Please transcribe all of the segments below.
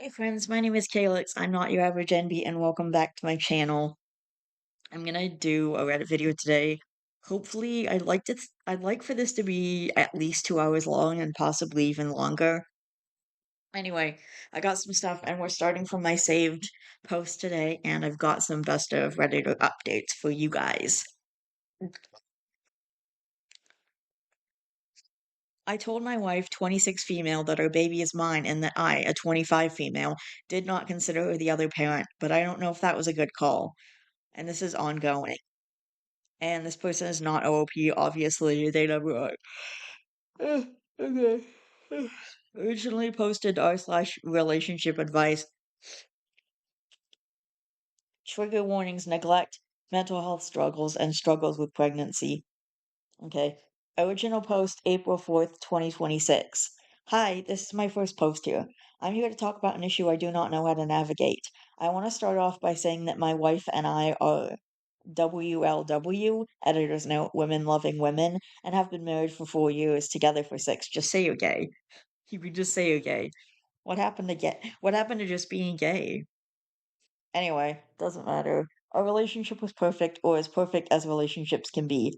Hey friends, my name is Calyx. I'm not your average NB, and welcome back to my channel. I'm gonna do a Reddit video today. Hopefully, I'd like for this to be at least 2 hours long and possibly even longer. Anyway, I got some stuff and we're starting from my saved post today, and I've got some best of Reddit updates for you guys. I told my wife, 26 female, that our baby is mine and that I, a 25 female, did not consider her the other parent, but I don't know if that was a good call. And this is ongoing. And this person is not OOP, obviously, they never are. Okay. Originally posted r/slash relationship advice, trigger warnings, neglect, mental health struggles, and struggles with pregnancy. Okay. Original post April 4th, 2026. Hi, this is my first post here. I'm here to talk about an issue I do not know how to navigate. I want to start off by saying that my wife and I are WLW, editor's note, women loving women, and have been married for 4 years, together for six. Just say you're gay. You could just say you're gay. What happened to just being gay? Anyway, doesn't matter. Our relationship was perfect, or as perfect as relationships can be.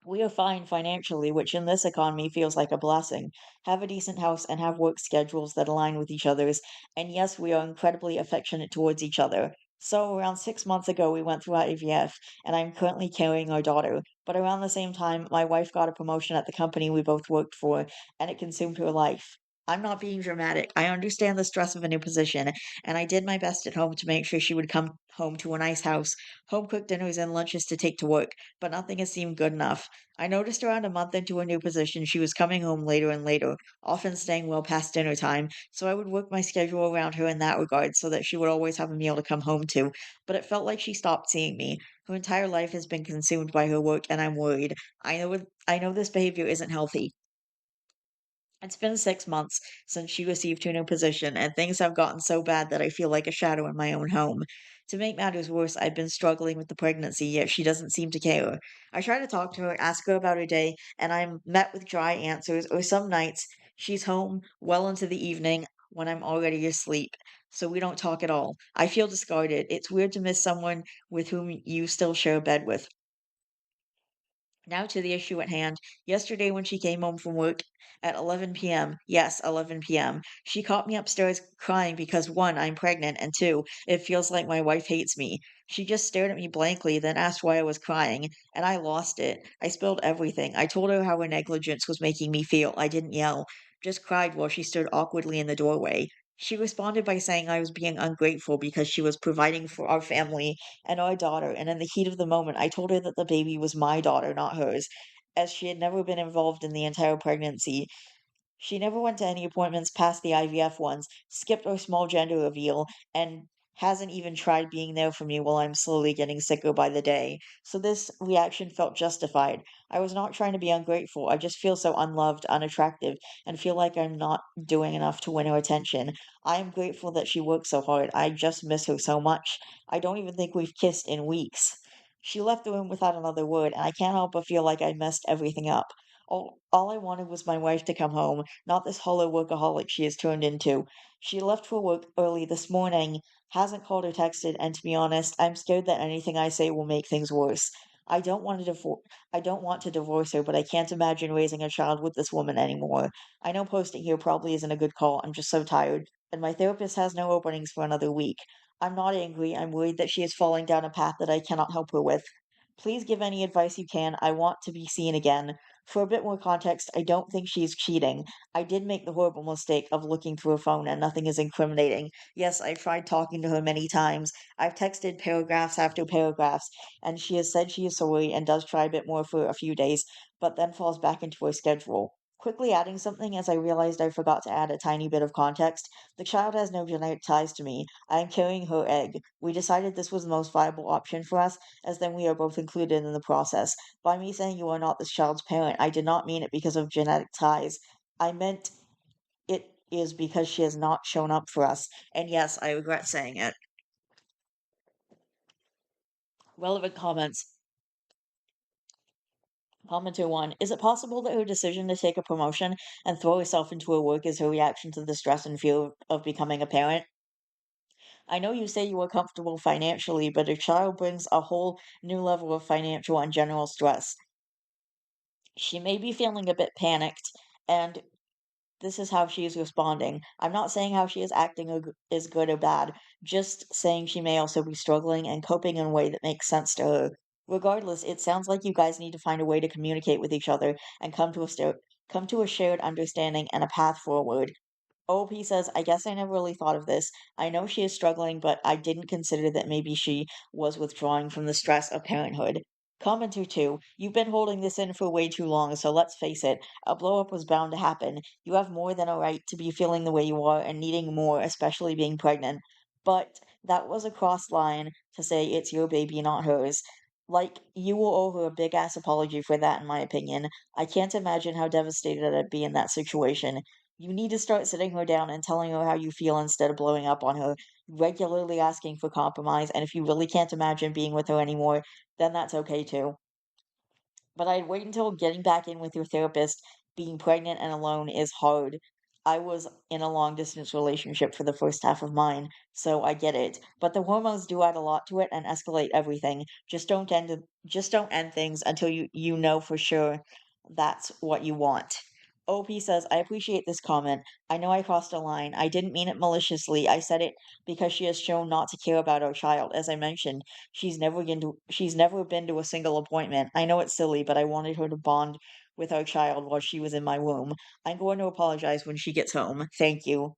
We are fine financially, which in this economy feels like a blessing. Have a decent house and have work schedules that align with each other's. And yes, we are incredibly affectionate towards each other. So, around 6 months ago, we went through IVF, and I'm currently carrying our daughter. But around the same time, my wife got a promotion at the company we both worked for, and it consumed her life. I'm not being dramatic. I understand the stress of a new position, and I did my best at home to make sure she would come home to a nice house, home cooked dinners and lunches to take to work, but nothing has seemed good enough. I noticed around a month into her new position, she was coming home later and later, often staying well past dinner time, so I would work my schedule around her in that regard so that she would always have a meal to come home to. But it felt like she stopped seeing me. Her entire life has been consumed by her work, and I'm worried. I know this behavior isn't healthy. It's been 6 months since she received her new position, and things have gotten so bad that I feel like a shadow in my own home. To make matters worse, I've been struggling with the pregnancy, yet she doesn't seem to care. I try to talk to her, ask her about her day, and I'm met with dry answers, or some nights she's home well into the evening when I'm already asleep. So we don't talk at all. I feel discarded. It's weird to miss someone with whom you still share a bed with. Now to the issue at hand. Yesterday, when she came home from work at 11 p.m., yes, 11 p.m., she caught me upstairs crying because one, I'm pregnant, and two, it feels like my wife hates me. She just stared at me blankly, then asked why I was crying, and I lost it. I spilled everything. I told her how her negligence was making me feel. I didn't yell, just cried while she stood awkwardly in the doorway. She responded by saying I was being ungrateful because she was providing for our family and our daughter, and in the heat of the moment, I told her that the baby was my daughter, not hers, as she had never been involved in the entire pregnancy. She never went to any appointments past the IVF ones, skipped our small gender reveal, and hasn't even tried being there for me while I'm slowly getting sicker by the day. So this reaction felt justified. I was not trying to be ungrateful. I just feel so unloved, unattractive, and feel like I'm not doing enough to win her attention. I am grateful that she works so hard. I just miss her so much. I don't even think we've kissed in weeks. She left the room without another word, and I can't help but feel like I messed everything up. All I wanted was my wife to come home, not this hollow workaholic she has turned into. She left for work early this morning, hasn't called or texted, and to be honest, I'm scared that anything I say will make things worse. I don't want to divorce her, but I can't imagine raising a child with this woman anymore. I know posting here probably isn't a good call. I'm just so tired, and my therapist has no openings for another week. I'm not angry. I'm worried that she is falling down a path that I cannot help her with. Please give any advice you can. I want to be seen again. For a bit more context, I don't think she's cheating. I did make the horrible mistake of looking through her phone and nothing is incriminating. Yes, I've tried talking to her many times. I've texted paragraphs after paragraphs, and she has said she is sorry and does try a bit more for a few days, but then falls back into her schedule. Quickly adding something as I realized I forgot to add a tiny bit of context. The child has no genetic ties to me. I am carrying her egg. We decided this was the most viable option for us, as then we are both included in the process. By me saying you are not this child's parent, I did not mean it because of genetic ties. I meant it is because she has not shown up for us. And yes, I regret saying it. Relevant comments. Commenter 1. Is it possible that her decision to take a promotion and throw herself into her work is her reaction to the stress and fear of becoming a parent? I know you say you are comfortable financially, but a child brings a whole new level of financial and general stress. She may be feeling a bit panicked, and this is how she is responding. I'm not saying how she is acting is good or bad, just saying she may also be struggling and coping in a way that makes sense to her. Regardless, it sounds like you guys need to find a way to communicate with each other and come to a shared understanding and a path forward. OP says, I guess I never really thought of this. I know she is struggling, but I didn't consider that maybe she was withdrawing from the stress of parenthood. Commenter 2, you've been holding this in for way too long, so let's face it, a blow up was bound to happen. You have more than a right to be feeling the way you are and needing more, especially being pregnant. But that was a cross line to say it's your baby, not hers. Like, you will owe her a big ass apology for that, in my opinion. I can't imagine how devastated I'd be in that situation. You need to start sitting her down and telling her how you feel instead of blowing up on her, regularly asking for compromise, and if you really can't imagine being with her anymore, then that's okay too. But I'd wait until getting back in with your therapist. Being pregnant and alone is hard. I was in a long distance relationship for the first half of mine, so I get it. But the hormones do add a lot to it and escalate everything. Just don't end things until you know for sure that's what you want. OP says, I appreciate this comment. I know I crossed a line. I didn't mean it maliciously. I said it because she has shown not to care about our child. As I mentioned, she's never been to a single appointment. I know it's silly, but I wanted her to bond with our child while she was in my womb. I'm going to apologize when she gets home. Thank you.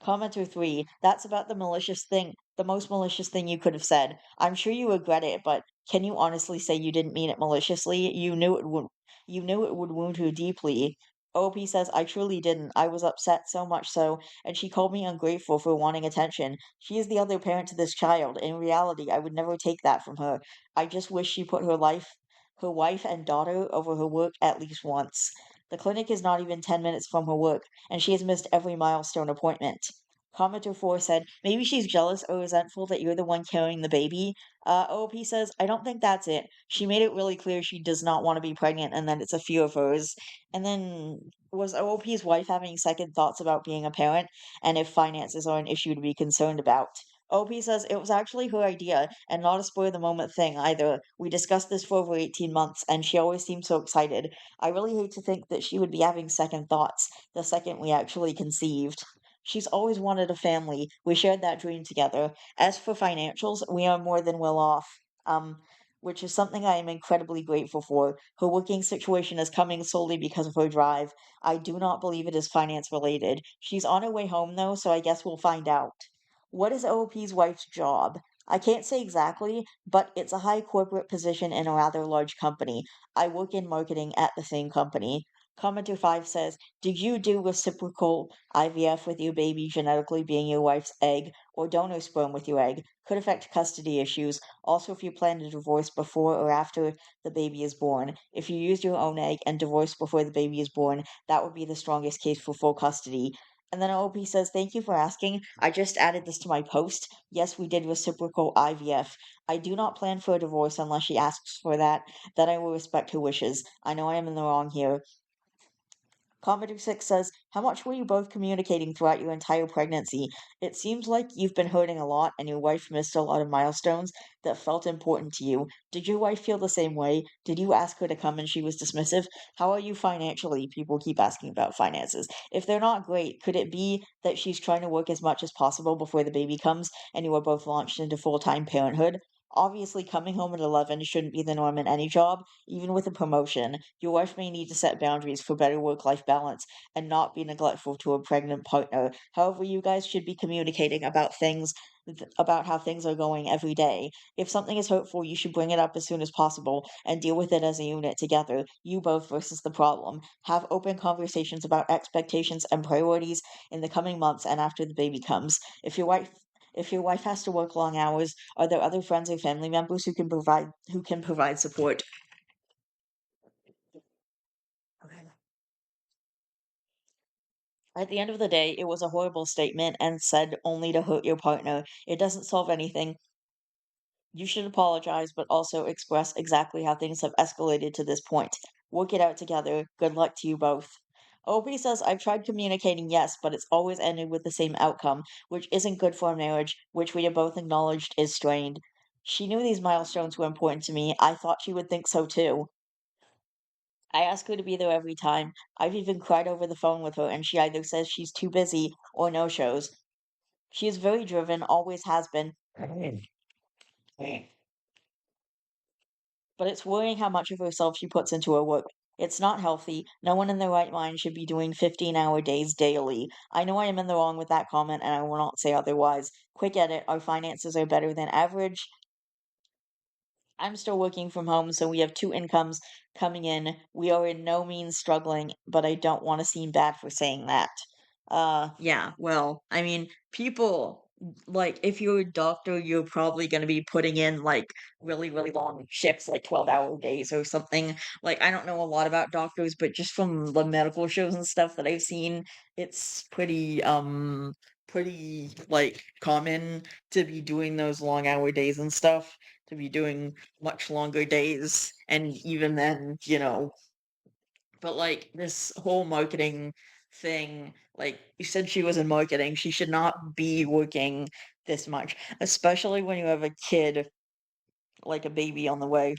Commenter 3, that's about the most malicious thing you could have said. I'm sure you regret it, but can you honestly say you didn't mean it maliciously? You knew it would wound her deeply. OP says, I truly didn't. I was upset so much so, and she called me ungrateful for wanting attention. She is the other parent to this child. In reality, I would never take that from her. I just wish she put her wife and daughter over her work at least once. The clinic is not even 10 minutes from her work, and she has missed every milestone appointment. Commenter 4 said, maybe she's jealous or resentful that you're the one carrying the baby. OP says, I don't think that's it. She made it really clear she does not want to be pregnant and that it's a fear of hers. And then, was OP's wife having second thoughts about being a parent and if finances are an issue to be concerned about? OP says it was actually her idea and not a spur of the moment thing either. We discussed this for over 18 months and she always seemed so excited. I really hate to think that she would be having second thoughts the second we actually conceived. She's always wanted a family. We shared that dream together. As for financials, we are more than well off. Which is something I am incredibly grateful for. Her working situation is coming solely because of her drive. I do not believe it is finance related. She's on her way home though, so I guess we'll find out. What is OP's wife's job? I can't say exactly, but it's a high corporate position in a rather large company. I work in marketing at the same company. Commenter 5 says, did you do reciprocal IVF with your baby genetically being your wife's egg, or donor sperm with your egg? Could affect custody issues. Also, if you plan to divorce before or after the baby is born. If you used your own egg and divorced before the baby is born, that would be the strongest case for full custody. And then OP says, thank you for asking. I just added this to my post. Yes, we did reciprocal IVF. I do not plan for a divorce unless she asks for that. Then I will respect her wishes. I know I am in the wrong here. Commodore 6 says, how much were you both communicating throughout your entire pregnancy? It seems like you've been hurting a lot and your wife missed a lot of milestones that felt important to you. Did your wife feel the same way? Did you ask her to come and she was dismissive? How are you financially? People keep asking about finances. If they're not great, could it be that she's trying to work as much as possible before the baby comes and you are both launched into full-time parenthood? Obviously, coming home at 11 shouldn't be the norm in any job, even with a promotion. Your wife may need to set boundaries for better work life balance and not be neglectful to a pregnant partner. However, you guys should be communicating about how things are going every day. If something is hurtful, you should bring it up as soon as possible and deal with it as a unit together, you both versus the problem. Have open conversations about expectations and priorities in the coming months and after the baby comes. If your wife has to work long hours, are there other friends or family members who can provide support? Okay. At the end of the day, it was a horrible statement and said only to hurt your partner. It doesn't solve anything. You should apologize, but also express exactly how things have escalated to this point. Work it out together. Good luck to you both. Opie says, I've tried communicating yes, but it's always ended with the same outcome, which isn't good for a marriage, which we have both acknowledged is strained. She knew these milestones were important to me. I thought she would think so too. I ask her to be there every time. I've even cried over the phone with her, and she either says she's too busy or no shows. She is very driven, always has been, but it's worrying how much of herself she puts into her work. It's not healthy. No one in their right mind should be doing 15-hour days daily. I know I am in the wrong with that comment, and I will not say otherwise. Quick edit, our finances are better than average. I'm still working from home, so we have two incomes coming in. We are in no means struggling, but I don't want to seem bad for saying that. Yeah, well, I mean, people like if you're a doctor, you're probably going to be putting in like really, really long shifts, like 12-hour days or something. Like, I don't know a lot about doctors, but just from the medical shows and stuff that I've seen, it's pretty like common to be doing those long hour days and stuff, to be doing much longer days. And even then, but like this whole marketing thing, like you said she was in marketing, she should not be working this much, especially when you have a kid, like a baby on the way.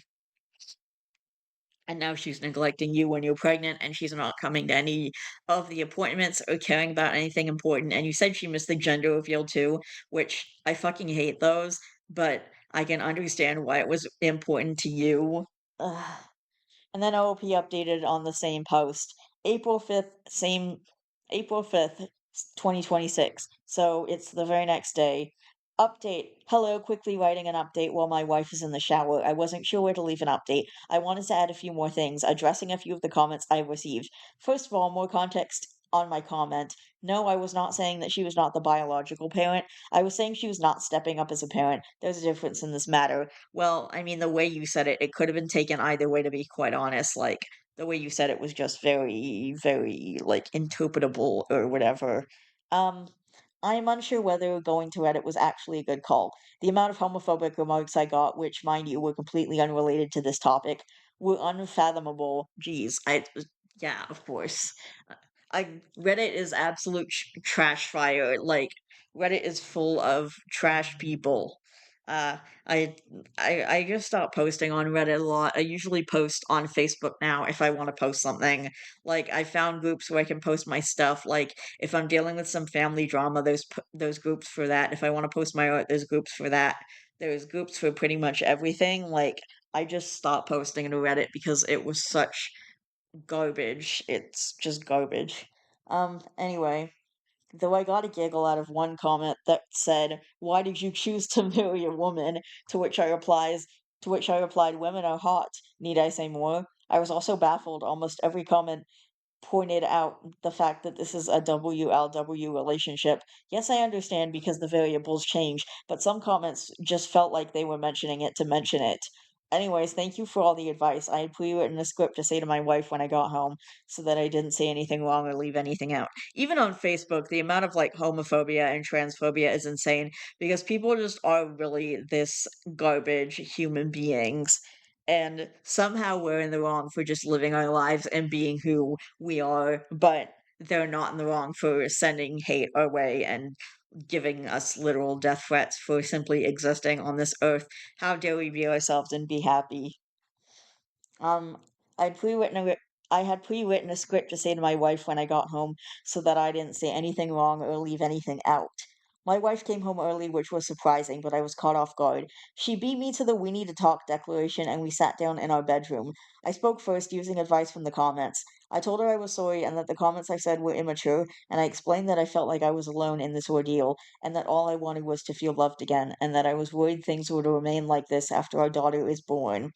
And now she's neglecting you when you're pregnant, and she's not coming to any of the appointments or caring about anything important. And you said she missed the gender reveal too, which I fucking hate those, but I can understand why it was important to you. Ugh. And then OOP updated on the same post. April 5th, 2026. So it's the very next day. Update. Hello, quickly writing an update while my wife is in the shower. I wasn't sure where to leave an update. I wanted to add a few more things, addressing a few of the comments I received. First of all, more context on my comment. No, I was not saying that she was not the biological parent. I was saying she was not stepping up as a parent. There's a difference in this matter. Well, I mean, the way you said it, it could have been taken either way, to be quite honest. Like, the way you said it was just very, very, like, interpretable or whatever. Um, I am unsure whether going to Reddit was actually a good call. The amount of homophobic remarks I got, which, mind you, were completely unrelated to this topic, were unfathomable. Geez, yeah, of course. Uh, Reddit is absolute trash fire. Like, Reddit is full of trash people. Uh, I I just stopped posting on Reddit a lot. I usually post on Facebook now if I want to post something. Like, I found groups where I can post my stuff. Like, if I'm dealing with some family drama, there's groups for that. If I want to post my art, there's groups for that. There's groups for pretty much everything. Like, I just stopped posting to Reddit because it was such garbage. It's just garbage. Anyway, though I got a giggle out of one comment that said, "Why did you choose to marry a woman?" To which I replied, "Women are hot. Need I say more?" I was also baffled. Almost every comment pointed out the fact that this is a WLW relationship. Yes, I understand because the variables change, but some comments just felt like they were mentioning it to mention it. Anyways, thank you for all the advice. I had pre-written a script to say to my wife when I got home so that I didn't say anything wrong or leave anything out. Even on Facebook, the amount of like homophobia and transphobia is insane because people just are really this garbage human beings. And somehow we're in the wrong for just living our lives and being who we are, but they're not in the wrong for sending hate our way and giving us literal death threats for simply existing on this earth. How dare we be ourselves and be happy? Um, I'd pre-written a, I had pre-written a script to say to my wife when I got home so that I didn't say anything wrong or leave anything out. My wife came home early, which was surprising, but I was caught off guard. She beat me to the "we need to talk" declaration, and we sat down in our bedroom. I spoke first, using advice from the comments. I told her I was sorry and that the comments I said were immature, and I explained that I felt like I was alone in this ordeal, and that all I wanted was to feel loved again, and that I was worried things would remain like this after our daughter is born.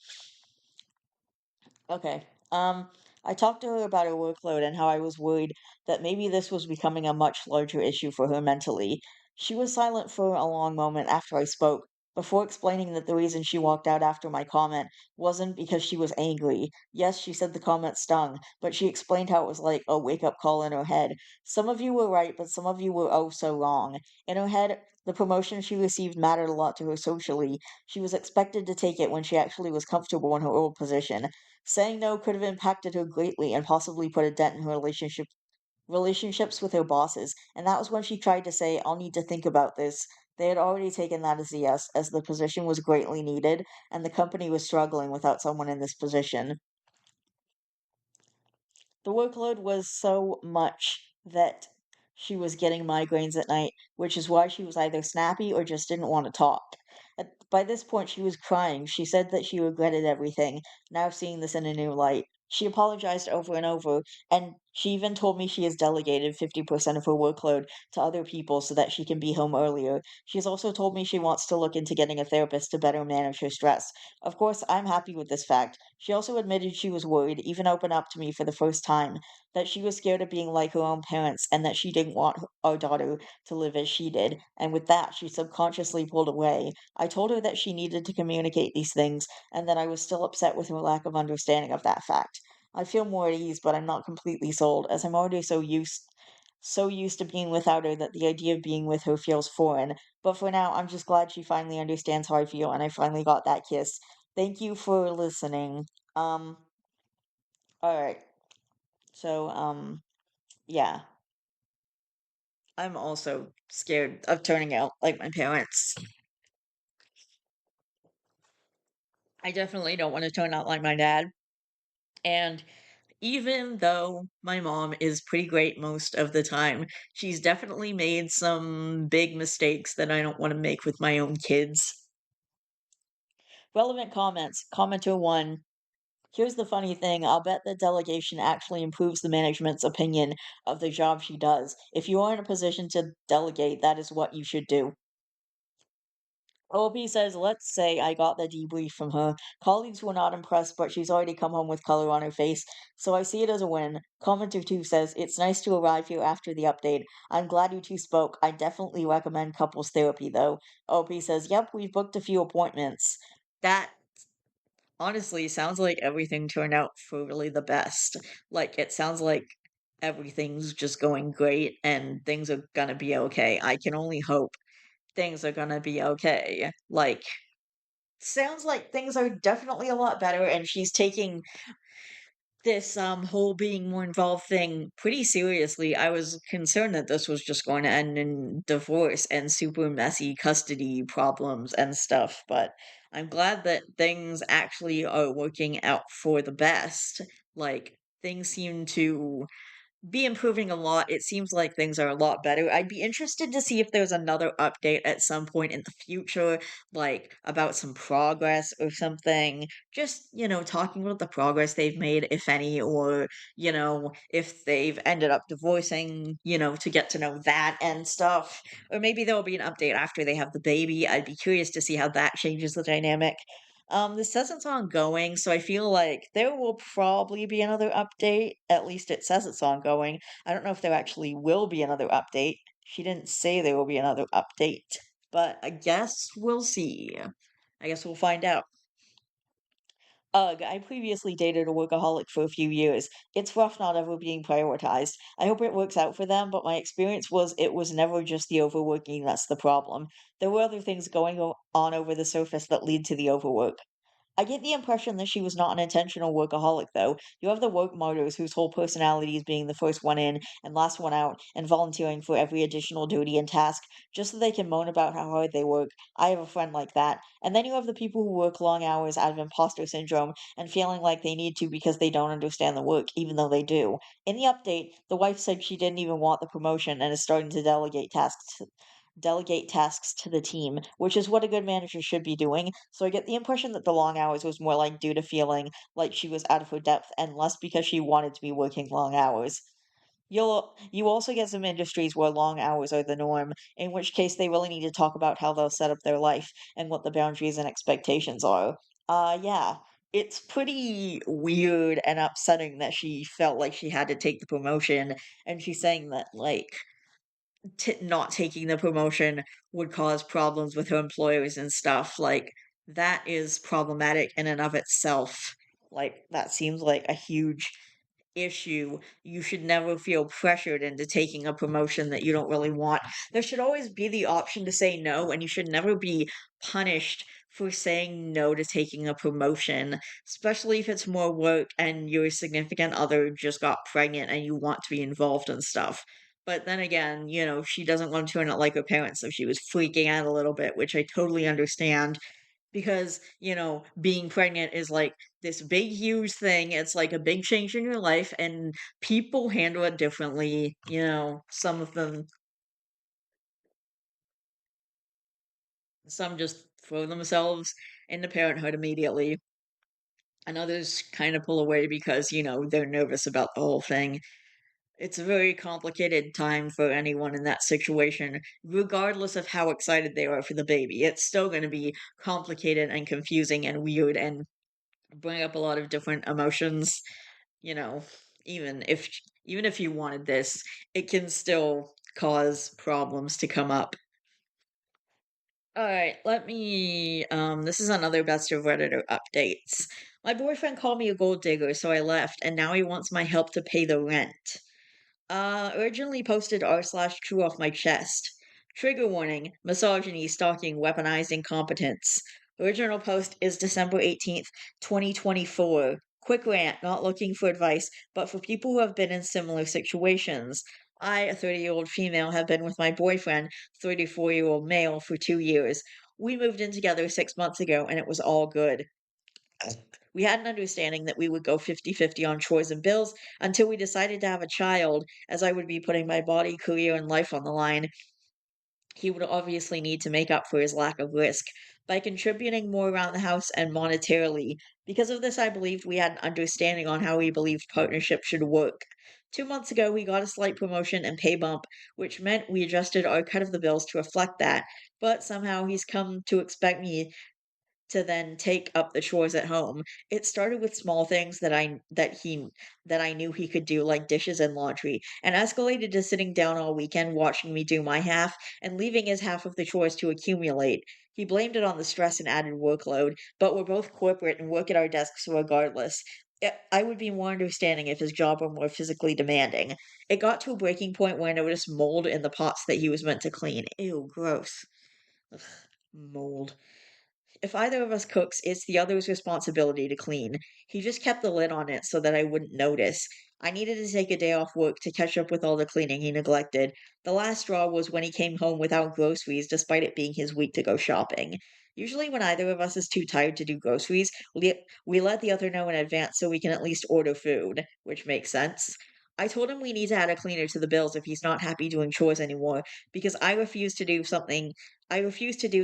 Okay. I talked to her about her workload and how I was worried that maybe this was becoming a much larger issue for her mentally. She was silent for a long moment after I spoke. before explaining that the reason she walked out after my comment wasn't because she was angry. Yes, she said the comment stung, but she explained how it was like a wake up call in her head. Some of you were right, but some of you were oh so wrong. In her head, the promotion she received mattered a lot to her socially. She was expected to take it when she actually was comfortable in her old position. Saying no could have impacted her greatly and possibly put a dent in her relationships with her bosses, and that was when she tried to say, I'll need to think about this. They had already taken that as a yes, as the position was greatly needed, and the company was struggling without someone in this position. The workload was so much that she was getting migraines at night, which is why she was either snappy or just didn't want to talk. By this point, she was crying. She said that she regretted everything, now seeing this in a new light. She apologized over and over, and she even told me she has delegated 50% of her workload to other people so that she can be home earlier. She has also told me she wants to look into getting a therapist to better manage her stress. Of course, I'm happy with this fact. She also admitted she was worried, even opened up to me for the first time, that she was scared of being like her own parents and that she didn't want our daughter to live as she did. And with that, she subconsciously pulled away. I told her that she needed to communicate these things and that I was still upset with her lack of understanding of that fact. I feel more at ease, but I'm not completely sold, as I'm already so used to being without her that the idea of being with her feels foreign. But for now, I'm just glad she finally understands how I feel and I finally got that kiss. Thank you for listening. Um, all right. So, yeah. I'm also scared of turning out like my parents. I definitely don't want to turn out like my dad. And even though my mom is pretty great most of the time, she's definitely made some big mistakes that I don't want to make with my own kids. Relevant comments. Commenter 1. Here's the funny thing, I'll bet the delegation actually improves the management's opinion of the job she does. If you are in a position to delegate, that is what you should do. OP says, let's say I got the debrief from her. Colleagues were not impressed, but she's already come home with color on her face, so I see it as a win. Commenter 2 says, it's nice to arrive here after the update. I'm glad you two spoke. I definitely recommend couples therapy, though. OP says, yep, we've booked a few appointments. That honestly sounds like everything turned out for really the best. Like, it sounds like everything's just going great and things are gonna be okay. I can only hope things are gonna be okay. Like, sounds like things are definitely a lot better, and she's taking this whole being more involved thing pretty seriously. I was concerned that this was just going to end in divorce and super messy custody problems and stuff, but I'm glad that things actually are working out for the best. Like, things seem to be improving a lot. It seems like things are a lot better. I'd be interested to see if there's another update at some point in the future, like about some progress or something. Just, talking about the progress they've made, if any, or, if they've ended up divorcing, to get to know that and stuff. Or maybe there'll be an update after they have the baby. I'd be curious to see how that changes the dynamic. This says it's ongoing, so I feel like there will probably be another update. At least it says it's ongoing. I don't know if there actually will be another update. She didn't say there will be another update, but I guess we'll see. I guess we'll find out. Ugh, I previously dated a workaholic for a few years. It's rough not ever being prioritized. I hope it works out for them, but my experience was it was never just the overworking that's the problem. There were other things going on over the surface that lead to the overwork. I get the impression that she was not an intentional workaholic, though. You have the work martyrs whose whole personality is being the first one in and last one out and volunteering for every additional duty and task just so they can moan about how hard they work. I have a friend like that. And then you have the people who work long hours out of imposter syndrome and feeling like they need to because they don't understand the work, even though they do. In the update, the wife said she didn't even want the promotion and is starting to delegate tasks to the team, which is what a good manager should be doing. So I get the impression that the long hours was more like due to feeling like she was out of her depth and less because she wanted to be working long hours. You also get some industries where long hours are the norm, in which case they really need to talk about how they'll set up their life and what the boundaries and expectations are. Yeah. It's pretty weird and upsetting that she felt like she had to take the promotion and she's saying that not taking the promotion would cause problems with her employers and stuff. Like, that is problematic in and of itself. Like, that seems like a huge issue. You should never feel pressured into taking a promotion that you don't really want. There should always be the option to say no, and you should never be punished for saying no to taking a promotion, especially if it's more work and your significant other just got pregnant and you want to be involved in stuff. But then again, she doesn't want to turn out like her parents, so she was freaking out a little bit, which I totally understand because, being pregnant is like this big, huge thing. It's like a big change in your life, and people handle it differently. Some of them, some just throw themselves into parenthood immediately, and others kind of pull away because, they're nervous about the whole thing. It's a very complicated time for anyone in that situation, regardless of how excited they are for the baby. It's still going to be complicated and confusing and weird and bring up a lot of different emotions. You know, even if even if you wanted this, it can still cause problems to come up. All right, this is another best of Redditor updates. My boyfriend called me a gold digger, so I left, and now he wants my help to pay the rent. Originally posted r/true off my chest. Trigger warning, misogyny, stalking, weaponized incompetence. Original post is December 18th, 2024. Quick rant, not looking for advice, but for people who have been in similar situations. I, a 30-year-old female, have been with my boyfriend, 34-year-old male, for 2 years. We moved in together 6 months ago, and it was all good. We had an understanding that we would go 50-50 on chores and bills until we decided to have a child, as I would be putting my body, career, and life on the line. He would obviously need to make up for his lack of risk by contributing more around the house and monetarily. Because of this, I believed we had an understanding on how we believed partnership should work. 2 months ago, we got a slight promotion and pay bump, which meant we adjusted our cut of the bills to reflect that. But somehow he's come to expect me to then take up the chores at home. It started with small things that I knew he could do, like dishes and laundry, and escalated to sitting down all weekend watching me do my half and leaving his half of the chores to accumulate. He blamed it on the stress and added workload, but we're both corporate and work at our desks regardless. I would be more understanding if his job were more physically demanding. It got to a breaking point where I noticed mold in the pots that he was meant to clean. Ew, gross. Ugh, mold. If either of us cooks, it's the other's responsibility to clean. He just kept the lid on it so that I wouldn't notice. I needed to take a day off work to catch up with all the cleaning he neglected. The last straw was when he came home without groceries, despite it being his week to go shopping. Usually, when either of us is too tired to do groceries, we let the other know in advance so we can at least order food, which makes sense. I told him we need to add a cleaner to the bills if he's not happy doing chores anymore, because I refuse to do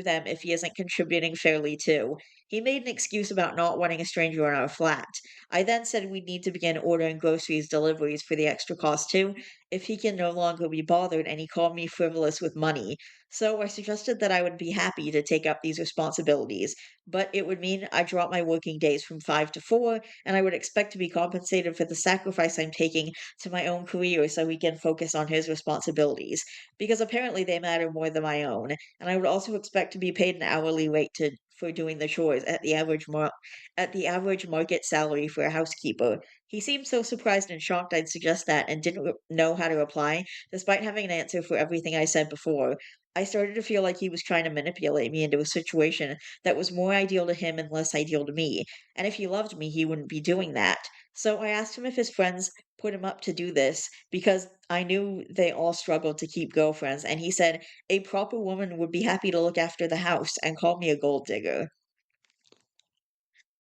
them if he isn't contributing fairly too. He made an excuse about not wanting a stranger in our flat. I then said we'd need to begin ordering groceries deliveries for the extra cost too, if he can no longer be bothered, and he called me frivolous with money. So I suggested that I would be happy to take up these responsibilities, but it would mean I drop my working days from 5 to 4, and I would expect to be compensated for the sacrifice I'm taking to my own career so he can focus on his responsibilities, because apparently they matter more than my own, and I would also expect to be paid an hourly rate for doing the chores at the average market salary for a housekeeper. He seemed so surprised and shocked I'd suggest that and didn't know how to reply, despite having an answer for everything I said before. I started to feel like he was trying to manipulate me into a situation that was more ideal to him and less ideal to me. And if he loved me, he wouldn't be doing that. So I asked him if his friends put him up to do this because I knew they all struggled to keep girlfriends. And he said a proper woman would be happy to look after the house and called me a gold digger.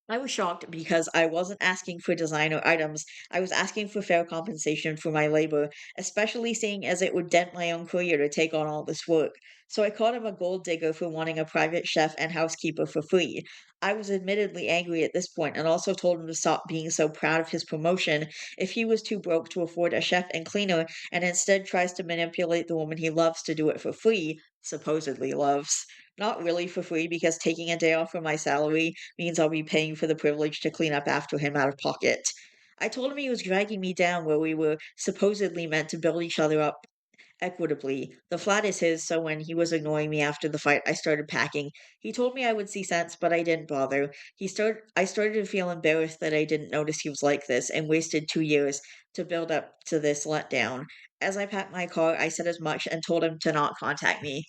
I was shocked because I wasn't asking for designer items. I was asking for fair compensation for my labor, especially seeing as it would dent my own career to take on all this work. So I called him a gold digger for wanting a private chef and housekeeper for free. I was admittedly angry at this point and also told him to stop being so proud of his promotion if he was too broke to afford a chef and cleaner and instead tries to manipulate the woman he loves to do it for free, supposedly loves. Not really for free because taking a day off from my salary means I'll be paying for the privilege to clean up after him out of pocket. I told him he was dragging me down where we were supposedly meant to build each other up equitably. The flat is his, so when he was ignoring me after the fight, I started packing. He told me I would see sense, but I didn't bother. I started to feel embarrassed that I didn't notice he was like this and wasted 2 years to build up to this letdown. As I packed my car, I said as much and told him to not contact me.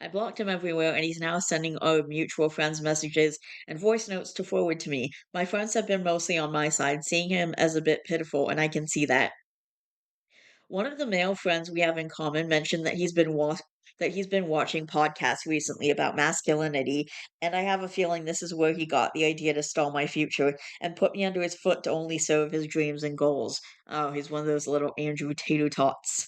I blocked him everywhere, and he's now sending our mutual friends messages and voice notes to forward to me. My friends have been mostly on my side, seeing him as a bit pitiful, and I can see that. One of the male friends we have in common mentioned that he's been watching podcasts recently about masculinity, and I have a feeling this is where he got the idea to stall my future and put me under his foot to only serve his dreams and goals. Oh, he's one of those little Andrew Tater tots.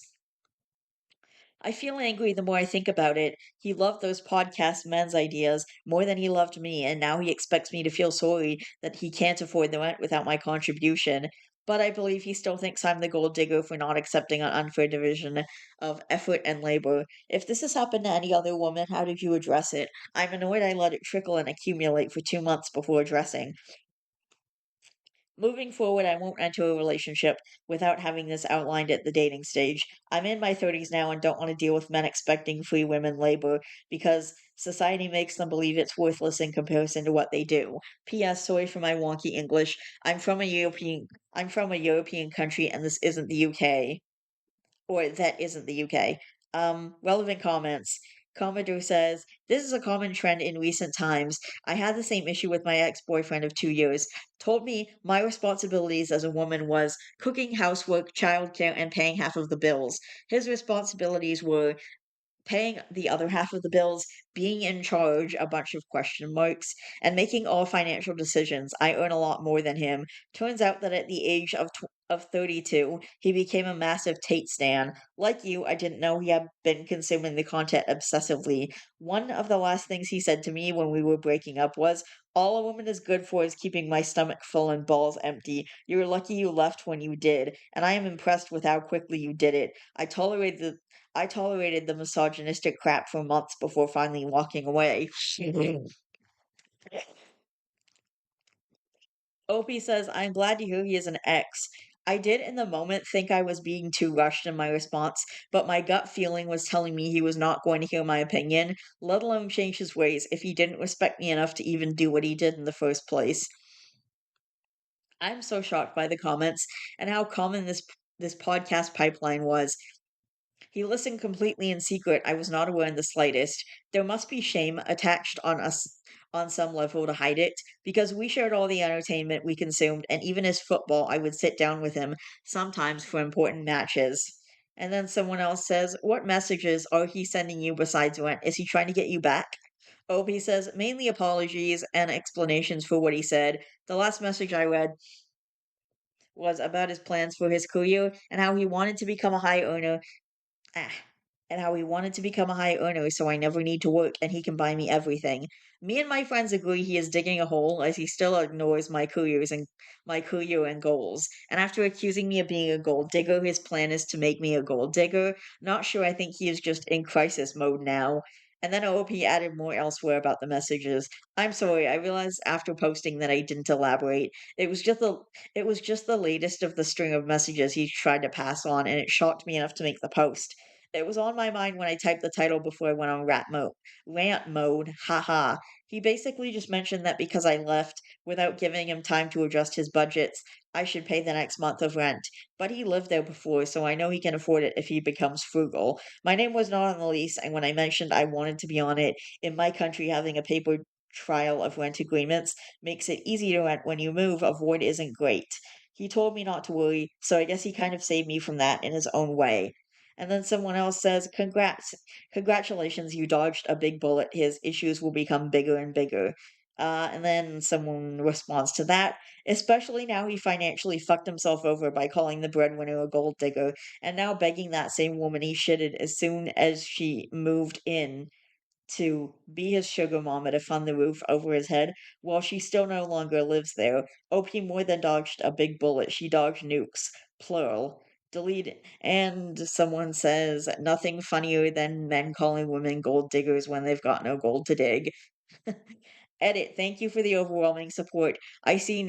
I feel angry the more I think about it. He loved those podcast men's ideas more than he loved me, and now he expects me to feel sorry that he can't afford the rent without my contribution. But I believe he still thinks I'm the gold digger for not accepting an unfair division of effort and labor. If this has happened to any other woman, how did you address it? I'm annoyed I let it trickle and accumulate for 2 months before addressing. Moving forward, I won't enter a relationship without having this outlined at the dating stage. I'm in my 30s now and don't want to deal with men expecting free women labor because society makes them believe it's worthless in comparison to what they do. P.S. Sorry for my wonky English. I'm from a European country and this isn't the UK, or that isn't the UK. Relevant comments. Commodore says, this is a common trend in recent times. I had the same issue with my ex boyfriend of 2 years. Told me my responsibilities as a woman was cooking, housework, childcare, and paying half of the bills. His responsibilities were paying the other half of the bills, being in charge, a bunch of question marks, and making all financial decisions. I earn a lot more than him. Turns out that at the age of 32, he became a massive Tate stan. Like you, I didn't know he had been consuming the content obsessively. One of the last things he said to me when we were breaking up was, all a woman is good for is keeping my stomach full and balls empty. You were lucky you left when you did, and I am impressed with how quickly you did it. I tolerated the misogynistic crap for months before finally walking away. Opie says, I'm glad to hear he is an ex. I did in the moment think I was being too rushed in my response, but my gut feeling was telling me he was not going to hear my opinion, let alone change his ways, if he didn't respect me enough to even do what he did in the first place. I'm so shocked by the comments and how common this podcast pipeline was. He listened completely in secret. I was not aware in the slightest. There must be shame attached on us on some level to hide it, because we shared all the entertainment we consumed, and even his football, I would sit down with him sometimes for important matches. And then someone else says, what messages are he sending you besides rent? Is he trying to get you back? Opie says, mainly apologies and explanations for what he said. The last message I read was about his plans for his career and how he wanted to become a high earner Ah, and how he wanted to become a high earner so I never need to work and he can buy me everything. Me and my friends agree he is digging a hole as he still ignores my career and goals. And after accusing me of being a gold digger, his plan is to make me a gold digger. Not sure, I think he is just in crisis mode now. And then I hope he added more elsewhere about the messages. I'm sorry, I realized after posting that I didn't elaborate. It was just the latest of the string of messages he tried to pass on, and it shocked me enough to make the post. It was on my mind when I typed the title before I went on rant mode, haha. He basically just mentioned that because I left without giving him time to adjust his budgets, I should pay the next month of rent. But he lived there before, so I know he can afford it if he becomes frugal. My name was not on the lease, and when I mentioned I wanted to be on it, in my country having a paper trial of rent agreements makes it easy to rent when you move. A void isn't great. He told me not to worry, so I guess he kind of saved me from that in his own way. And then someone else says, Congrats, congratulations, you dodged a big bullet. His issues will become bigger and bigger. And then someone responds to that, especially now he financially fucked himself over by calling the breadwinner a gold digger, and now begging that same woman he shitted as soon as she moved in to be his sugar mama to fund the roof over his head while she still no longer lives there. OP more than dodged a big bullet. She dodged nukes. Plural. Delete. And someone says, nothing funnier than men calling women gold diggers when they've got no gold to dig. Edit, thank you for the overwhelming support. I see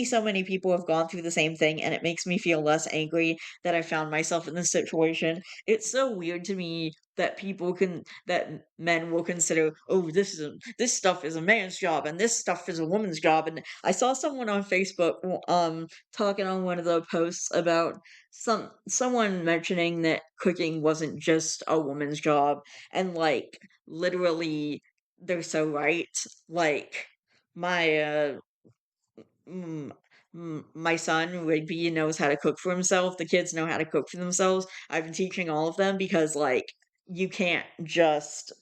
so many people have gone through the same thing, and it makes me feel less angry that I found myself in this situation. It's so weird to me that men will consider, oh, this stuff is a man's job and this stuff is a woman's job. And I saw someone on Facebook talking on one of the posts about someone mentioning that cooking wasn't just a woman's job, and like literally they're so right. Like my mm, my son Rigby knows how to cook for himself. The kids know how to cook for themselves. I've been teaching all of them because like you can't just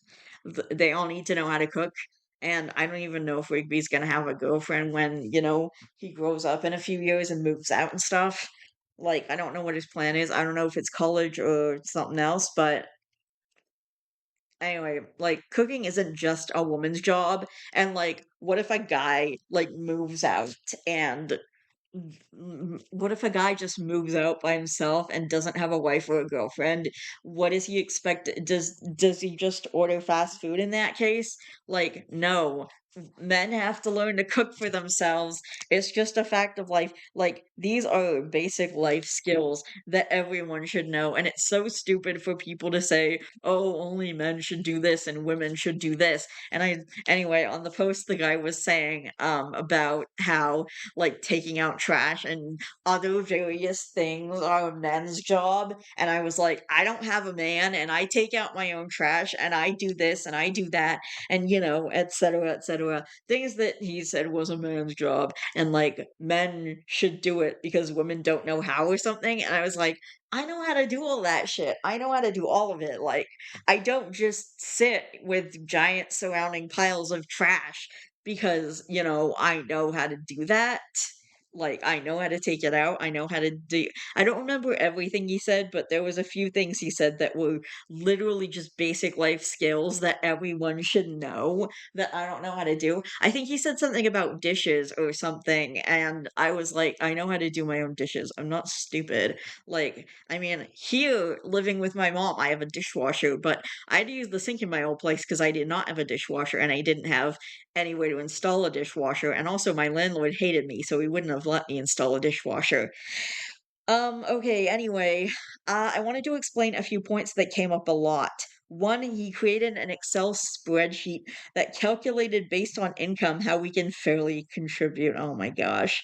they all need to know how to cook. And I don't even know if Rigby's gonna have a girlfriend when, he grows up in a few years and moves out and stuff. Like, I don't know what his plan is. I don't know if it's college or something else, but anyway, like cooking isn't just a woman's job. And like, what if a guy like moves out and what if a guy just moves out by himself and doesn't have a wife or a girlfriend? What does he expect? Does he just order fast food in that case? Like, no. Men have to learn to cook for themselves. It's just a fact of life. Like, these are basic life skills that everyone should know. And it's so stupid for people to say, oh, only men should do this and women should do this. And anyway, on the post, the guy was saying about how like taking out trash and other various things are a men's job. And I was like, I don't have a man and I take out my own trash and I do this and I do that and et cetera, et cetera. Things that he said was a man's job and like men should do it because women don't know how or something. And I was like, I know how to do all that shit. I know how to do all of it. Like, I don't just sit with giant surrounding piles of trash because, I know how to do that. Like, I know how to take it out. I know how to do. I don't remember everything he said, but there was a few things he said that were literally just basic life skills that everyone should know that I don't know how to do. I think he said something about dishes or something, and I was like, I know how to do my own dishes. I'm not stupid. Like, I mean, here living with my mom, I have a dishwasher, but I had to use the sink in my old place because I did not have a dishwasher and I didn't have any way to install a dishwasher. And also, my landlord hated me, so he wouldn't have let me install a dishwasher. Okay, anyway, I wanted to explain a few points that came up a lot. One, he created an Excel spreadsheet that calculated based on income how we can fairly contribute. Oh my gosh.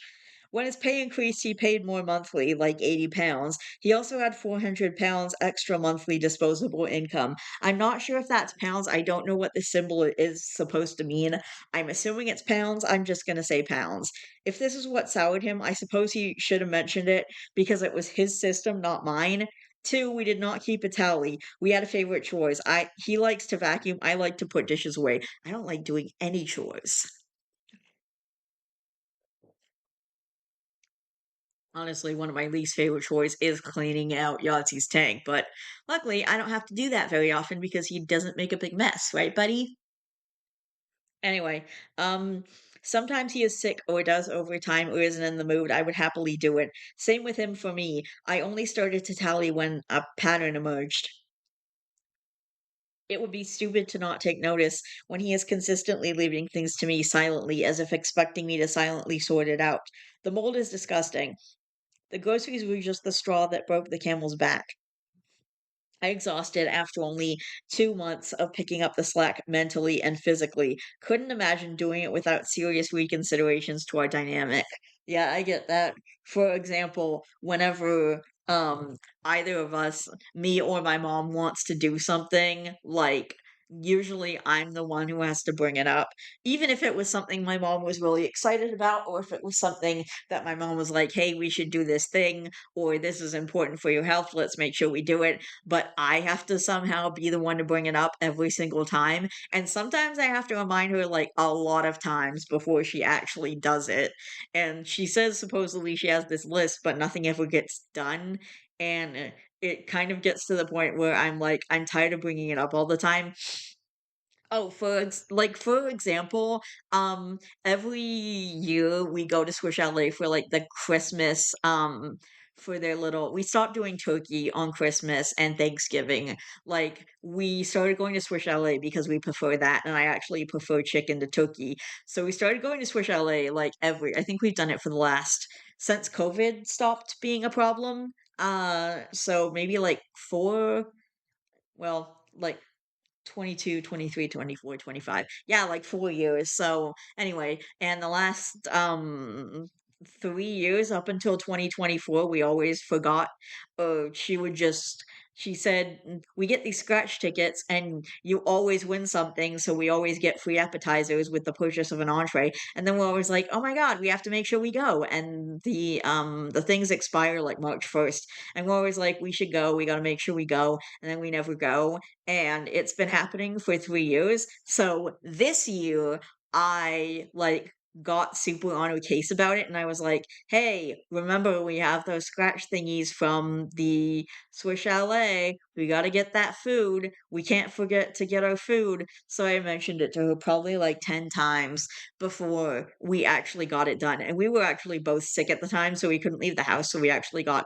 When his pay increased, he paid more monthly, like £80. He also had £400 extra monthly disposable income. I'm not sure if that's pounds. I don't know what the symbol is supposed to mean. I'm assuming it's pounds. I'm just going to say pounds. If this is what soured him, I suppose he should have mentioned it because it was his system, not mine. Two, we did not keep a tally. We had a favorite chores. He likes to vacuum. I like to put dishes away. I don't like doing any chores. Honestly, one of my least favorite chores is cleaning out Yahtzee's tank, but luckily I don't have to do that very often because he doesn't make a big mess, right, buddy? Anyway, um, sometimes he is sick or does overtime or isn't in the mood. I would happily do it. Same with him for me. I only started to tally when a pattern emerged. It would be stupid to not take notice when he is consistently leaving things to me silently as if expecting me to silently sort it out. The mold is disgusting. The groceries were just the straw that broke the camel's back. I exhausted after only 2 months of picking up the slack mentally and physically. Couldn't imagine doing it without serious reconsiderations to our dynamic. Yeah, I get that. For example, whenever either of us, me or my mom, wants to do something, like usually I'm the one who has to bring it up. Even if it was something my mom was really excited about, or if it was something that my mom was like, hey, we should do this thing, or this is important for your health, let's make sure we do it, but I have to somehow be the one to bring it up every single time. And sometimes I have to remind her like a lot of times before she actually does it. And she says supposedly she has this list, but nothing ever gets done. And it kind of gets to the point where I'm like, I'm tired of bringing it up all the time. Oh, for example, every year we go to Swiss Chalet for like the Christmas for their little we stopped doing turkey on Christmas and Thanksgiving. Like, we started going to Swiss Chalet because we prefer that, and I actually prefer chicken to turkey. So we started going to Swiss Chalet, like, I think we've done it for the last since COVID stopped being a problem. So maybe, like, 4 well, like 22, 23, 24, 25. Yeah, like 4 years. So anyway, and the last 3 years up until 2024, we always forgot. She would just she said, We get these scratch tickets and you always win something, so we always get free appetizers with the purchase of an entree." And then we're always like, "Oh my God, we have to make sure we go." And the things expire like March 1st. And we're always like, "We should go, we gotta make sure we go." And then we never go, and it's been happening for 3 years. So this year, I, like, got super on her case about it, and I was like, "Hey, remember we have those scratch thingies from the Swiss Chalet. We gotta get that food. We can't forget to get our food." So I mentioned it to her probably, like, 10 times before we actually got it done, and we were actually both sick at the time, so we couldn't leave the house, so we actually got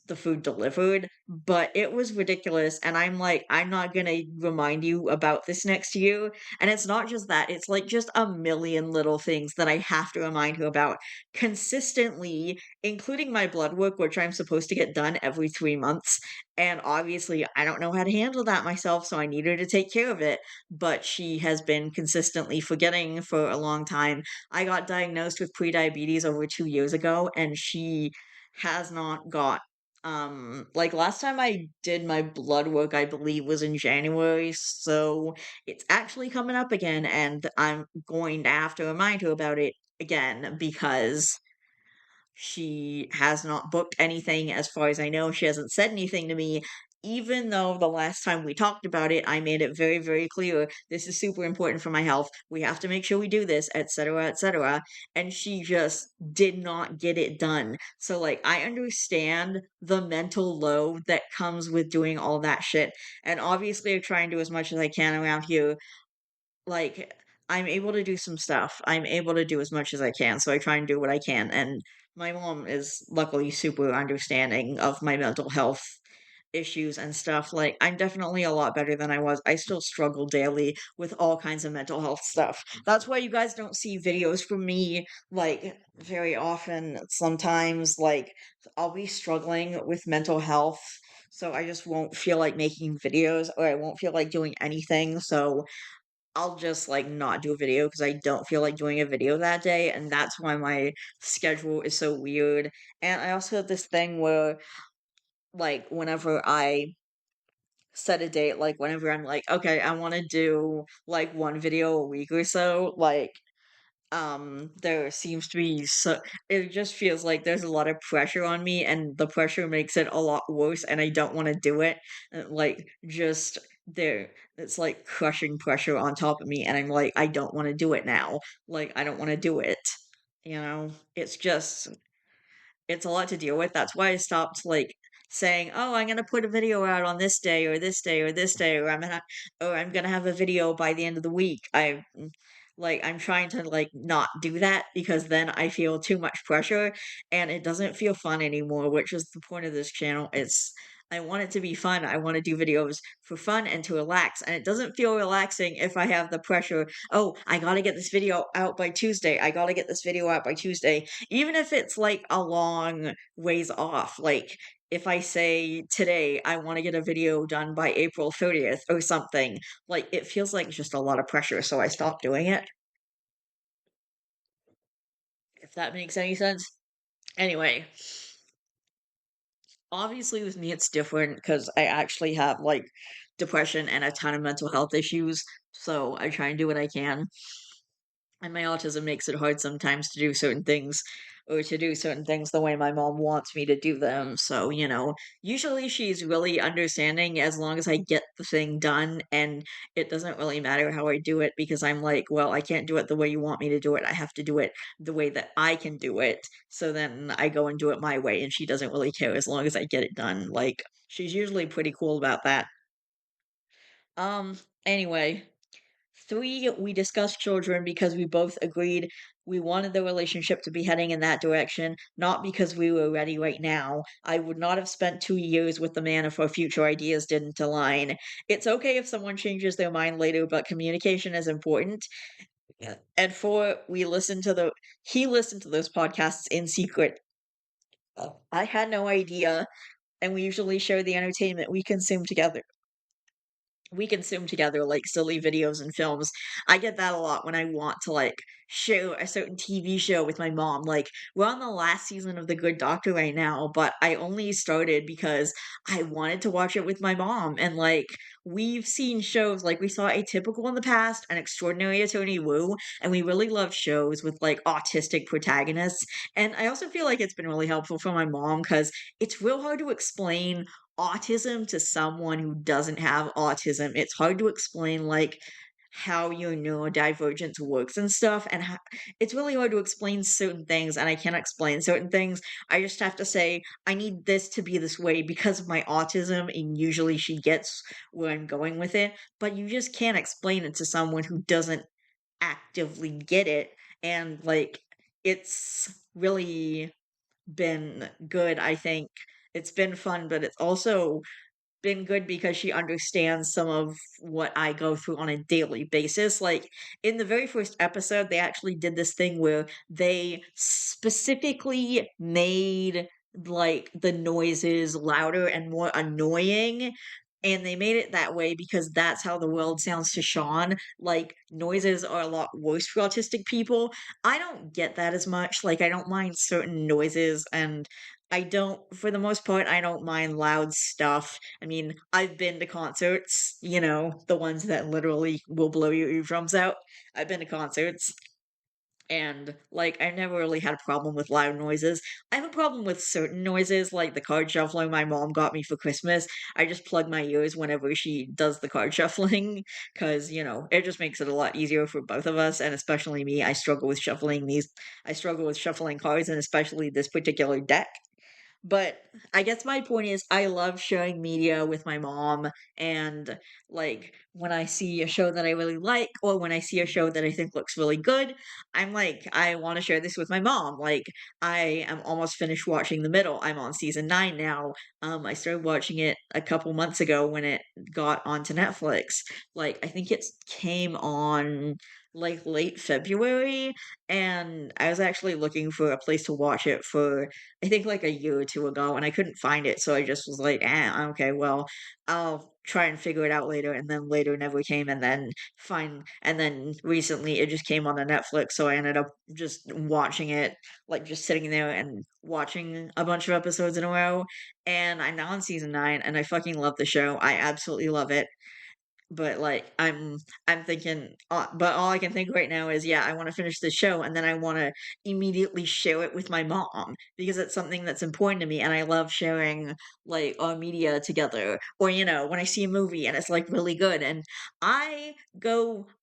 the food delivered, but it was ridiculous. And I'm like, I'm not gonna remind you about this next year. And it's not just that, it's like just a million little things that I have to remind her about consistently, including my blood work, which I'm supposed to get done every 3 months. And obviously, I don't know how to handle that myself, so I need her to take care of it. But she has been consistently forgetting for a long time. I got diagnosed with prediabetes over 2 years ago, and she has not got like last time I did my blood work, I believe was in January, so it's actually coming up again, and I'm going to have to remind her about it again because she has not booked anything as far as I know. She hasn't said anything to me, even though the last time we talked about it, I made it very, very clear this is super important for my health. We have to make sure we do this, etc., etc. And she just did not get it done. So, like, I understand the mental load that comes with doing all that shit. And obviously, I try and do as much as I can around here. Like, I'm able to do some stuff. I'm able to do as much as I can, so I try and do what I can, and my mom is luckily super understanding of my mental health issues and stuff. Like, I'm definitely a lot better than I was. I still struggle daily with all kinds of mental health stuff. That's why you guys don't see videos from me, like, very often. Sometimes, like, I'll be struggling with mental health, so I just won't feel like making videos, or I won't feel like doing anything, so I'll just, like, not do a video because I don't feel like doing a video that day, and that's why my schedule is so weird. And I also have this thing where, like, whenever I set a date, like, whenever I'm like, "Okay, I wanna do, like, 1 video a week or so," like, there seems to be it just feels like there's a lot of pressure on me, and the pressure makes it a lot worse, and I don't wanna do it. Like, just there it's like crushing pressure on top of me, and I'm like, "I don't wanna do it now." Like, I don't wanna do it, you know? It's a lot to deal with. That's why I stopped, like, saying, "Oh, I'm gonna put a video out on this day or this day or this day, or I'm gonna have a video by the end of the week." I'm trying to, like, not do that because then I feel too much pressure and it doesn't feel fun anymore, which is the point of this channel. I want it to be fun. I wanna do videos for fun and to relax, and it doesn't feel relaxing if I have the pressure, "Oh, I gotta get this video out by Tuesday. I gotta get this video out by Tuesday." Even if it's, like, a long ways off, like, if I say today I wanna get a video done by April 30th or something, like, it feels like just a lot of pressure, so I stopped doing it, if that makes any sense. Anyway, obviously with me it's different because I actually have, like, depression and a ton of mental health issues, so I try and do what I can. And my autism makes it hard sometimes to do certain things or to do certain things the way my mom wants me to do them. So, usually she's really understanding as long as I get the thing done, and it doesn't really matter how I do it because I'm like, well, I can't do it the way you want me to do it. I have to do it the way that I can do it. So then I go and do it my way, and she doesn't really care as long as I get it done. Like, she's usually pretty cool about that. Anyway, 3, we discussed children because we both agreed we wanted the relationship to be heading in that direction, not because we were ready right now. I would not have spent 2 years with the man if our future ideas didn't align. It's okay if someone changes their mind later, but communication is important. Yeah. And four, he listened to those podcasts in secret. I had no idea, and we usually share the entertainment we consume together like silly videos and films. I get that a lot when I want to like share a certain TV show with my mom. Like we're on the last season of The Good Doctor right now, but I only started because I wanted to watch it with my mom. And like we've seen shows like we saw Atypical in the past, An Extraordinary Attorney Woo, and we really love shows with like autistic protagonists. And I also feel like it's been really helpful for my mom because it's real hard to explain autism to someone who doesn't have autism. It's hard to explain like how your neurodivergence works and stuff and it's really hard to explain certain things and I can't explain certain things. I just have to say I need this to be this way because of my autism and usually she gets where I'm going with it, but you just can't explain it to someone who doesn't actively get it and like it's really been good, I think. It's been fun, but it's also been good because she understands some of what I go through on a daily basis. Like in the very first episode, they actually did this thing where they specifically made like the noises louder and more annoying. And they made it that way because that's how the world sounds to Sean. Like noises are a lot worse for autistic people. I don't get that as much. Like I don't mind certain noises and I don't, for the most part, I don't mind loud stuff. I mean, I've been to concerts, the ones that literally will blow your eardrums out. I've been to concerts and like I never really had a problem with loud noises. I have a problem with certain noises, like the card shuffling my mom got me for Christmas. I just plug my ears whenever she does the card shuffling because, it just makes it a lot easier for both of us and especially me. I struggle with shuffling cards and especially this particular deck. But I guess my point is I love sharing media with my mom and like when I see a show that I really like or when I see a show that I think looks really good, I'm like I want to share this with my mom. Like I am almost finished watching The Middle. I'm on season 9 now. I started watching it a couple months ago when it got onto Netflix. Like I think it came on like late February and I was actually looking for a place to watch it for I think like a year or two ago, and I couldn't find it, so I just was like, okay, well, I'll try and figure it out later." And then later never came, and then recently it just came on the Netflix, so I ended up just watching it, like just sitting there and watching a bunch of episodes in a row. And I'm now on season 9, and I fucking love the show. I absolutely love it. But, like, I'm thinking but all I can think right now is, yeah, I wanna finish this show, and then I wanna immediately share it with my mom, because it's something that's important to me, and I love sharing, like, our media together. Or, when I see a movie and it's, like, really good, and I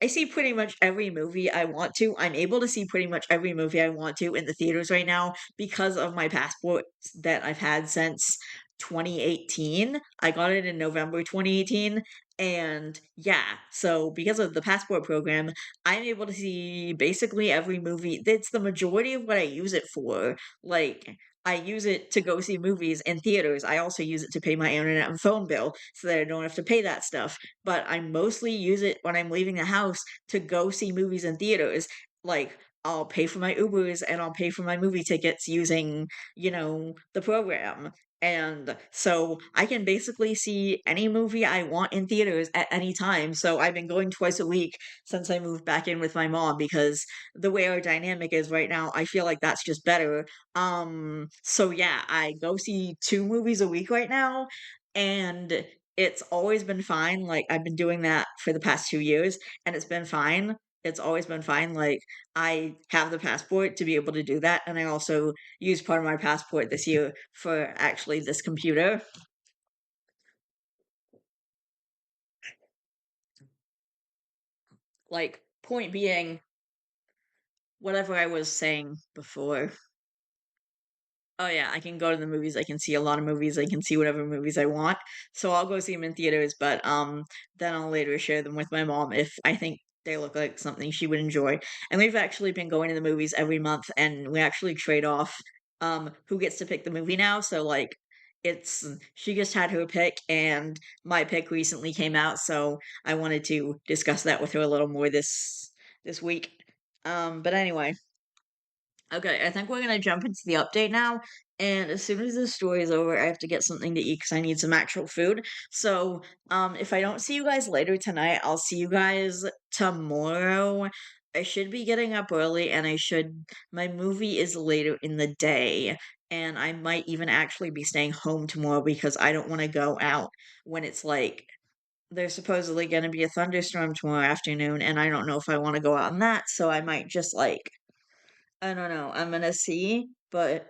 see pretty much every movie I want to. I'm able to see pretty much every movie I want to in the theaters right now because of my passport that I've had since 2018. I got it in November 2018, and yeah, so because of the passport program, I'm able to see basically every movie. That's the majority of what I use it for. Like, I use it to go see movies in theaters. I also use it to pay my internet and phone bill so that I don't have to pay that stuff. But I mostly use it when I'm leaving the house to go see movies in theaters. Like, I'll pay for my Ubers and I'll pay for my movie tickets using, the program. And so I can basically see any movie I want in theaters at any time. So I've been going twice a week since I moved back in with my mom because the way our dynamic is right now, I feel like that's just better. So yeah, I go see 2 movies a week right now and it's always been fine. Like I've been doing that for the past 2 years and it's been fine. It's always been fine. Like I have the passport to be able to do that and I also use part of my passport this year for actually this computer. Like, point being, whatever I was saying before. Oh yeah, I can go to the movies. I can see a lot of movies. I can see whatever movies I want. So I'll go see them in theaters, but then I'll later share them with my mom if I think they look like something she would enjoy. And we've actually been going to the movies every month, and we actually trade off who gets to pick the movie now. So like it's she just had her pick and my pick recently came out, so I wanted to discuss that with her a little more this week. But anyway, okay, I think we're gonna jump into the update now. And as soon as this story is over, I have to get something to eat because I need some actual food. So, if I don't see you guys later tonight, I'll see you guys tomorrow. I should be getting up early, and my movie is later in the day. And I might even actually be staying home tomorrow because I don't want to go out when it's like there's supposedly going to be a thunderstorm tomorrow afternoon, and I don't know if I want to go out on that. So I might just like I don't know. I'm gonna see, but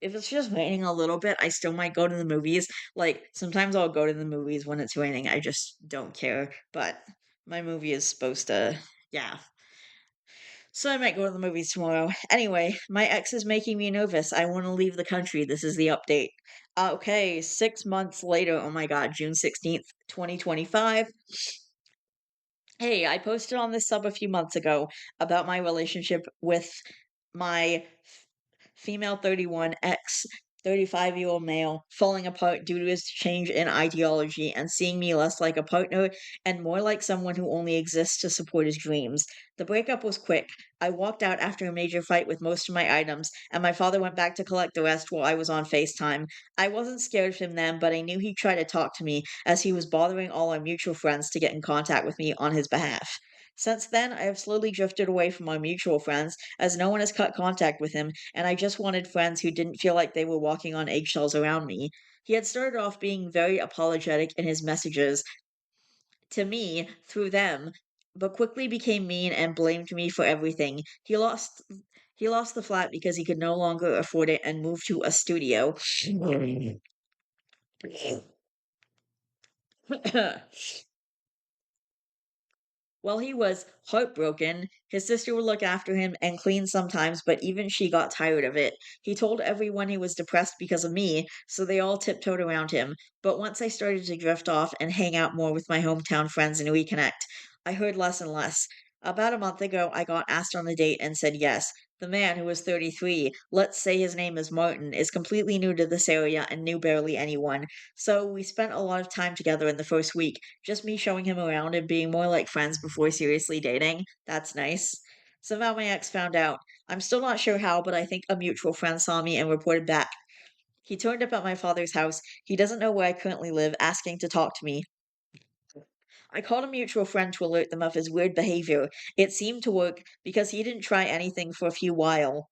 if it's just raining a little bit, I still might go to the movies. Like, sometimes I'll go to the movies when it's raining. I just don't care. But my movie is supposed to, yeah. So I might go to the movies tomorrow. Anyway, my ex is making me nervous. I want to leave the country. This is the update. Okay, 6 months later. Oh my God, June 16th, 2025. Hey, I posted on this sub a few months ago about my relationship with my female 31 ex 35-year-old male falling apart due to his change in ideology and seeing me less like a partner and more like someone who only exists to support his dreams. The breakup was quick. I walked out after a major fight with most of my items, and my father went back to collect the rest while I was on FaceTime. I wasn't scared of him then, but I knew he'd try to talk to me as he was bothering all our mutual friends to get in contact with me on his behalf. Since then, I have slowly drifted away from our mutual friends as no one has cut contact with him, and I just wanted friends who didn't feel like they were walking on eggshells around me. He had started off being very apologetic in his messages to me through them, but quickly became mean and blamed me for everything. He lost the flat because he could no longer afford it and moved to a studio. While he was heartbroken, his sister would look after him and clean sometimes, but even she got tired of it. He told everyone he was depressed because of me, so they all tiptoed around him. But once I started to drift off and hang out more with my hometown friends and reconnect, I heard less and less. About a month ago, I got asked on a date and said yes. The man, who was 33, let's say his name is Martin, is completely new to this area and knew barely anyone. So we spent a lot of time together in the first week, just me showing him around and being more like friends before seriously dating. That's nice. Somehow my ex found out. I'm still not sure how, but I think a mutual friend saw me and reported back. He turned up at my father's house. He doesn't know where I currently live, asking to talk to me. I called a mutual friend to alert them of his weird behavior. It seemed to work because he didn't try anything for a few while,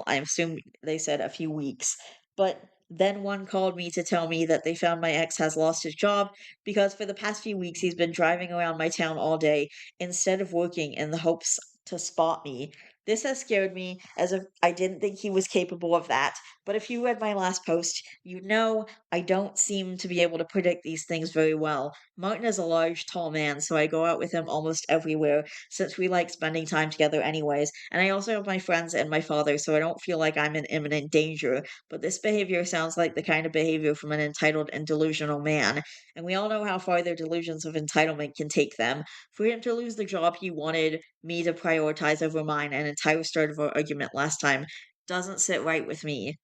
I assume they said a few weeks. But then one called me to tell me that they found my ex has lost his job because for the past few weeks he's been driving around my town all day instead of working in the hopes to spot me. This has scared me as if I didn't think he was capable of that. But if you read my last post, you know I don't seem to be able to predict these things very well. Martin is a large, tall man, so I go out with him almost everywhere, since we like spending time together anyways. And I also have my friends and my father, so I don't feel like I'm in imminent danger. But this behavior sounds like the kind of behavior from an entitled and delusional man. And we all know how far their delusions of entitlement can take them. For him to lose the job he wanted me to prioritize over mine, an entire start of our argument last time, doesn't sit right with me.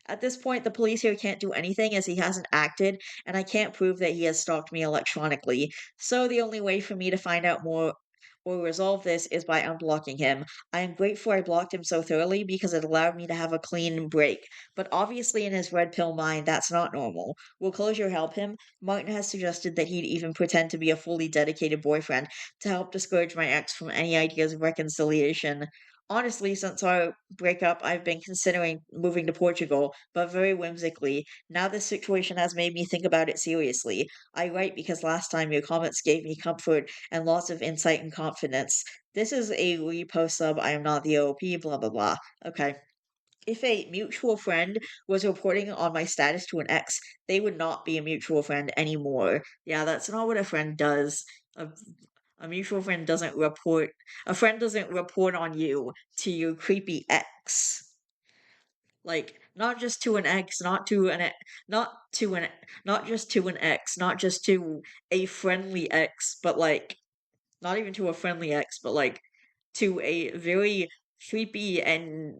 At this point, the police here can't do anything as he hasn't acted, and I can't prove that he has stalked me electronically. So the only way for me to find out more or resolve this is by unblocking him. I am grateful I blocked him so thoroughly because it allowed me to have a clean break. But obviously, in his red pill mind, that's not normal. Will closure help him? Martin has suggested that he'd even pretend to be a fully dedicated boyfriend to help discourage my ex from any ideas of reconciliation. Honestly, since our breakup, I've been considering moving to Portugal, but very whimsically. Now this situation has made me think about it seriously. I write because last time your comments gave me comfort and lots of insight and confidence. This is a repost sub. I am not the OP, blah, blah, blah. Okay. If a mutual friend was reporting on my status to an ex, they would not be a mutual friend anymore. Yeah, that's not what a friend does. A, a mutual friend doesn't report, a friend doesn't report on you to your creepy ex. Like, not just to an ex, not to an, not just to an ex, not just to a friendly ex, but like not even to a friendly ex, but like to a very creepy and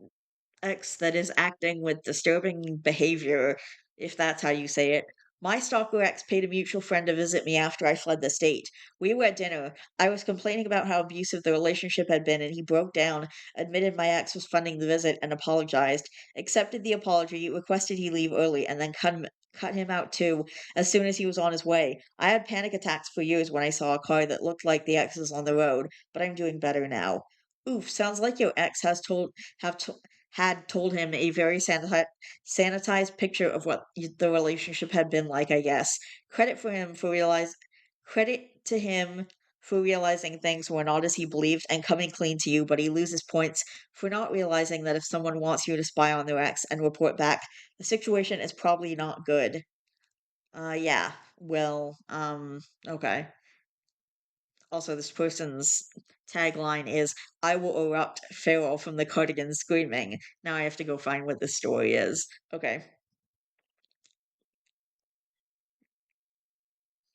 ex that is acting with disturbing behavior, if that's how you say it. My stalker ex paid a mutual friend to visit me after I fled the state. We were at dinner. I was complaining about how abusive the relationship had been, and he broke down, admitted my ex was funding the visit, and apologized. Accepted the apology, requested he leave early, and then cut him out too as soon as he was on his way. I had panic attacks for years when I saw a car that looked like the ex's on the road, but I'm doing better now. Oof, sounds like your ex has told have to, had told him a very sanitized picture of what the relationship had been like, I guess. Credit to him for realizing things were not as he believed and coming clean to you, but he loses points for not realizing that if someone wants you to spy on their ex and report back, the situation is probably not good. Yeah. Well, okay. Also, this person's tagline is "I will erupt feral from the cardigan screaming." Now I have to go find what this story is. Okay.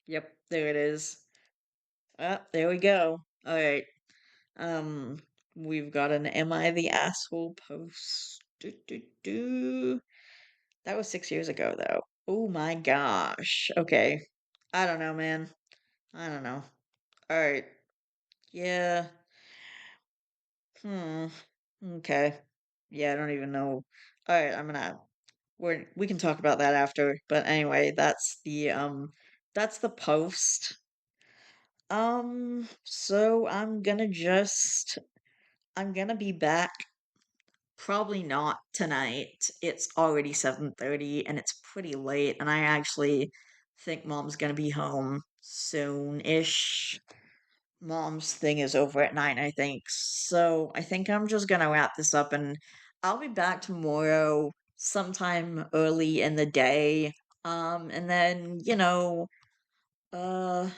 Yep, there it is. Ah, there we go. All right. Um, we've got an "Am I the asshole?" post. That was 6 years ago, though. Oh my gosh. Okay. I don't know, man. I don't know. All right. Yeah. Hmm. Okay. Yeah, I don't even know. All right, we can talk about that after. But anyway, that's the post. So I'm gonna be back probably not tonight. It's already 7:30 and it's pretty late and I actually think mom's gonna be home soon-ish. Mom's thing is over at 9, I think. So I think I'm just gonna wrap this up and I'll be back tomorrow sometime early in the day. And then, uh,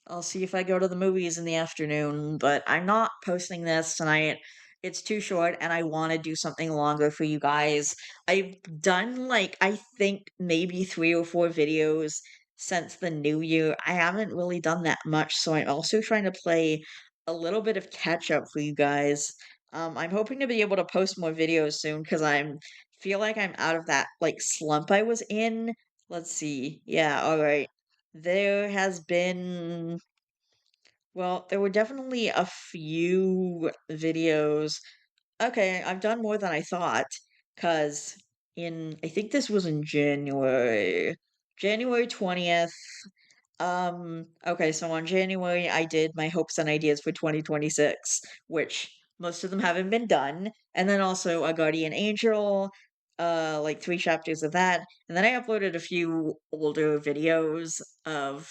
I'll see if I go to the movies in the afternoon, but I'm not posting this tonight. It's too short and I want to do something longer for you guys. I've done like I think maybe 3 or 4 videos since the new year. I haven't really done that much, so I'm also trying to play a little bit of catch up for you guys. I'm hoping to be able to post more videos soon because I'm feel like I'm out of that like slump I was in. Let's see. Yeah, all right. There has been, well, there were definitely a few videos. Okay, I've done more than I thought, because I think this was in January 20th. Okay, so on January, I did my hopes and ideas for 2026, which most of them haven't been done. And then also a Guardian Angel, like 3 chapters of that. And then I uploaded a few older videos of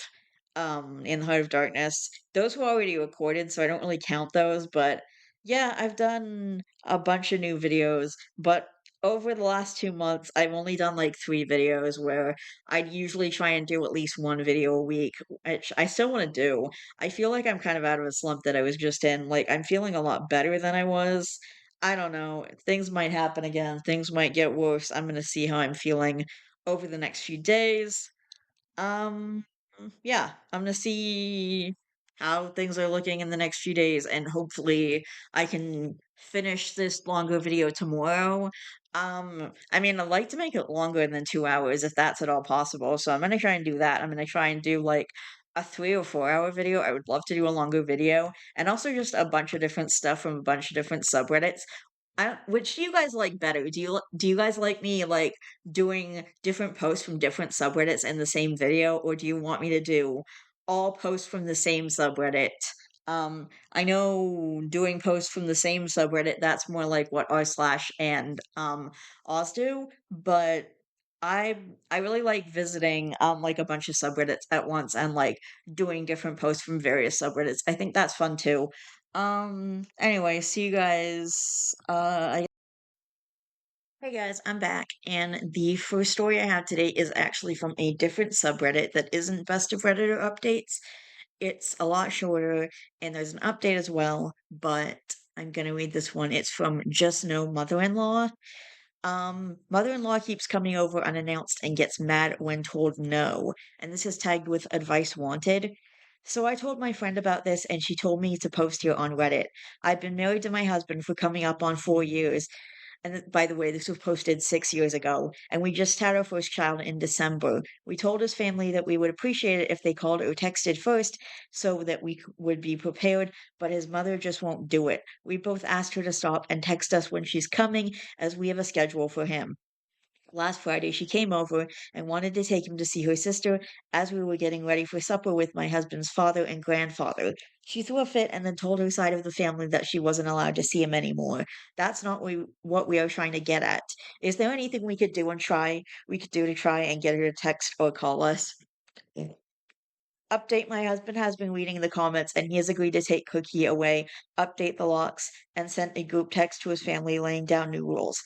In the Heart of Darkness. Those were already recorded, so I don't really count those, but yeah, I've done a bunch of new videos, but over the last 2 months, I've only done like 3 videos where I'd usually try and do at least 1 video a week, which I still want to do. I feel like I'm kind of out of a slump that I was just in. Like, I'm feeling a lot better than I was. I don't know. Things might happen again. Things might get worse. I'm going to see how I'm feeling over the next few days. Um, yeah, I'm gonna see how things are looking in the next few days, and hopefully I can finish this longer video tomorrow. I mean, I'd like to make it longer than 2 hours if that's at all possible. So I'm gonna try and do that. I'm gonna try and do like a 3 or 4 hour video. I would love to do a longer video, and also just a bunch of different stuff from a bunch of different subreddits. Which do you guys like better? Do you guys like me like doing different posts from different subreddits in the same video, or do you want me to do all posts from the same subreddit? I know doing posts from the same subreddit, that's more like what r slash and Oz do, but I I really like visiting like a bunch of subreddits at once and like doing different posts from various subreddits. I think that's fun too. Anyway, see you guys. Hey guys, I'm back, and the first story I have today is actually from a different subreddit that isn't Best of Redditor updates. It's a lot shorter, and there's an update as well, but I'm gonna read this one. It's from Just No Mother-in-Law. Mother-in-law keeps coming over unannounced and gets mad when told no, and this is tagged with advice wanted. So I told my friend about this and she told me to post here on Reddit. I've been married to my husband for coming up on 4 years. And by the way, this was posted 6 years ago. And we just had our first child in December. We told his family that we would appreciate it if they called or texted first so that would be prepared, but his mother just won't do it. We both asked her to stop and text us when she's coming, as we have a schedule for him. Last Friday, she came over and wanted to take him to see her sister as we were getting ready for supper with my husband's father and grandfather. She threw a fit and then told her side of the family that she wasn't allowed to see him anymore. That's not what we are trying to get at. Is there anything we could do to try and get her to text or call us? Yeah. Update: my husband has been reading the comments and he has agreed to take Cookie away, update the locks, and sent a group text to his family laying down new rules.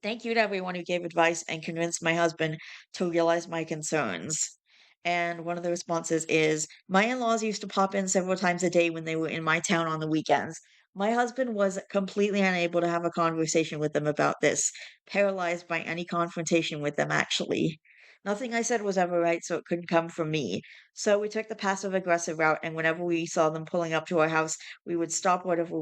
Thank you to everyone who gave advice and convinced my husband to realize my concerns. And one of the responses is, my in laws used to pop in several times a day when they were in my town on the weekends. My husband was completely unable to have a conversation with them about this, paralyzed by any confrontation with them, actually. Nothing I said was ever right, so it couldn't come from me. So we took the passive aggressive route, and whenever we saw them pulling up to our house, we would stop whatever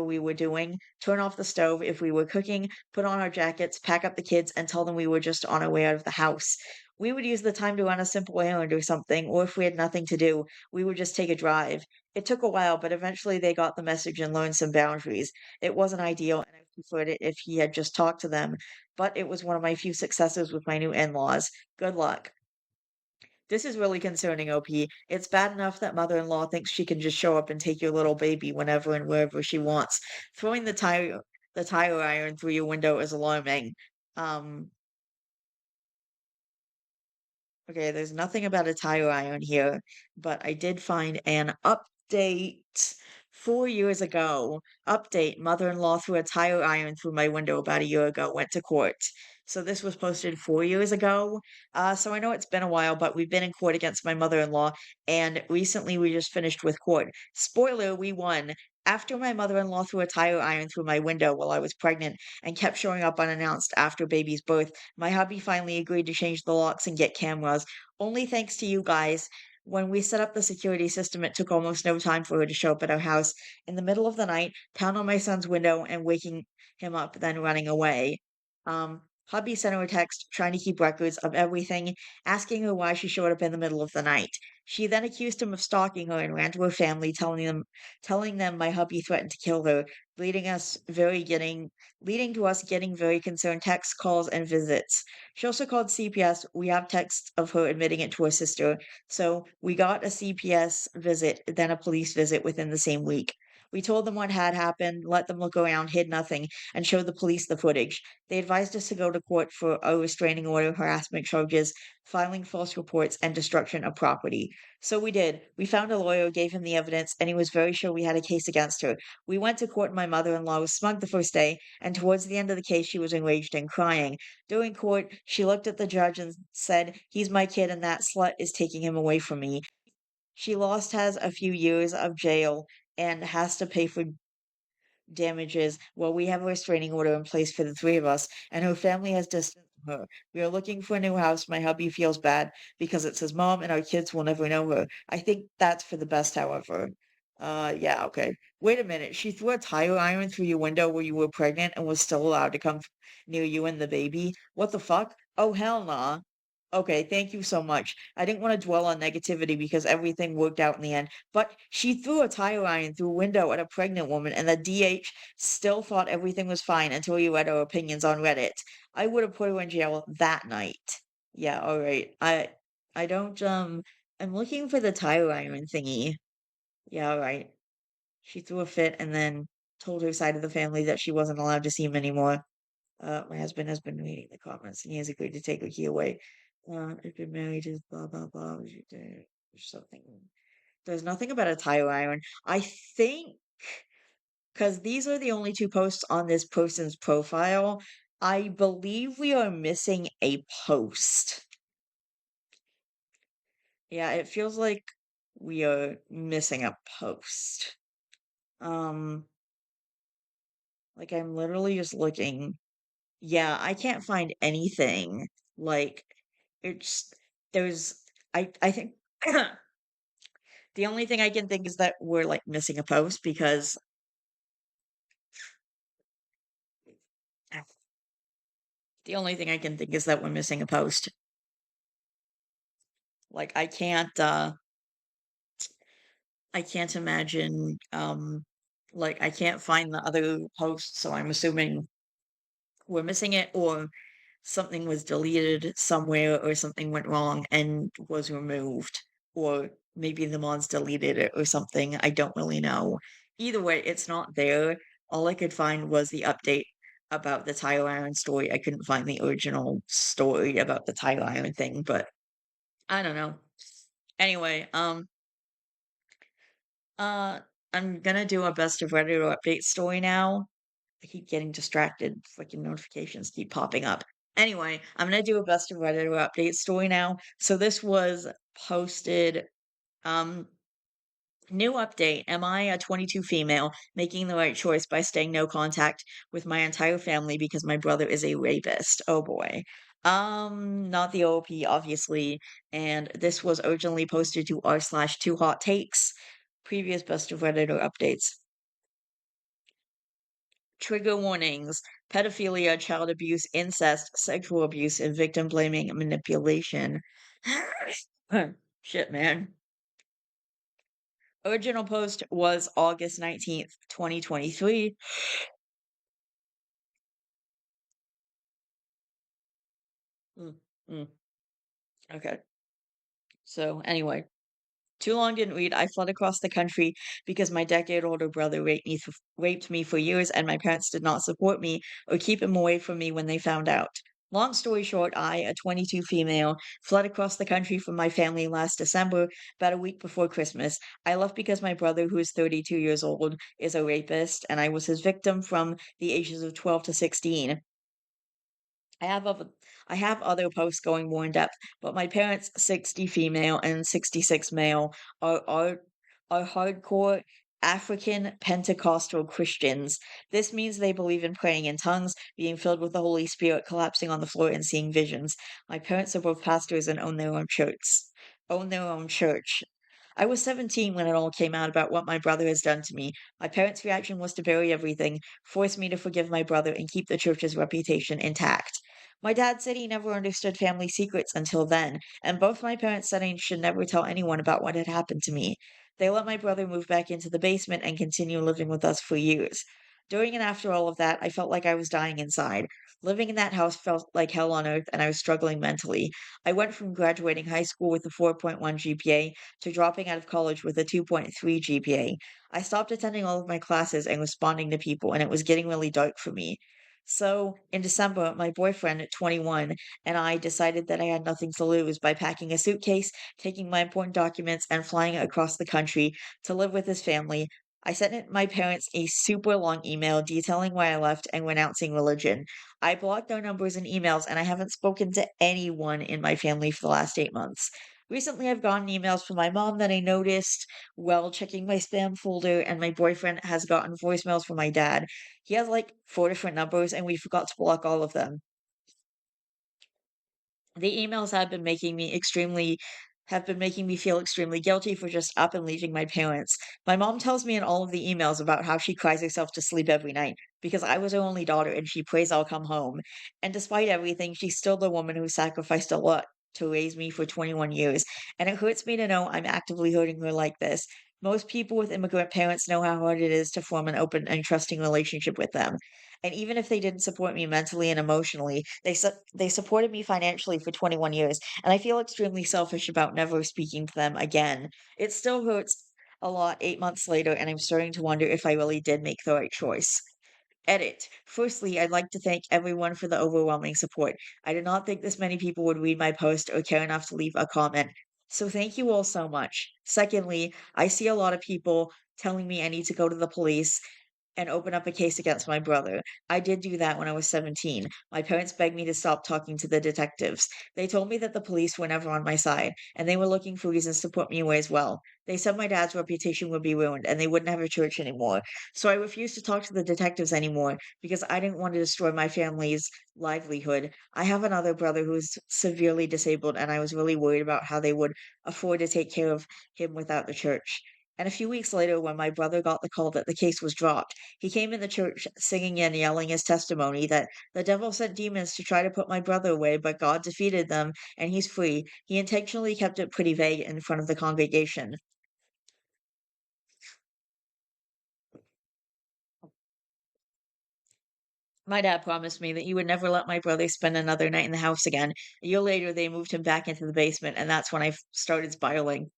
we were doing, turn off the stove if we were cooking, put on our jackets, pack up the kids, and tell them we were just on our way out of the house. We would use the time to run a simple errand or something, or if we had nothing to do, we would just take a drive. It took a while, but eventually they got the message and learned some boundaries. It wasn't ideal, and I preferred it if he had just talked to them, but it was one of my few successes with my new in laws. Good luck. This is really concerning, OP. It's bad enough that mother-in-law thinks she can just show up and take your little baby whenever and wherever she wants. Throwing the tire iron through your window is alarming. Um, Okay, there's nothing about a tire iron here, but I did find an update 4 years ago. Update: mother-in-law threw a tire iron through my window about a year ago, went to court. So this was posted 4 years ago. So I know it's been a while, but we've been in court against my mother-in-law, and recently we just finished with court. Spoiler, we won. After my mother-in-law threw a tire iron through my window while I was pregnant and kept showing up unannounced after baby's birth, my hubby finally agreed to change the locks and get cameras, only thanks to you guys. When we set up the security system, it took almost no time for her to show up at our house in the middle of the night, pound on my son's window, and waking him up, then running away. Hubby sent her a text trying to keep records of everything, asking her why she showed up in the middle of the night. She then accused him of stalking her and ran to her family, telling them my hubby threatened to kill her, leading us very getting leading to us getting very concerned texts, calls, and visits. She also called CPS. We have texts of her admitting it to her sister. So we got a CPS visit, then a police visit within the same week. We told them what had happened, let them look around, hid nothing, and showed the police the footage. They advised us to go to court for a restraining order, harassment charges, filing false reports, and destruction of property. So we did. We found a lawyer, gave him the evidence, and he was very sure we had a case against her. We went to court, and my mother in law was smug the first day, and towards the end of the case, she was enraged and crying. During court, she looked at the judge and said, "He's my kid, and that slut is taking him away from me." She lost has a few years of jail and has to pay for damages. Well, we have a restraining order in place for the three of us, and her family has distanced her. We are looking for a new house. My hubby feels bad because it's his mom, and our kids will never know her. I think that's for the best, however. Yeah, okay. Wait a minute. She threw a tire iron through your window where you were pregnant and was still allowed to come near you and the baby? What the fuck? Oh, hell nah. Okay, thank you so much. I didn't want to dwell on negativity because everything worked out in the end. But she threw a tire iron through a window at a pregnant woman, and the DH still thought everything was fine until you read her opinions on Reddit. I would have put her in jail that night. Yeah, all right. I don't I'm looking for the tire iron thingy. Yeah, all right. She threw a fit and then told her side of the family that she wasn't allowed to see him anymore. My husband has been reading the comments and he has agreed to take her key away. I've been married to blah blah blah. There's something. There's nothing about a tire iron. I think because these are the only two posts on this person's profile. I believe we are missing a post. Yeah, it feels like we are missing a post. Um, like I'm literally just looking. Yeah, I can't find anything. Like it's there's I think The only thing I can think is that we're, like, missing a post because the only thing I can think is that we're missing a post. Like, I can't imagine, like, I can't find the other post, so I'm assuming we're missing it or something was deleted somewhere or something went wrong and was removed, or maybe the mods deleted it or something. I don't really know. Either way, it's not there. All I could find was the update about the tire iron story. I couldn't find the original story about the tire iron thing, but I don't know. Anyway, uh, I'm gonna do a best of Reddit or update story now. I keep getting distracted. Freaking notifications keep popping up. Anyway, I'm gonna do a best of Reddit or update story now. So this was posted. Um, New update. Am I a 22 female making the right choice by staying no contact with my entire family because my brother is a rapist? Oh boy. Not the OP, obviously. And this was originally posted to r/slash two hot takes. Previous best of Reddit or updates. Trigger warnings, pedophilia, child abuse, incest, sexual abuse, and victim blaming and manipulation. Shit, man. Original post was August 19th, 2023. Mm, mm, okay. So, anyway. Too long didn't read. I fled across the country because my decade-older brother raped me for years, and my parents did not support me or keep him away from me when they found out. Long story short, I, a 22 female, fled across the country from my family last December, about a week before Christmas. I left because my brother, who is 32 years old, is a rapist, and I was his victim from the ages of 12 to 16. I have other I have other posts going more in depth, but my parents, 60 female and 66 male, are are are hardcore African Pentecostal Christians. This means they believe in praying in tongues, being filled with the Holy Spirit, collapsing on the floor, and seeing visions. My parents are both pastors and own their own church. I was 17 when it all came out about what my brother has done to me. My parents' reaction was to bury everything, force me to forgive my brother, and keep the church's reputation intact. My dad said he never understood family secrets until then, and both my parents said I should never tell anyone about what had happened to me. They let my brother move back into the basement and continue living with us for years. During and after all of that, I felt like I was dying inside. Living in that house felt like hell on earth, and I was struggling mentally. I went from graduating high school with a 4.1 GPA to dropping out of college with a 2.3 GPA. I stopped attending all of my classes and responding to people, and it was getting really dark for me. So, in December, my boyfriend, at 21, and I decided that I had nothing to lose by packing a suitcase, taking my important documents, and flying across the country to live with his family. I sent my parents a super long email detailing why I left and renouncing religion. I blocked their numbers and emails, and I haven't spoken to anyone in my family for the last 8 months. Recently, I've gotten emails from my mom that I noticed while checking my spam folder, and my boyfriend has gotten voicemails from my dad. He has like four different numbers, and we forgot to block all of them. The emails have been making me feel extremely guilty for just up and leaving my parents. My mom tells me in all of the emails about how she cries herself to sleep every night because I was her only daughter and she prays I'll come home. And despite everything, she's still the woman who sacrificed a lot to raise me for 21 years. And it hurts me to know I'm actively hurting her like this. Most people with immigrant parents know how hard it is to form an open and trusting relationship with them. And even if they didn't support me mentally and emotionally, they supported me financially for 21 years, and I feel extremely selfish about never speaking to them again. It still hurts a lot 8 months later, and I'm starting to wonder if I really did make the right choice. Edit. Firstly, I'd like to thank everyone for the overwhelming support. I did not think this many people would read my post or care enough to leave a comment. So thank you all so much. Secondly, I see a lot of people telling me I need to go to the police and open up a case against my brother. I did do that when I was 17. My parents begged me to stop talking to the detectives. They told me that the police were never on my side, and they were looking for reasons to put me away as well. They said my dad's reputation would be ruined and they wouldn't have a church anymore. So I refused to talk to the detectives anymore because I didn't want to destroy my family's livelihood. I have another brother who is severely disabled, and I was really worried about how they would afford to take care of him without the church. And a few weeks later, when my brother got the call that the case was dropped, he came in the church singing and yelling his testimony that the devil sent demons to try to put my brother away, but God defeated them and he's free. He intentionally kept it pretty vague in front of the congregation. My dad promised me that he would never let my brother spend another night in the house again. A year later, they moved him back into the basement, and that's when I started spiraling.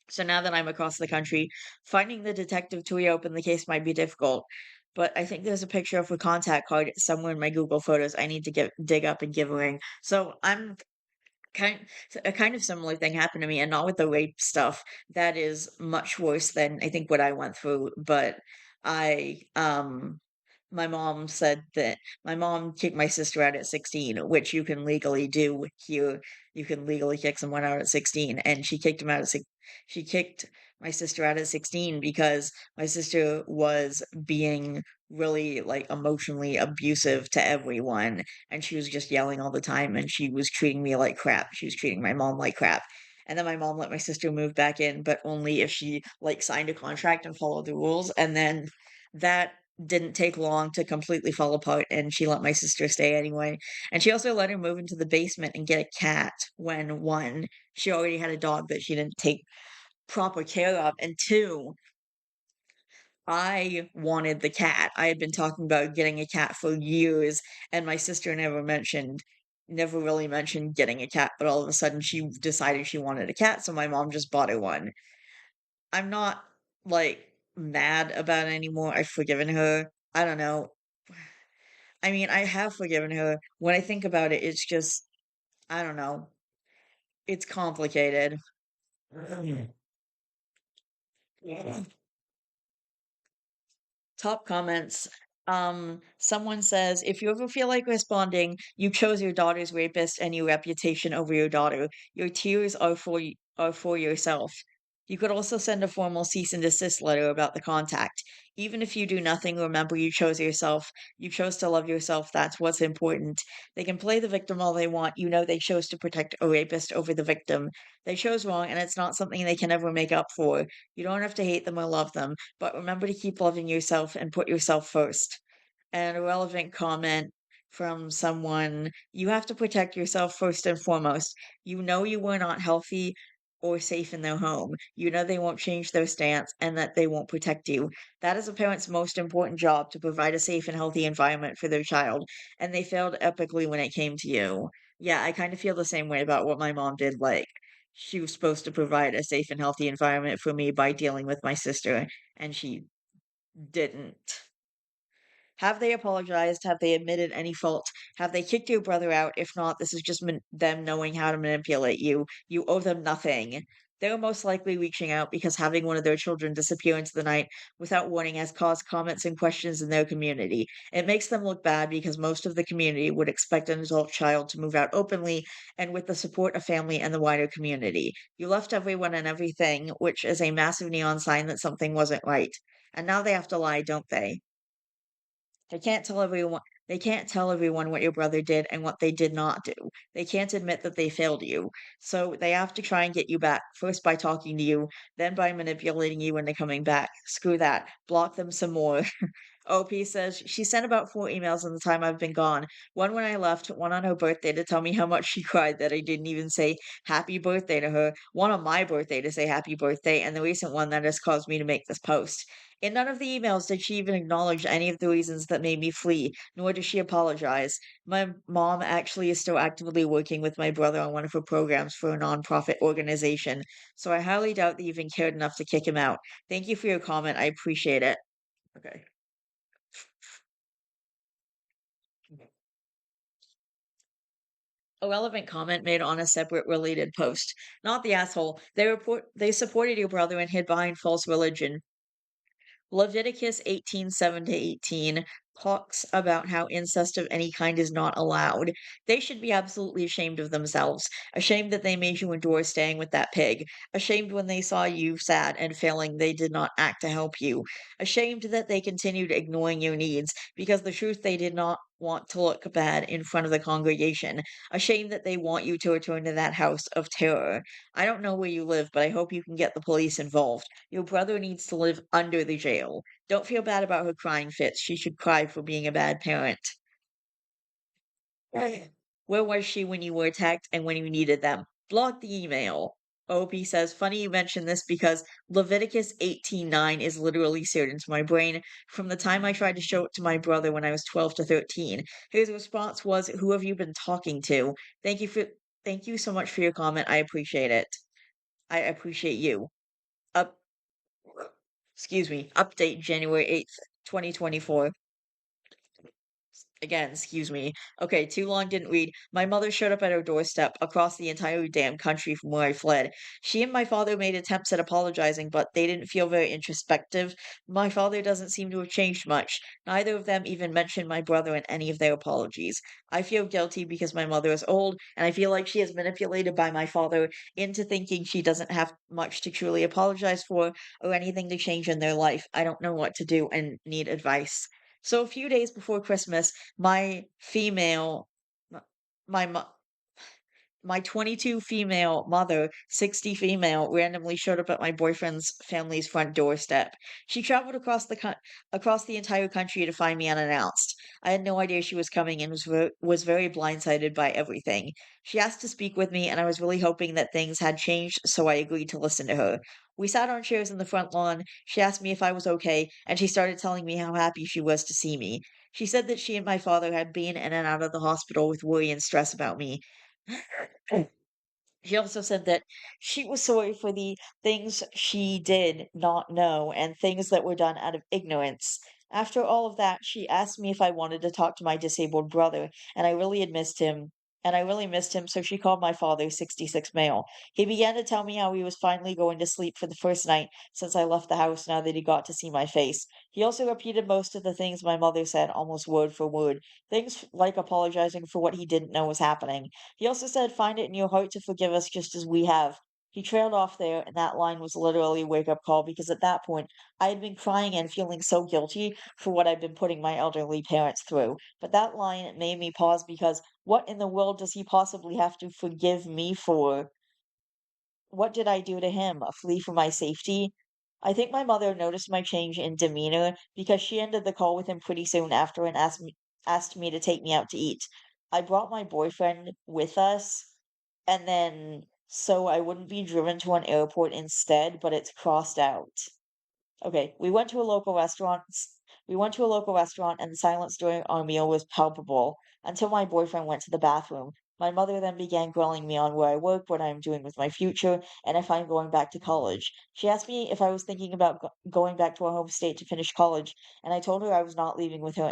So now that I'm across the country, finding the detective to reopen the case might be difficult. But I think there's a picture of a contact card somewhere in my Google Photos I need to get dig up and give a ring. So I'm kind a kind of similar thing happened to me, and not with the rape stuff. That is much worse than I think what I went through. But I my mom said that my mom kicked my sister out at 16, which you can legally do here. You can legally kick someone out at 16, and she kicked my sister out at 16 because my sister was being really like emotionally abusive to everyone, and she was just yelling all the time, and she was treating me like crap. She was treating my mom like crap. And then my mom let my sister move back in, but only if she like signed a contract and followed the rules. And then that didn't take long to completely fall apart, and she let my sister stay anyway. And she also let her move into the basement and get a cat when one, she already had a dog that she didn't take proper care of, and two, I wanted the cat. I had been talking about getting a cat for years, and my sister never really mentioned getting a cat, but all of a sudden she decided she wanted a cat, so my mom just bought her one. I'm not like mad about it anymore. I've forgiven her. I don't know. I mean, I have forgiven her. When I think about it, it's just, I don't know. It's complicated. Top comments. Someone says, if you ever feel like responding, you chose your daughter's rapist and your reputation over your daughter. Your tears are for yourself. You could also send a formal cease and desist letter about the contact. Even if you do nothing, remember you chose yourself. You chose to love yourself. That's what's important. They can play the victim all they want. You know they chose to protect a rapist over the victim. They chose wrong, and it's not something they can ever make up for. You don't have to hate them or love them, but remember to keep loving yourself and put yourself first. And a relevant comment from someone, you have to protect yourself first and foremost. You know you were not healthy or safe in their home. You know they won't change their stance and that they won't protect you. That is a parent's most important job, to provide a safe and healthy environment for their child. And they failed epically when it came to you. Yeah, I kind of feel the same way about what my mom did. Like, she was supposed to provide a safe and healthy environment for me by dealing with my sister, and she didn't. Have they apologized? Have they admitted any fault? Have they kicked your brother out? If not, this is just them knowing how to manipulate you. You owe them nothing. They're most likely reaching out because having one of their children disappear into the night without warning has caused comments and questions in their community. It makes them look bad because most of the community would expect an adult child to move out openly and with the support of family and the wider community. You left everyone and everything, which is a massive neon sign that something wasn't right. And now they have to lie, don't they? They can't tell everyone what your brother did and what they did not do. They can't admit that they failed you. So they have to try and get you back, first by talking to you, then by manipulating you into coming back. Screw that. Block them some more. OP says she sent about 4 emails in the time I've been gone. One when I left, one on her birthday to tell me how much she cried that I didn't even say happy birthday to her, one on my birthday to say happy birthday, and the recent one that has caused me to make this post. In none of the emails did she even acknowledge any of the reasons that made me flee, nor did she apologize. My mom actually is still actively working with my brother on one of her programs for a nonprofit organization, so I highly doubt they even cared enough to kick him out. Thank you for your comment. I appreciate it. Okay. A relevant comment made on a separate related post. Not the asshole. They supported your brother and hid behind false religion. Leviticus 18:7 to 18 talks about how incest of any kind is not allowed. They should be absolutely ashamed of themselves, ashamed that they made you endure staying with that pig, ashamed when they saw you sad and failing they did not act to help you, ashamed that they continued ignoring your needs because the truth they did not want to look bad in front of the congregation, ashamed that they want you to return to that house of terror. I don't know where you live, but I hope you can get the police involved. Your brother needs to live under the jail. Don't feel bad about her crying fits. She should cry for being a bad parent. Right. Where was she when you were attacked and when you needed them? Block the email. OP says, funny you mention this because Leviticus 18:9 is literally seared into my brain from the time I tried to show it to my brother when I was 12 to 13. His response was, who have you been talking to? Thank you for thank you so much for your comment. I appreciate it. I appreciate you. Up excuse me. Update January 8th, 2024. Again, excuse me. Okay, too long didn't read. My mother showed up at her doorstep across the entire damn country from where I fled. She and my father made attempts at apologizing, but they didn't feel very introspective. My father doesn't seem to have changed much. Neither of them even mentioned my brother in any of their apologies. I feel guilty because my mother is old, and I feel like she is manipulated by my father into thinking she doesn't have much to truly apologize for or anything to change in their life. I don't know what to do and need advice. So a few days before Christmas, my female m my mo my 22 female mother, 60 female, randomly showed up at my boyfriend's family's front doorstep. She traveled across the entire country to find me unannounced. I had no idea she was coming and was very blindsided by everything. She asked to speak with me, and I was really hoping that things had changed, so I agreed to listen to her. We sat on chairs in the front lawn. She asked me if I was okay, and she started telling me how happy she was to see me. She said that she and my father had been in and out of the hospital with worry and stress about me. She also said that she was sorry for the things she did not know and things that were done out of ignorance. After all of that, she asked me if I wanted to talk to my disabled brother, and I really had missed him. And I really missed him, so she called my father, 66 male. He began to tell me how he was finally going to sleep for the first night since I left the house now that he got to see my face. He also repeated most of the things my mother said, almost word for word. Things like apologizing for what he didn't know was happening. He also said, find it in your heart to forgive us just as we have. He trailed off there, and that line was literally a wake up call because at that point, I had been crying and feeling so guilty for what I'd been putting my elderly parents through. But that line made me pause because what in the world does he possibly have to forgive me for? What did I do to him? Flee for my safety? I think my mother noticed my change in demeanor because she ended the call with him pretty soon after and asked me to take me out to eat. I brought my boyfriend with us, and then so I wouldn't be driven to an airport instead, but it's crossed out. Okay, we went to a local restaurant and the silence during our meal was palpable until my boyfriend went to the bathroom. My mother then began grilling me on where I work, what I'm doing with my future, and if I'm going back to college. She asked me if I was thinking about going back to our home state to finish college, and I told her I was not leaving with her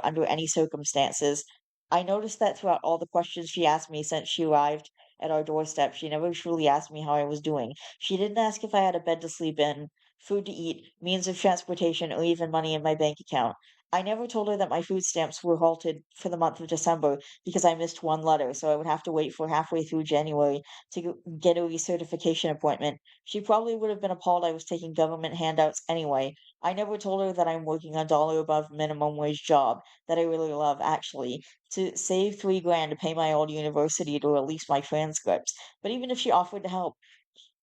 under any circumstances. I noticed that throughout all the questions she asked me since she arrived at our doorstep, she never truly asked me how I was doing. She didn't ask if I had a bed to sleep in, food to eat, means of transportation, or even money in my bank account. I never told her that my food stamps were halted for the month of December because I missed one letter, so I would have to wait for halfway through January to get a recertification appointment. She probably would have been appalled I was taking government handouts anyway. I never told her that I'm working a dollar above minimum wage job that I really love, actually, to save 3 grand to pay my old university to release my transcripts. But even if she offered to help,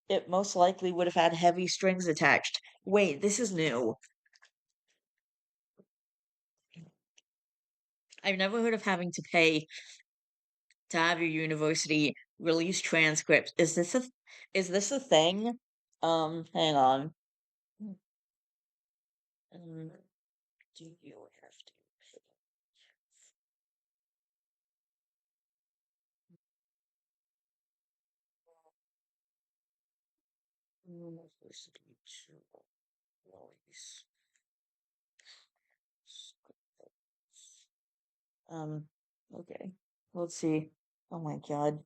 it most likely would have had heavy strings attached. Wait, this is new. I've never heard of having to pay to have your university release transcripts. Is this a thing? Hang on. Um, do you have to pay university to release? Um, okay. Let's see. Oh my God.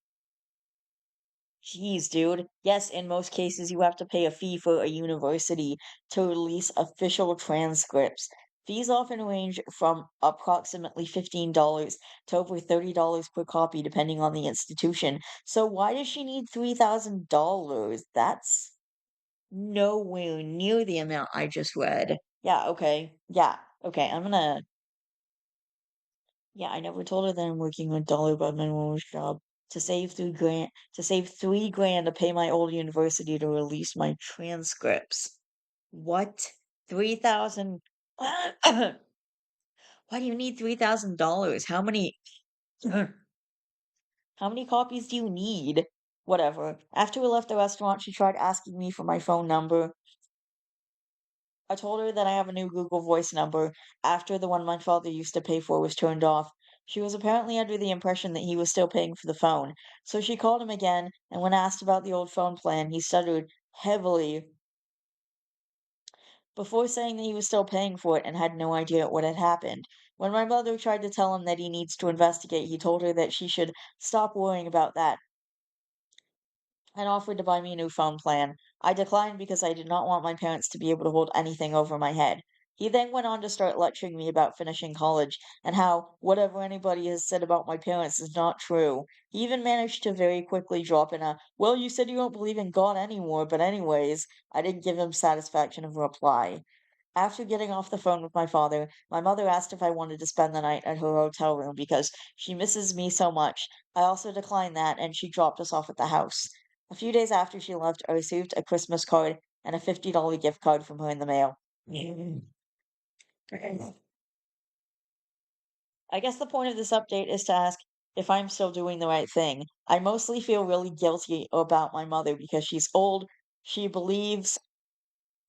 Jeez, dude. Yes, in most cases, you have to pay a fee for a university to release official transcripts. Fees often range from approximately $15 to over $30 per copy, depending on the institution. So why does she need $3,000? That's nowhere near the amount I just read. Yeah, okay. Yeah, okay. Yeah, I never told her that I'm working a dollar above minimum wage job to save 3 grand to pay my old university to release my transcripts. What? 3,000? Why do you need $3,000? How many copies do you need? Whatever. After we left the restaurant, she tried asking me for my phone number. I told her that I have a new Google Voice number after the one my father used to pay for was turned off. She was apparently under the impression that he was still paying for the phone. So she called him again, and when asked about the old phone plan, he stuttered heavily before saying that he was still paying for it and had no idea what had happened. When my mother tried to tell him that he needs to investigate, he told her that she should stop worrying about that and offered to buy me a new phone plan. I declined because I did not want my parents to be able to hold anything over my head. He then went on to start lecturing me about finishing college and how whatever anybody has said about my parents is not true. He even managed to very quickly drop in a, well, you said you don't believe in God anymore, but anyways, I didn't give him satisfaction of a reply. After getting off the phone with my father, my mother asked if I wanted to spend the night at her hotel room because she misses me so much. I also declined that, and she dropped us off at the house. A few days after she left, I received a Christmas card and a $50 gift card from her in the mail. I guess the point of this update is to ask if I'm still doing the right thing. I mostly feel really guilty about my mother because she's old. She believes,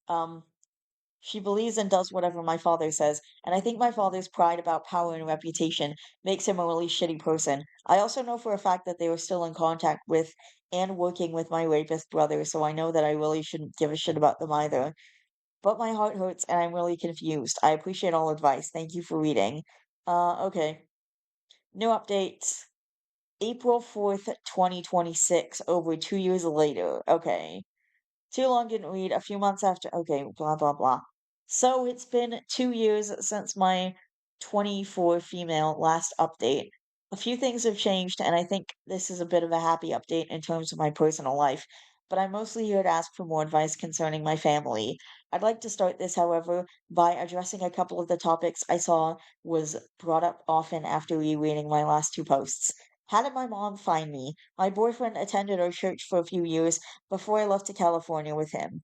um, She believes and does whatever my father says, and I think my father's pride about power and reputation makes him a really shitty person. I also know for a fact that they were still in contact with and working with my rapist brother, so I know that I really shouldn't give a shit about them either. But my heart hurts and I'm really confused. I appreciate all advice. Thank you for reading. Okay. New updates. April 4th, 2026, over 2 years later. Okay. Too long didn't read. A few months after. Okay, blah, blah, blah. So it's been 2 years since my 24 female last update. A few things have changed, and I think this is a bit of a happy update in terms of my personal life, but I'm mostly here to ask for more advice concerning my family. I'd like to start this, however, by addressing a couple of the topics I saw was brought up often after rereading my last two posts. How did my mom find me? My boyfriend attended our church for a few years before I left to California with him.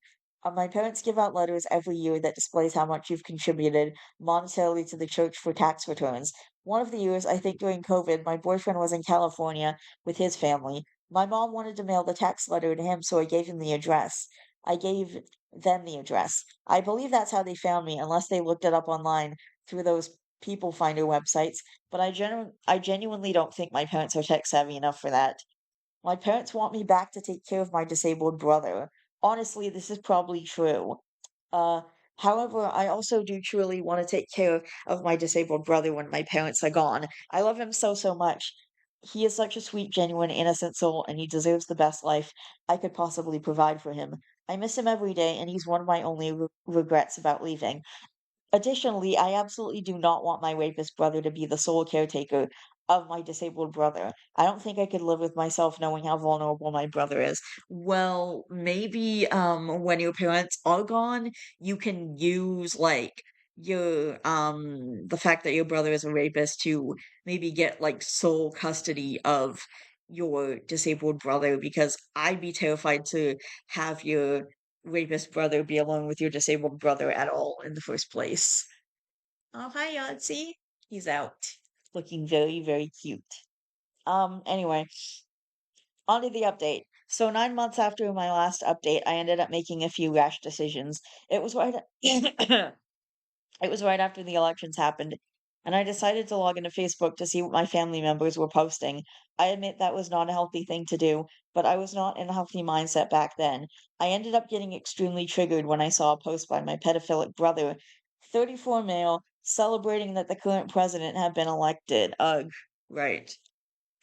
My parents give out letters every year that displays how much you've contributed monetarily to the church for tax returns. One of the years, I think during COVID, my boyfriend was in California with his family. My mom wanted to mail the tax letter to him, so I gave him the address. I gave them the address. I believe that's how they found me, unless they looked it up online through those people finder websites, but I genuinely don't think my parents are tech savvy enough for that. My parents want me back to take care of my disabled brother. Honestly, this is probably true. Uh, However, I also do truly want to take care of my disabled brother when my parents are gone. I love him so, so much. He is such a sweet, genuine, innocent soul, and he deserves the best life I could possibly provide for him. I miss him every day, and he's one of my only regrets about leaving. Additionally, I absolutely do not want my rapist brother to be the sole caretaker of my disabled brother. I don't think I could live with myself knowing how vulnerable my brother is. Well, maybe when your parents are gone, you can use like your the fact that your brother is a rapist to maybe get like sole custody of your disabled brother because I'd be terrified to have your rapist brother be alone with your disabled brother at all in the first place. Oh, hi, Yahtzee. He's out, looking very, very cute. Anyway, on to the update. So 9 months after my last update, I ended up making a few rash decisions. It was right It was right after the elections happened, and I decided to log into Facebook to see what my family members were posting. I admit that was not a healthy thing to do, but I was not in a healthy mindset back then. I ended up getting extremely triggered when I saw a post by my pedophilic brother, 34 male, celebrating that the current president had been elected. Ugh, right.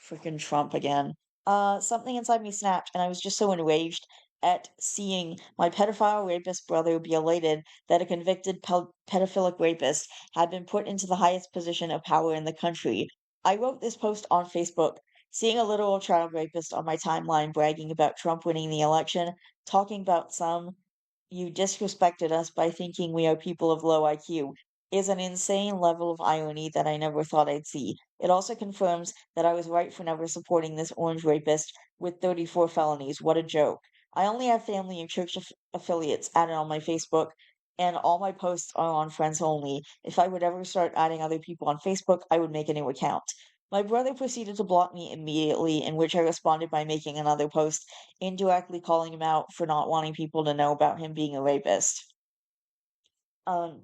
Freaking Trump again. Something inside me snapped, and I was just so enraged at seeing my pedophile rapist brother be elated that a convicted pedophilic rapist had been put into the highest position of power in the country. I wrote this post on Facebook, seeing a literal child rapist on my timeline bragging about Trump winning the election, talking about some "you disrespected us by thinking we are people of low IQ" is an insane level of irony that I never thought I'd see. It also confirms that I was right for never supporting this orange rapist with 34 felonies. What a joke. I only have family and church affiliates added on my Facebook, and all my posts are on friends only. If I would ever start adding other people on Facebook, I would make a new account. My brother proceeded to block me immediately, in which I responded by making another post, indirectly calling him out for not wanting people to know about him being a rapist. Um,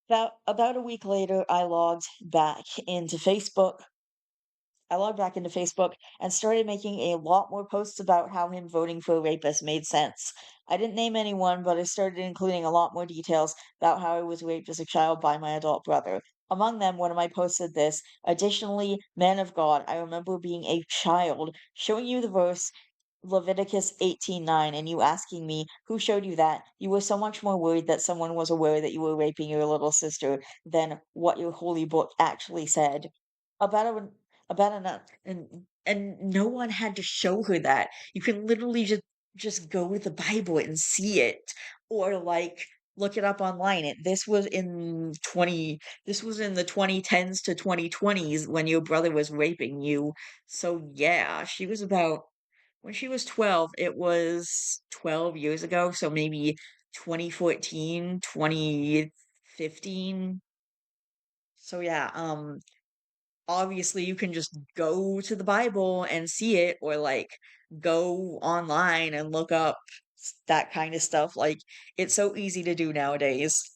about a week later, I logged back into Facebook and started making a lot more posts about how him voting for a rapist made sense. I didn't name anyone, but I started including a lot more details about how I was raped as a child by my adult brother. Among them, one of my posts said this: "Additionally, man of God, I remember being a child, showing you the verse Leviticus 18:9, and you asking me, who showed you that? You were so much more worried that someone was aware that you were raping your little sister than what your holy book actually said." About a about an and no one had to show her that. You can literally just go with the Bible and see it, or like look it up online. This was in the 2010s to 2020s when your brother was raping you. So yeah, when she was 12, it was 12 years ago, so maybe 2014, 2015. So yeah, obviously you can just go to the Bible and see it, or like go online and look up that kind of stuff. Like, it's so easy to do nowadays.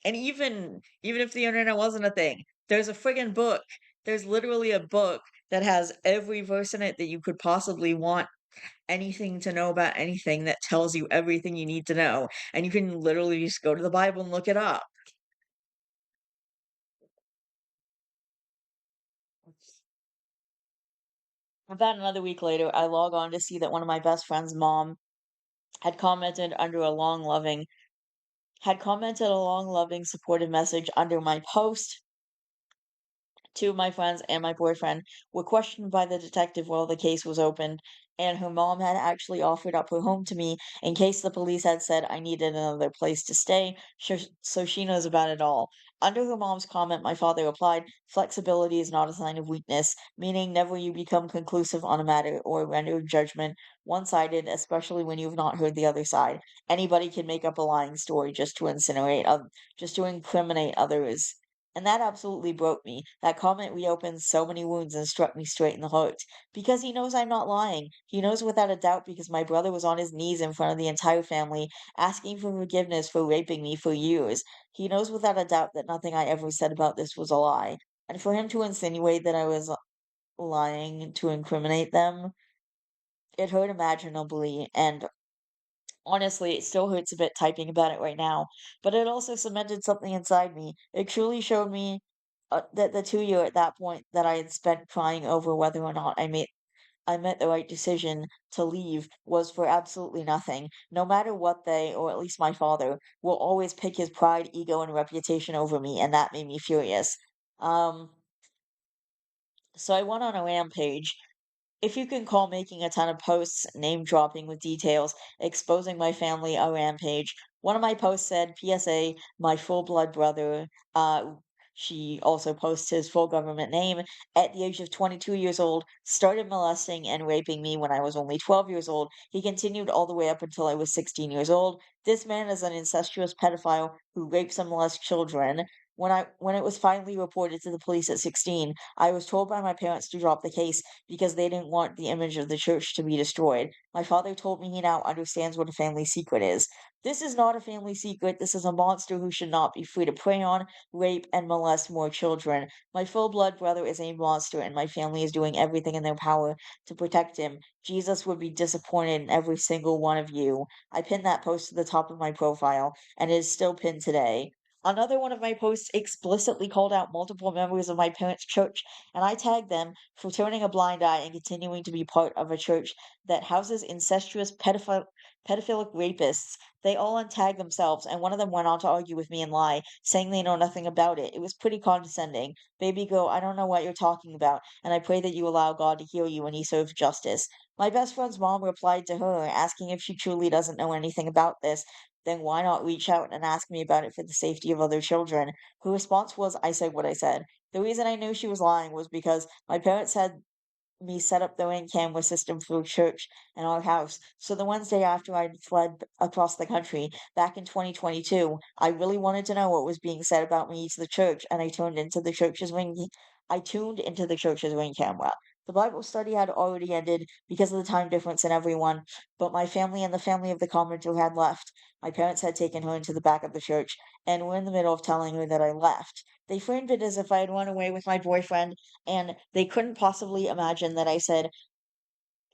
And even if the internet wasn't a thing, there's a friggin' book. There's literally a book that has every verse in it that you could possibly want anything to know about anything, that tells you everything you need to know. And you can literally just go to the Bible and look it up. About another week later, I log on to see that one of my best friend's mom had commented under a long, loving, had commented a long, loving, supportive message under my post. Two of my friends and my boyfriend were questioned by the detective while the case was opened, and her mom had actually offered up her home to me in case the police had said I needed another place to stay, so she knows about it all. Under her mom's comment, my father replied, "Flexibility is not a sign of weakness, meaning never you become conclusive on a matter or render judgment one-sided, especially when you've not heard the other side. Anybody can make up a lying story just to incriminate others." And that absolutely broke me. That comment reopened so many wounds and struck me straight in the heart. Because he knows I'm not lying. He knows without a doubt because my brother was on his knees in front of the entire family, asking for forgiveness for raping me for years. He knows without a doubt that nothing I ever said about this was a lie. And for him to insinuate that I was lying to incriminate them, it hurt imaginably, and honestly, it still hurts a bit typing about it right now, but it also cemented something inside me. It truly showed me that the 2 year at that point that I had spent crying over whether or not I made the right decision to leave was for absolutely nothing. No matter what they, or at least my father, will always pick his pride, ego, and reputation over me, and that made me furious. Um, so I went on a rampage, if you can call making a ton of posts, name dropping with details, exposing my family a rampage. One of my posts said, PSA, my full blood brother, she also posts his full government name, at the age of 22 years old, started molesting and raping me when I was only 12 years old. He continued all the way up until I was 16 years old. This man is an incestuous pedophile who rapes and molests children. When it was finally reported to the police at 16, I was told by my parents to drop the case because they didn't want the image of the church to be destroyed. My father told me he now understands what a family secret is. This is not a family secret. This is a monster who should not be free to prey on, rape, and molest more children. My full blood brother is a monster, and my family is doing everything in their power to protect him. Jesus would be disappointed in every single one of you. I pinned that post to the top of my profile, and it is still pinned today. Another one of my posts explicitly called out multiple members of my parents' church, and I tagged them for turning a blind eye and continuing to be part of a church that houses incestuous pedophilic rapists. They all untagged themselves, and one of them went on to argue with me and lie, saying they know nothing about it. It was pretty condescending. Baby girl, I don't know what you're talking about, and I pray that you allow God to heal you when he serves justice. My best friend's mom replied to her, asking if she truly doesn't know anything about this, then why not reach out and ask me about it for the safety of other children? Her response was, I said what I said. The reason I knew she was lying was because my parents had me set up the Ring camera system for church and our house. So the Wednesday after I'd fled across the country back in 2022, I really wanted to know what was being said about me to the church, and I tuned into the church's Ring camera. The Bible study had already ended because of the time difference in everyone, but my family and the family of the commenter had left. My parents had taken her into the back of the church and were in the middle of telling her that I left. They framed it as if I had run away with my boyfriend, and they couldn't possibly imagine that I said,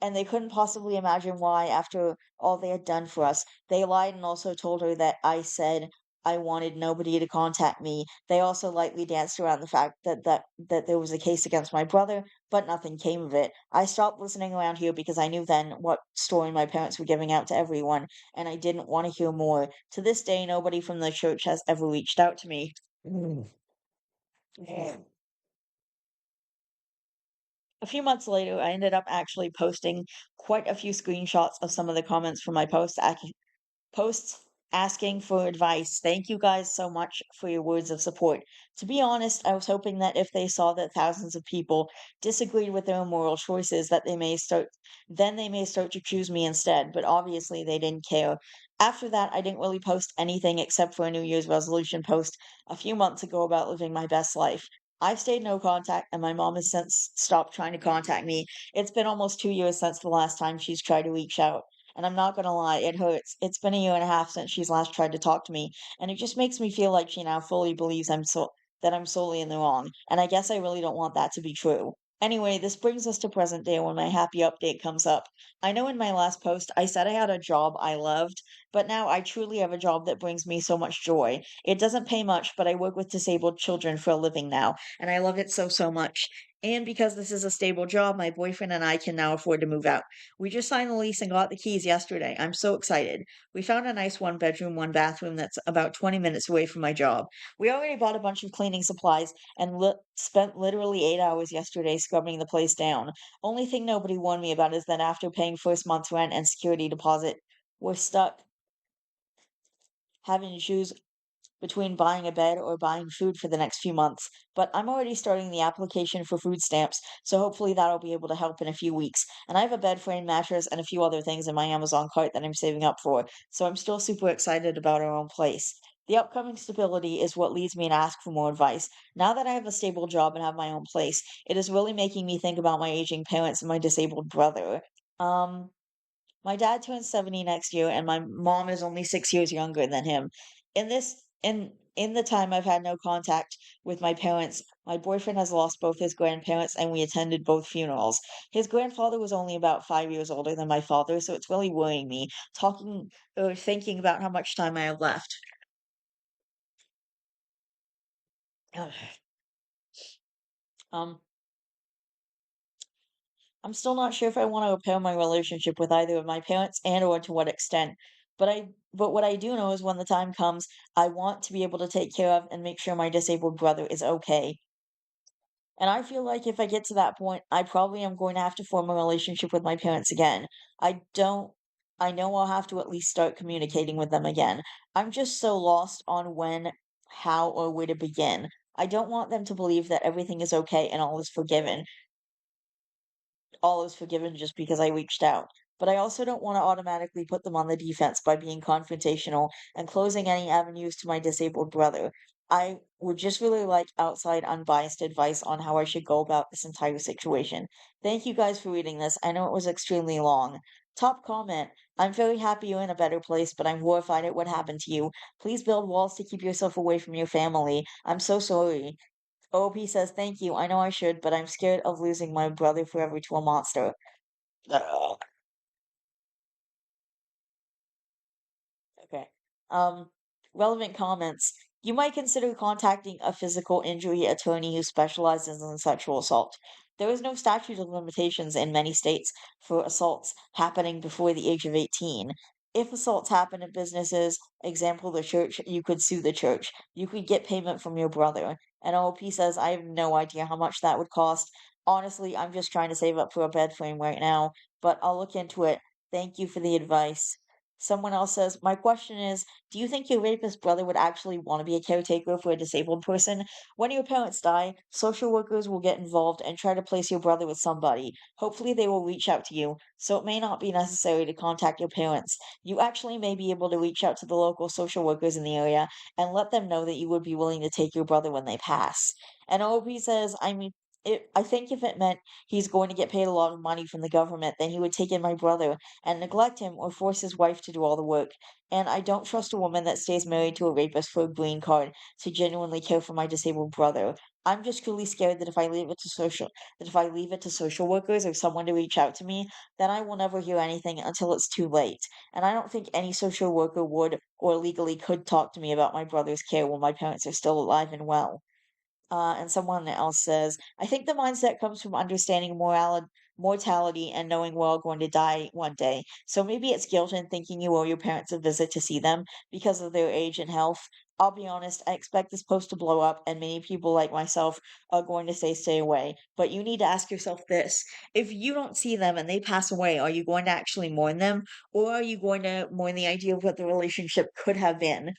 and they couldn't possibly imagine why, after all they had done for us. They lied and also told her that I said I wanted nobody to contact me. They also lightly danced around the fact that there was a case against my brother, but nothing came of it. I stopped listening around here because I knew then what story my parents were giving out to everyone, and I didn't want to hear more. To this day, nobody from the church has ever reached out to me. A few months later, I ended up actually posting quite a few screenshots of some of the comments from my posts asking for advice. Thank you guys so much for your words of support. To be honest, I was hoping that if they saw that thousands of people disagreed with their moral choices, that they may start to choose me instead, but obviously they didn't care. After that, I didn't really post anything except for a New Year's resolution post a few months ago about living my best life. I've stayed no contact, and my mom has since stopped trying to contact me. It's been almost 2 years since the last time she's tried to reach out. And I'm not gonna lie, it hurts. It's been a year and a half since she's last tried to talk to me, and it just makes me feel like she now fully believes that I'm solely in the wrong. And I guess I really don't want that to be true. Anyway, this brings us to present day when my happy update comes up. I know in my last post I said I had a job I loved, but now I truly have a job that brings me so much joy. It doesn't pay much, but I work with disabled children for a living now, and I love it so, so much. And because this is a stable job, my boyfriend and I can now afford to move out. We just signed the lease and got the keys yesterday. I'm so excited. We found a nice one bedroom, one bathroom that's about 20 minutes away from my job. We already bought a bunch of cleaning supplies and spent literally 8 hours yesterday scrubbing the place down. Only thing nobody warned me about is that after paying first month's rent and security deposit, we're stuck having to choose between buying a bed or buying food for the next few months, but I'm already starting the application for food stamps, so hopefully that'll be able to help in a few weeks. And I have a bed frame, mattress, and a few other things in my Amazon cart that I'm saving up for, so I'm still super excited about our own place. The upcoming stability is what leads me to ask for more advice. Now that I have a stable job and have my own place, it is really making me think about my aging parents and my disabled brother. Um, my dad turns 70 next year, and my mom is only 6 years younger than him. In the time I've had no contact with my parents, my boyfriend has lost both his grandparents, and we attended both funerals. His grandfather was only about 5 years older than my father, so it's really worrying me, talking or thinking about how much time I have left. Um, I'm still not sure if I want to repair my relationship with either of my parents and or to what extent. But what I do know is when the time comes, I want to be able to take care of and make sure my disabled brother is okay. And I feel like if I get to that point, I probably am going to have to form a relationship with my parents again. I don't I know I'll have to at least start communicating with them again. I'm just so lost on when, how, or where to begin. I don't want them to believe that everything is okay and all is forgiven just because I reached out. But I also don't want to automatically put them on the defense by being confrontational and closing any avenues to my disabled brother. I would just really like outside, unbiased advice on how I should go about this entire situation. Thank you guys for reading this. I know it was extremely long. Top comment. I'm very happy you're in a better place, but I'm horrified at what happened to you. Please build walls to keep yourself away from your family. I'm so sorry. OP says, thank you. I know I should, but I'm scared of losing my brother forever to a monster. Ugh. Okay. Um, relevant comments. You might consider contacting a physical injury attorney who specializes in sexual assault. There is no statute of limitations in many states for assaults happening before the age of 18. If assaults happen in businesses, example the church, you could sue the church. You could get payment from your brother. And OP says, I have no idea how much that would cost. Honestly, I'm just trying to save up for a bed frame right now, but I'll look into it. Thank you for the advice. Someone else says, my question is, do you think your rapist brother would actually want to be a caretaker for a disabled person? When your parents die, social workers will get involved and try to place your brother with somebody. Hopefully, they will reach out to you, so it may not be necessary to contact your parents. You actually may be able to reach out to the local social workers in the area and let them know that you would be willing to take your brother when they pass. And OP says, I think if it meant he's going to get paid a lot of money from the government, then he would take in my brother and neglect him or force his wife to do all the work. And I don't trust a woman that stays married to a rapist for a green card to genuinely care for my disabled brother. I'm just truly scared that if I leave it to social workers or someone to reach out to me, then I will never hear anything until it's too late. And I don't think any social worker would or legally could talk to me about my brother's care while my parents are still alive and well. And someone else says, I think the mindset comes from understanding mortality and knowing we're all going to die one day. So maybe it's guilt in thinking you owe your parents a visit to see them because of their age and health. I'll be honest, I expect this post to blow up, and many people like myself are going to say stay away. But you need to ask yourself this: if you don't see them and they pass away, are you going to actually mourn them? Or are you going to mourn the idea of what the relationship could have been?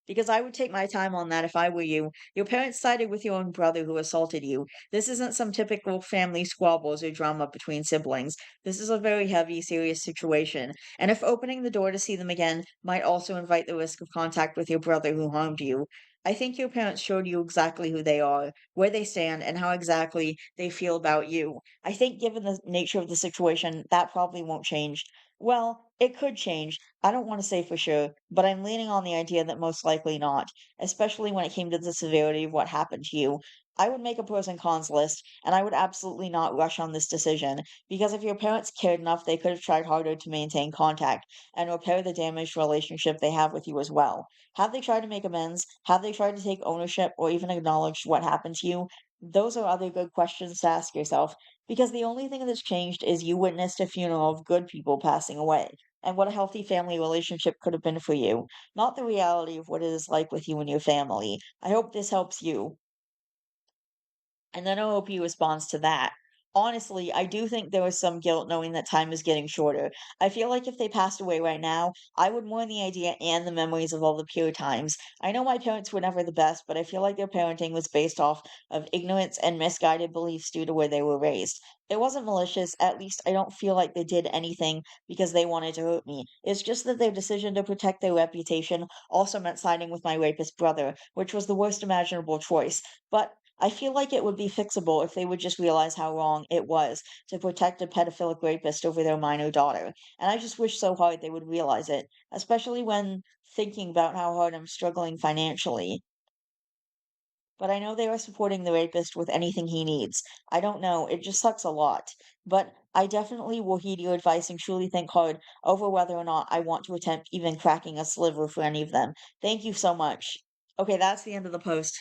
Because I would take my time on that if I were you. Your parents sided with your own brother who assaulted you. This isn't some typical family squabbles or drama between siblings. This is a very heavy, serious situation. And if opening the door to see them again might also invite the risk of contact with your brother who harmed you, I think your parents showed you exactly who they are, where they stand, and how exactly they feel about you. I think, given the nature of the situation, that probably won't change. Well, it could change. I don't want to say for sure, but I'm leaning on the idea that most likely not, especially when it came to the severity of what happened to you. I would make a pros and cons list, and I would absolutely not rush on this decision, because if your parents cared enough, they could have tried harder to maintain contact and repair the damaged relationship they have with you as well. Have they tried to make amends? Have they tried to take ownership or even acknowledge what happened to you? Those are other good questions to ask yourself, because the only thing that's changed is you witnessed a funeral of good people passing away and what a healthy family relationship could have been for you, not the reality of what it is like with you and your family. I hope this helps you. And then OOP responds to that. Honestly, I do think there was some guilt knowing that time is getting shorter. I feel like if they passed away right now, I would mourn the idea and the memories of all the pure times. I know my parents were never the best, but I feel like their parenting was based off of ignorance and misguided beliefs due to where they were raised. It wasn't malicious, at least I don't feel like they did anything because they wanted to hurt me. It's just that their decision to protect their reputation also meant siding with my rapist brother, which was the worst imaginable choice. But I feel like it would be fixable if they would just realize how wrong it was to protect a pedophilic rapist over their minor daughter. And I just wish so hard they would realize it, especially when thinking about how hard I'm struggling financially. But I know they are supporting the rapist with anything he needs. I don't know, it just sucks a lot. But I definitely will heed your advice and truly think hard over whether or not I want to attempt even cracking a sliver for any of them. Thank you so much. Okay, that's the end of the post.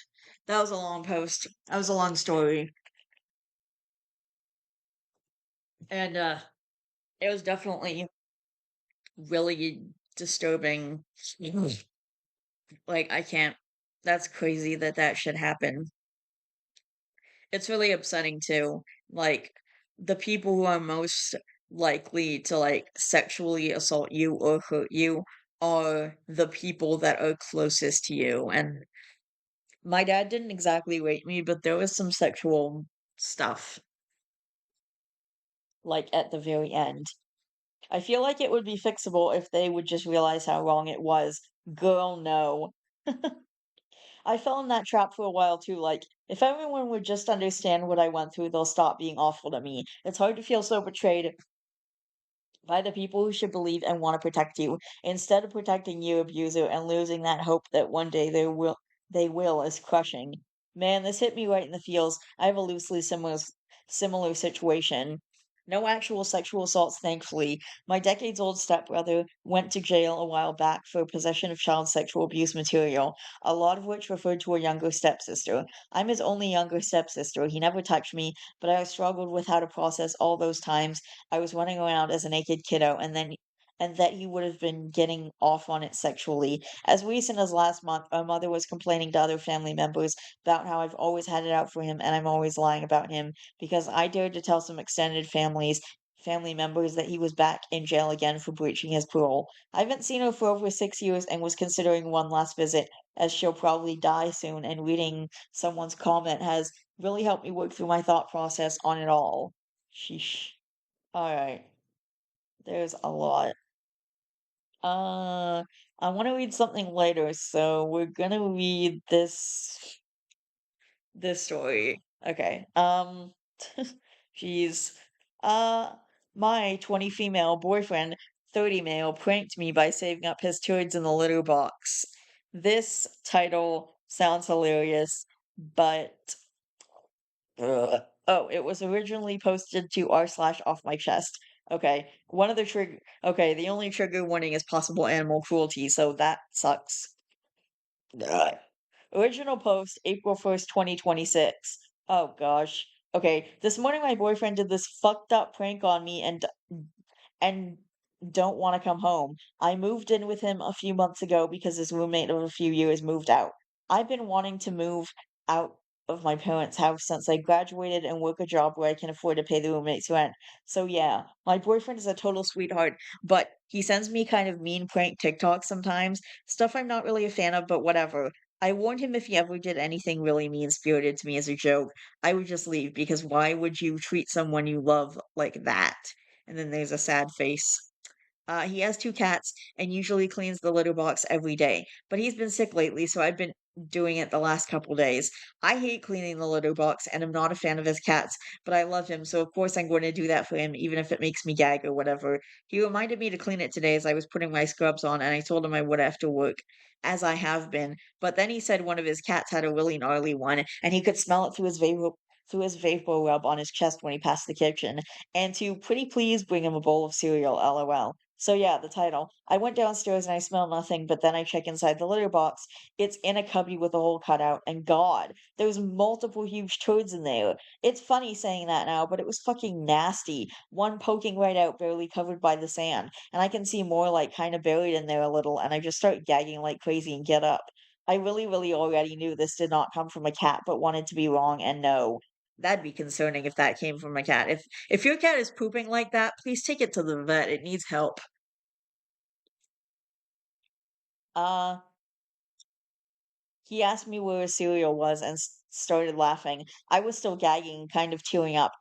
That was a long post. That was a long story. And it was definitely really disturbing. Like I can't that's crazy that that should happen. It's really upsetting too. Like the people who are most likely to like sexually assault you or hurt you are the people that are closest to you. And my dad didn't exactly rape me, but there was some sexual stuff like at the very end. I feel like it would be fixable if they would just realize how wrong it was. Girl, no. I fell in that trap for a while too. Like, if everyone would just understand what I went through, they'll stop being awful to me. It's hard to feel so betrayed by the people who should believe and want to protect you, instead of protecting you, abuser, and losing that hope that one day they will is crushing. Man, this hit me right in the feels. I have a loosely similar situation. No actual sexual assaults, thankfully. My decades-old stepbrother went to jail a while back for possession of child sexual abuse material, a lot of which referred to a younger stepsister. I'm his only younger stepsister. He never touched me, but I struggled with how to process all those times I was running around as a naked kiddo and that he would have been getting off on it sexually. As recent as last month, our mother was complaining to other family members about how I've always had it out for him and I'm always lying about him because I dared to tell some extended family members that he was back in jail again for breaching his parole. I haven't seen her for over 6 years and was considering one last visit, as she'll probably die soon, and reading someone's comment has really helped me work through my thought process on it all. Sheesh. Alright, there's a lot. Uh, I want to read something later, so we're gonna read this story. Okay. She's uh my 20 female boyfriend, 30 male, pranked me by saving up his turds in the litter box. This title sounds hilarious, but oh, it was originally posted to r/off my chest. Okay. One of the trigger okay, the only trigger warning is possible animal cruelty, so that sucks. Ugh. Original post April 1st, 2026. Oh gosh. Okay, this morning my boyfriend did this fucked up prank on me and don't want to come home. I moved in with him a few months ago because his roommate of a few years moved out. I've been wanting to move out of my parents' house since I graduated and work a job where I can afford to pay the roommate's rent. So yeah, my boyfriend is a total sweetheart, but he sends me kind of mean prank TikToks sometimes, stuff I'm not really a fan of, but whatever. I warned him if he ever did anything really mean-spirited to me as a joke, I would just leave because why would you treat someone you love like that? And then there's a sad face. He has two cats and usually cleans the litter box every day, but he's been sick lately, so I've been doing it the last couple days. I hate cleaning the litter box and I'm not a fan of his cats, but I love him, so of course I'm going to do that for him, even if it makes me gag or whatever. He reminded me to clean it today as I was putting my scrubs on, and I told him I would after work, as I have been. But then he said one of his cats had a really gnarly one, and he could smell it through his vapor rub on his chest when he passed the kitchen, and to pretty please bring him a bowl of cereal, lol. So yeah, the title. I went downstairs and I smelled nothing, but then I check inside the litter box. It's in a cubby with a hole cut out, and God, there's multiple huge turds in there. It's funny saying that now, but it was fucking nasty. One poking right out, barely covered by the sand, and I can see more like kind of buried in there a little, and I just start gagging like crazy and get up. I really already knew this did not come from a cat, but wanted to be wrong and no. That'd be concerning if that came from a cat. If your cat is pooping like that, please take it to the vet. It needs help. Uh, he asked me where his cereal was and started laughing. I was still gagging, kind of tearing up.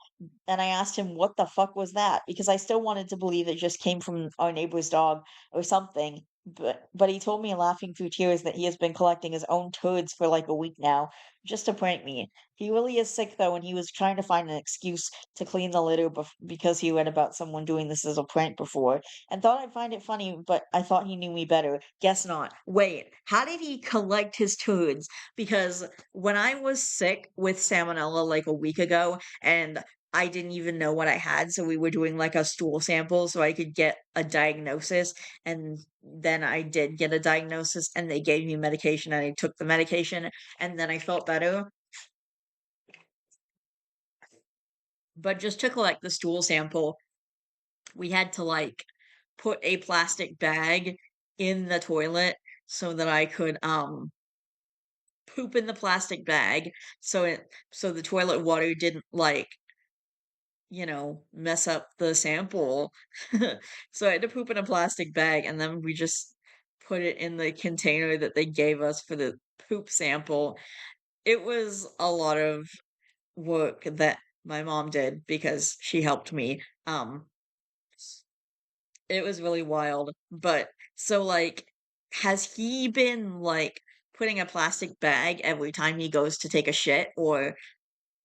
And I asked him what the fuck was that because I still wanted to believe it just came from our neighbor's dog or something. But he told me laughing through tears that he has been collecting his own turds for like a week now just to prank me. He really is sick though, and he was trying to find an excuse to clean the litter because he read about someone doing this as a prank before and thought I'd find it funny, but I thought he knew me better. Guess not. Wait, how did he collect his turds? Because when I was sick with salmonella like a week ago, and I didn't even know what I had, so we were doing like a stool sample so I could get a diagnosis. And then I did get a diagnosis, and they gave me medication, and I took the medication, and then I felt better. But just to collect the stool sample, we had to like put a plastic bag in the toilet so that I could poop in the plastic bag so the toilet water didn't like mess up the sample. So I had to poop in a plastic bag, and then we just put it in the container that they gave us for the poop sample. It was a lot of work that my mom did because she helped me. It was really wild. But so like, has he been like putting a plastic bag every time he goes to take a shit, or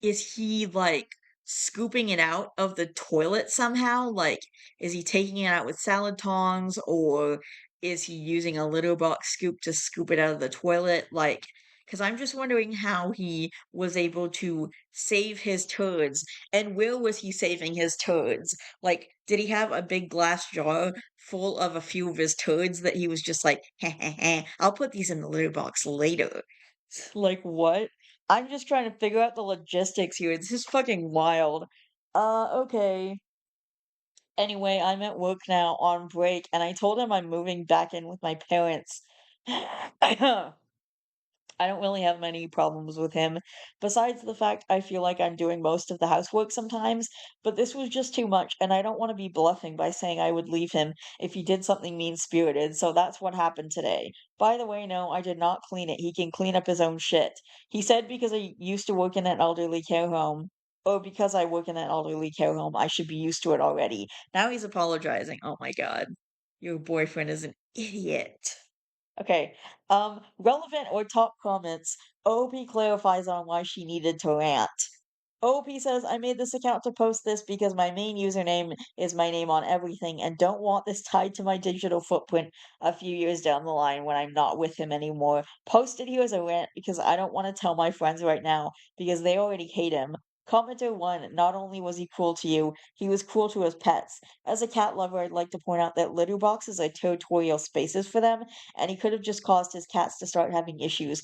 is he, like, scooping it out of the toilet somehow? Like, is he taking it out with salad tongs, or is he using a litter box scoop to scoop it out of the toilet? Like, because I'm just wondering how he was able to save his turds, and where was he saving his turds? Like, did he have a big glass jar full of a few of his turds that he was just like, I'll put these in the litter box later. Like, what? I'm just trying to figure out the logistics here. This is fucking wild. Okay. Anyway, I'm at work now on break, and I told him I'm moving back in with my parents. I don't really have many problems with him, besides the fact I feel like I'm doing most of the housework sometimes, but this was just too much, and I don't want to be bluffing by saying I would leave him if he did something mean-spirited, so that's what happened today. By the way, no, I did not clean it. He can clean up his own shit. He said because I used to work in an elderly care home, or because I work in an elderly care home, I should be used to it already. Now he's apologizing. Oh my God. Your boyfriend is an idiot. Okay. Relevant or top comments. OP clarifies on why she needed to rant. OP says, I made this account to post this because my main username is my name on everything and don't want this tied to my digital footprint a few years down the line when I'm not with him anymore. Posted here as a rant because I don't want to tell my friends right now because they already hate him. Commenter 1, not only was he cruel to you, he was cruel to his pets. As a cat lover, I'd like to point out that litter boxes are territorial spaces for them, and he could have just caused his cats to start having issues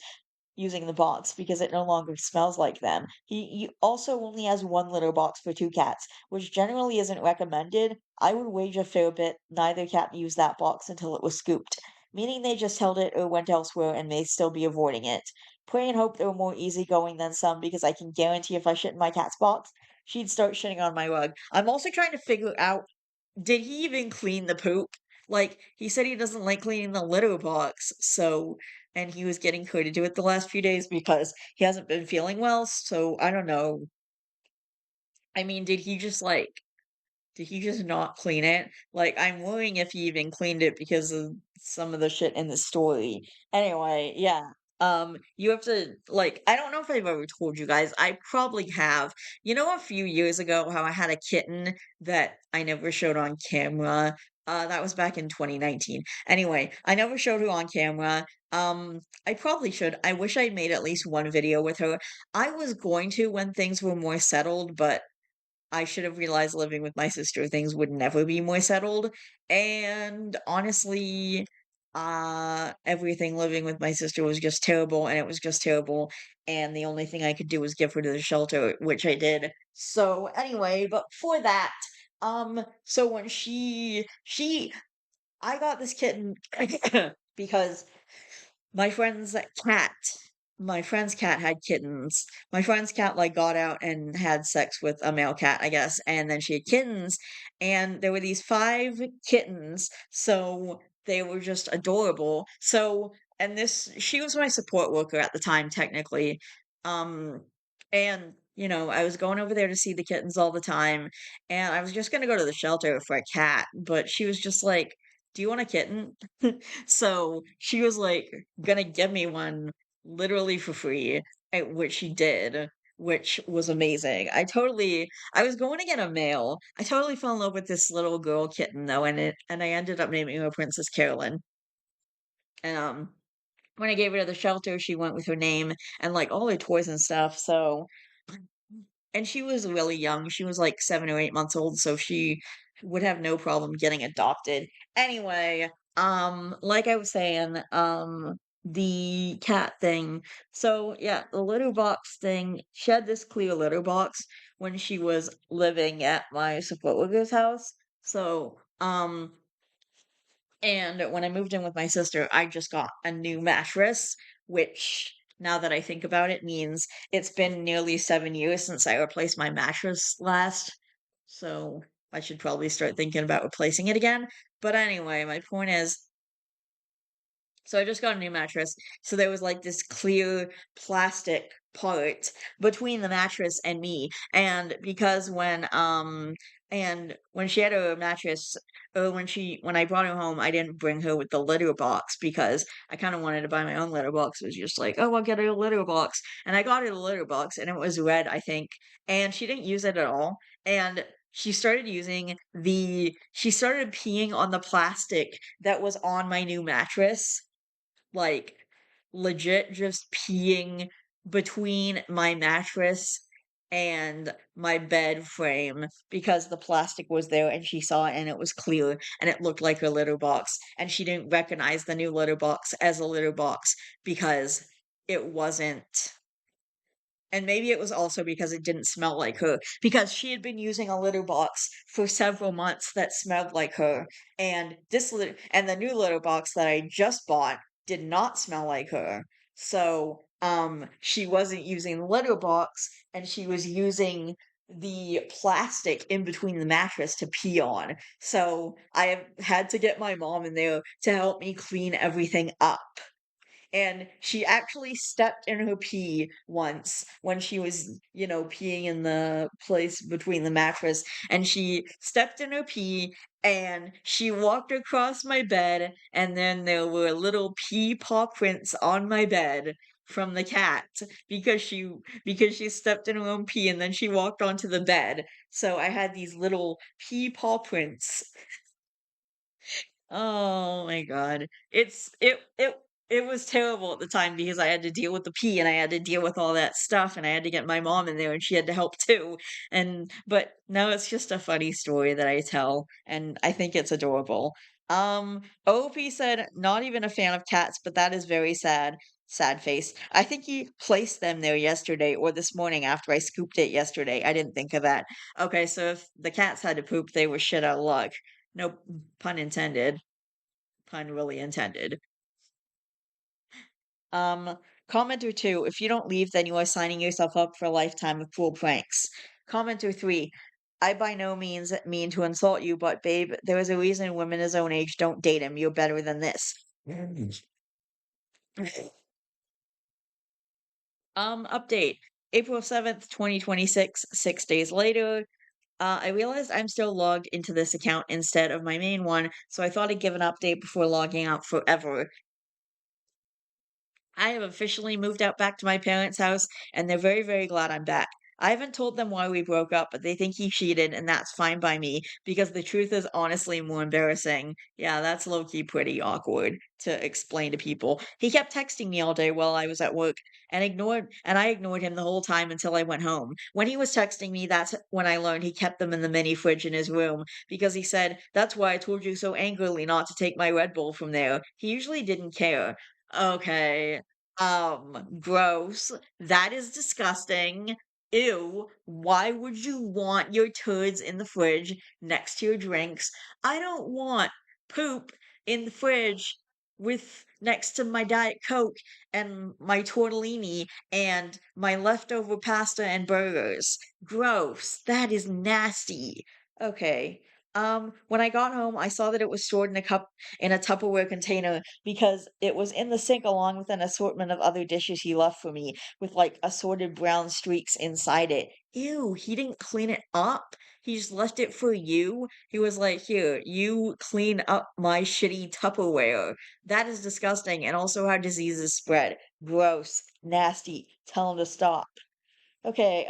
using the box because it no longer smells like them. He also only has one litter box for two cats, which generally isn't recommended. I would wager a fair bit neither cat used that box until it was scooped, meaning they just held it or went elsewhere and may still be avoiding it. Pray and hope they were more easygoing than some because I can guarantee if I shit in my cat's box, she'd start shitting on my rug. I'm also trying to figure out, did he even clean the poop? Like, he said he doesn't like cleaning the litter box, so and he was getting her to do it the last few days because he hasn't been feeling well, so I don't know. I mean, did he just not clean it? Like, I'm worrying if he even cleaned it because of some of the shit in the story. Anyway, yeah. You have to like, I don't know if I've ever told you guys. I probably have. You know, a few years ago, how I had a kitten that I never showed on camera. That was back in 2019. Anyway, I never showed her on camera. I probably should. I wish I'd made at least one video with her. I was going to when things were more settled, but I should have realized living with my sister, things would never be more settled. And honestly, everything living with my sister was just terrible, and it was just terrible. And the only thing I could do was give her to the shelter, which I did. So anyway, but for that, so when I got this kitten because my friend's cat my friend's cat had kittens. My friend's cat, like, got out and had sex with a male cat, I guess, and then she had kittens, and there were these 5 kittens, so they were just adorable. So and this she was my support worker at the time, technically, um, and, I was going over there to see the kittens all the time, and I was just gonna go to the shelter for a cat, but she was just like, "Do you want a kitten?" So, she was, like, gonna give me one literally for free, which she did, which was amazing. I was going to get a male. I totally fell in love with this little girl kitten though, and I ended up naming her Princess Carolyn. And when I gave her to the shelter, she went with her name and like all her toys and stuff. So and she was really young. She was like 7 or 8 months old, so she would have no problem getting adopted. Anyway, like I was saying, the cat thing. So yeah, the litter box thing. She had this clear litter box when she was living at my support worker's house. So, and when I moved in with my sister, I just got a new mattress, which now that I think about it means it's been nearly 7 years since I replaced my mattress last. So I should probably start thinking about replacing it again. But anyway, my point is, so I just got a new mattress. So there was like this clear plastic part between the mattress and me. And when she had her mattress, or when I brought her home, I didn't bring her with the litter box because I kind of wanted to buy my own litter box. It was just like, oh, I'll get her a litter box. And I got her the litter box and it was red, I think. And she didn't use it at all. And she started peeing on the plastic that was on my new mattress like, legit just peeing between my mattress and my bed frame because the plastic was there and she saw it and it was clear and it looked like her litter box. And she didn't recognize the new litter box as a litter box because it wasn't. And maybe it was also because it didn't smell like her, because she had been using a litter box for several months that smelled like her, and the new litter box that I just bought did not smell like her. So, she wasn't using the litter box, and she was using the plastic in between the mattress to pee on. So I have had to get my mom in there to help me clean everything up. And she actually stepped in her pee once when she was, peeing in the place between the mattress. And she stepped in her pee and she walked across my bed. And then there were little pee paw prints on my bed from the cat because she stepped in her own pee and then she walked onto the bed. So I had these little pee paw prints. Oh my god. It was terrible at the time because I had to deal with the pee and I had to deal with all that stuff and I had to get my mom in there and she had to help too. And but now it's just a funny story that I tell and I think it's adorable. OP said not even a fan of cats, but that is very sad. Sad face. I think he placed them there yesterday or this morning after I scooped it yesterday. I didn't think of that. Okay, so if the cats had to poop, they were shit out of luck. No pun intended. Pun really intended. Um, Commenter 2, if you don't leave, then you are signing yourself up for a lifetime of cruel pranks. Commenter 3, I by no means mean to insult you, but babe, there is a reason women his own age don't date him. You're better than this. Update. April 7th, 2026, 6 days later. I realized I'm still logged into this account instead of my main one, so I thought I'd give an update before logging out forever. I have officially moved out back to my parents' house, and they're very, very glad I'm back. I haven't told them why we broke up, but they think he cheated, and that's fine by me because the truth is honestly more embarrassing. Yeah, that's low key pretty awkward to explain to people. He kept texting me all day while I was at work and I ignored him the whole time until I went home. When he was texting me, that's when I learned he kept them in the mini fridge in his room because he said, "That's why I told you so angrily not to take my Red Bull from there." He usually didn't care. Okay. Gross. That is disgusting. Ew. Why would you want your turds in the fridge next to your drinks? I don't want poop in the fridge with next to my Diet Coke and my tortellini and my leftover pasta and burgers. Gross. That is nasty. Okay. When I got home, I saw that it was stored in a Tupperware container because it was in the sink along with an assortment of other dishes he left for me with like assorted brown streaks inside it. Ew, he didn't clean it up. He just left it for you. He was like, "Here, you clean up my shitty Tupperware." That is disgusting and also how diseases spread. Gross, nasty. Tell him to stop. Okay,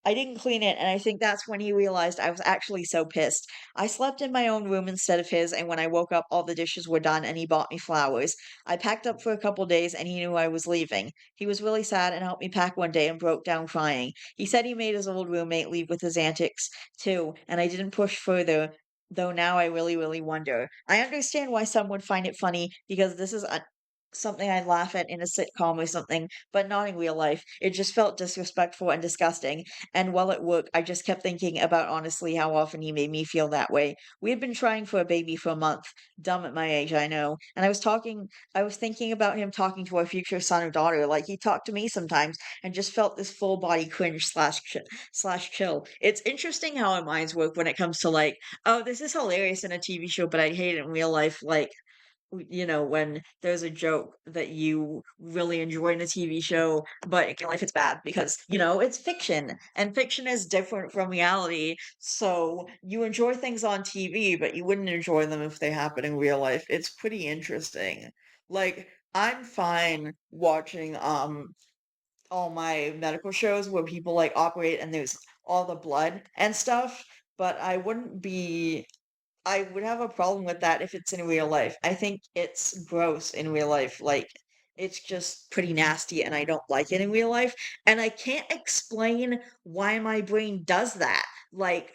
I didn't clean it, and I think that's when he realized I was actually so pissed. I slept in my own room instead of his, and when I woke up, all the dishes were done, and he bought me flowers. I packed up for a couple days, and he knew I was leaving. He was really sad and helped me pack one day and broke down crying. He said he made his old roommate leave with his antics, too, and I didn't push further. Though now I really, really wonder. I understand why some would find it funny because this is something I'd laugh at in a sitcom or something, but not in real life. It just felt disrespectful and disgusting. And while at work, I just kept thinking about honestly how often he made me feel that way. We had been trying for a baby for a month. Dumb at my age, I know. And I was thinking about him talking to our future son or daughter like he talked to me sometimes and just felt this full body cringe slash chill. It's interesting how our minds work when it comes to like, oh, this is hilarious in a TV show, but I'd hate it in real life. Like, when there's a joke that you really enjoy in a TV show, but in real life it's bad because, it's fiction and fiction is different from reality. So you enjoy things on TV, but you wouldn't enjoy them if they happen in real life. It's pretty interesting. Like, I'm fine watching all my medical shows where people like operate and there's all the blood and stuff, but I would have a problem with that if it's in real life. I think it's gross in real life. Like, It's just pretty nasty and I don't like it in real life. And I can't explain why my brain does that. Like,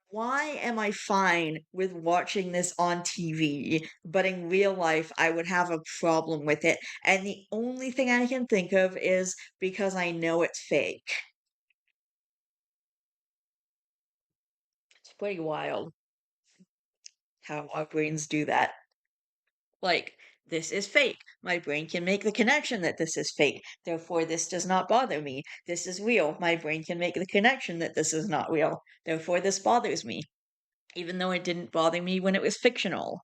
why am I fine with watching this on TV, but in real life I would have a problem with it? And the only thing I can think of is because I know it's fake. It's pretty wild how our brains do that. Like, this is fake. My brain can make the connection that this is fake. Therefore, this does not bother me. This is real. My brain can make the connection that this is not real. Therefore, this bothers me, even though it didn't bother me when it was fictional.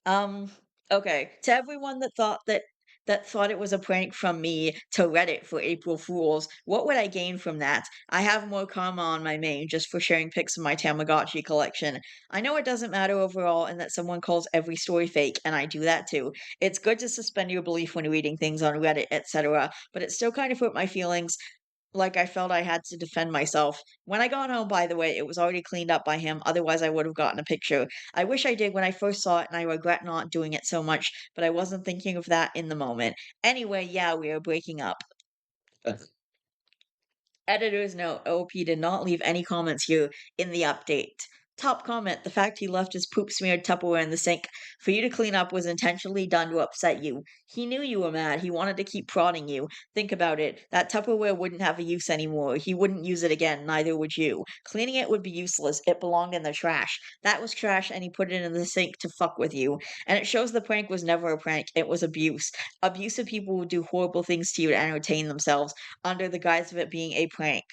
Um, okay. To everyone that thought it was a prank from me to Reddit for April Fools, what would I gain from that? I have more karma on my main just for sharing pics of my Tamagotchi collection. I know it doesn't matter overall and that someone calls every story fake, and I do that too. It's good to suspend your belief when reading things on Reddit, etc., but it still kind of hurt my feelings like I felt I had to defend myself. When I got home, by the way, it was already cleaned up by him, otherwise I would have gotten a picture. I wish I did when I first saw it, and I regret not doing it so much, but I wasn't thinking of that in the moment. Anyway, yeah, we are breaking up. Editor's note: OP did not leave any comments here in the update. Top comment: the fact he left his poop smeared Tupperware in the sink for you to clean up was intentionally done to upset you. He knew you were mad. He wanted to keep prodding you. Think about it. That Tupperware wouldn't have a use anymore. He wouldn't use it again, neither would you. Cleaning it would be useless. It belonged in the trash. That was trash, and he put it in the sink to fuck with you. And it shows the prank was never a prank. It was abuse. Abusive people would do horrible things to you to entertain themselves under the guise of it being a prank.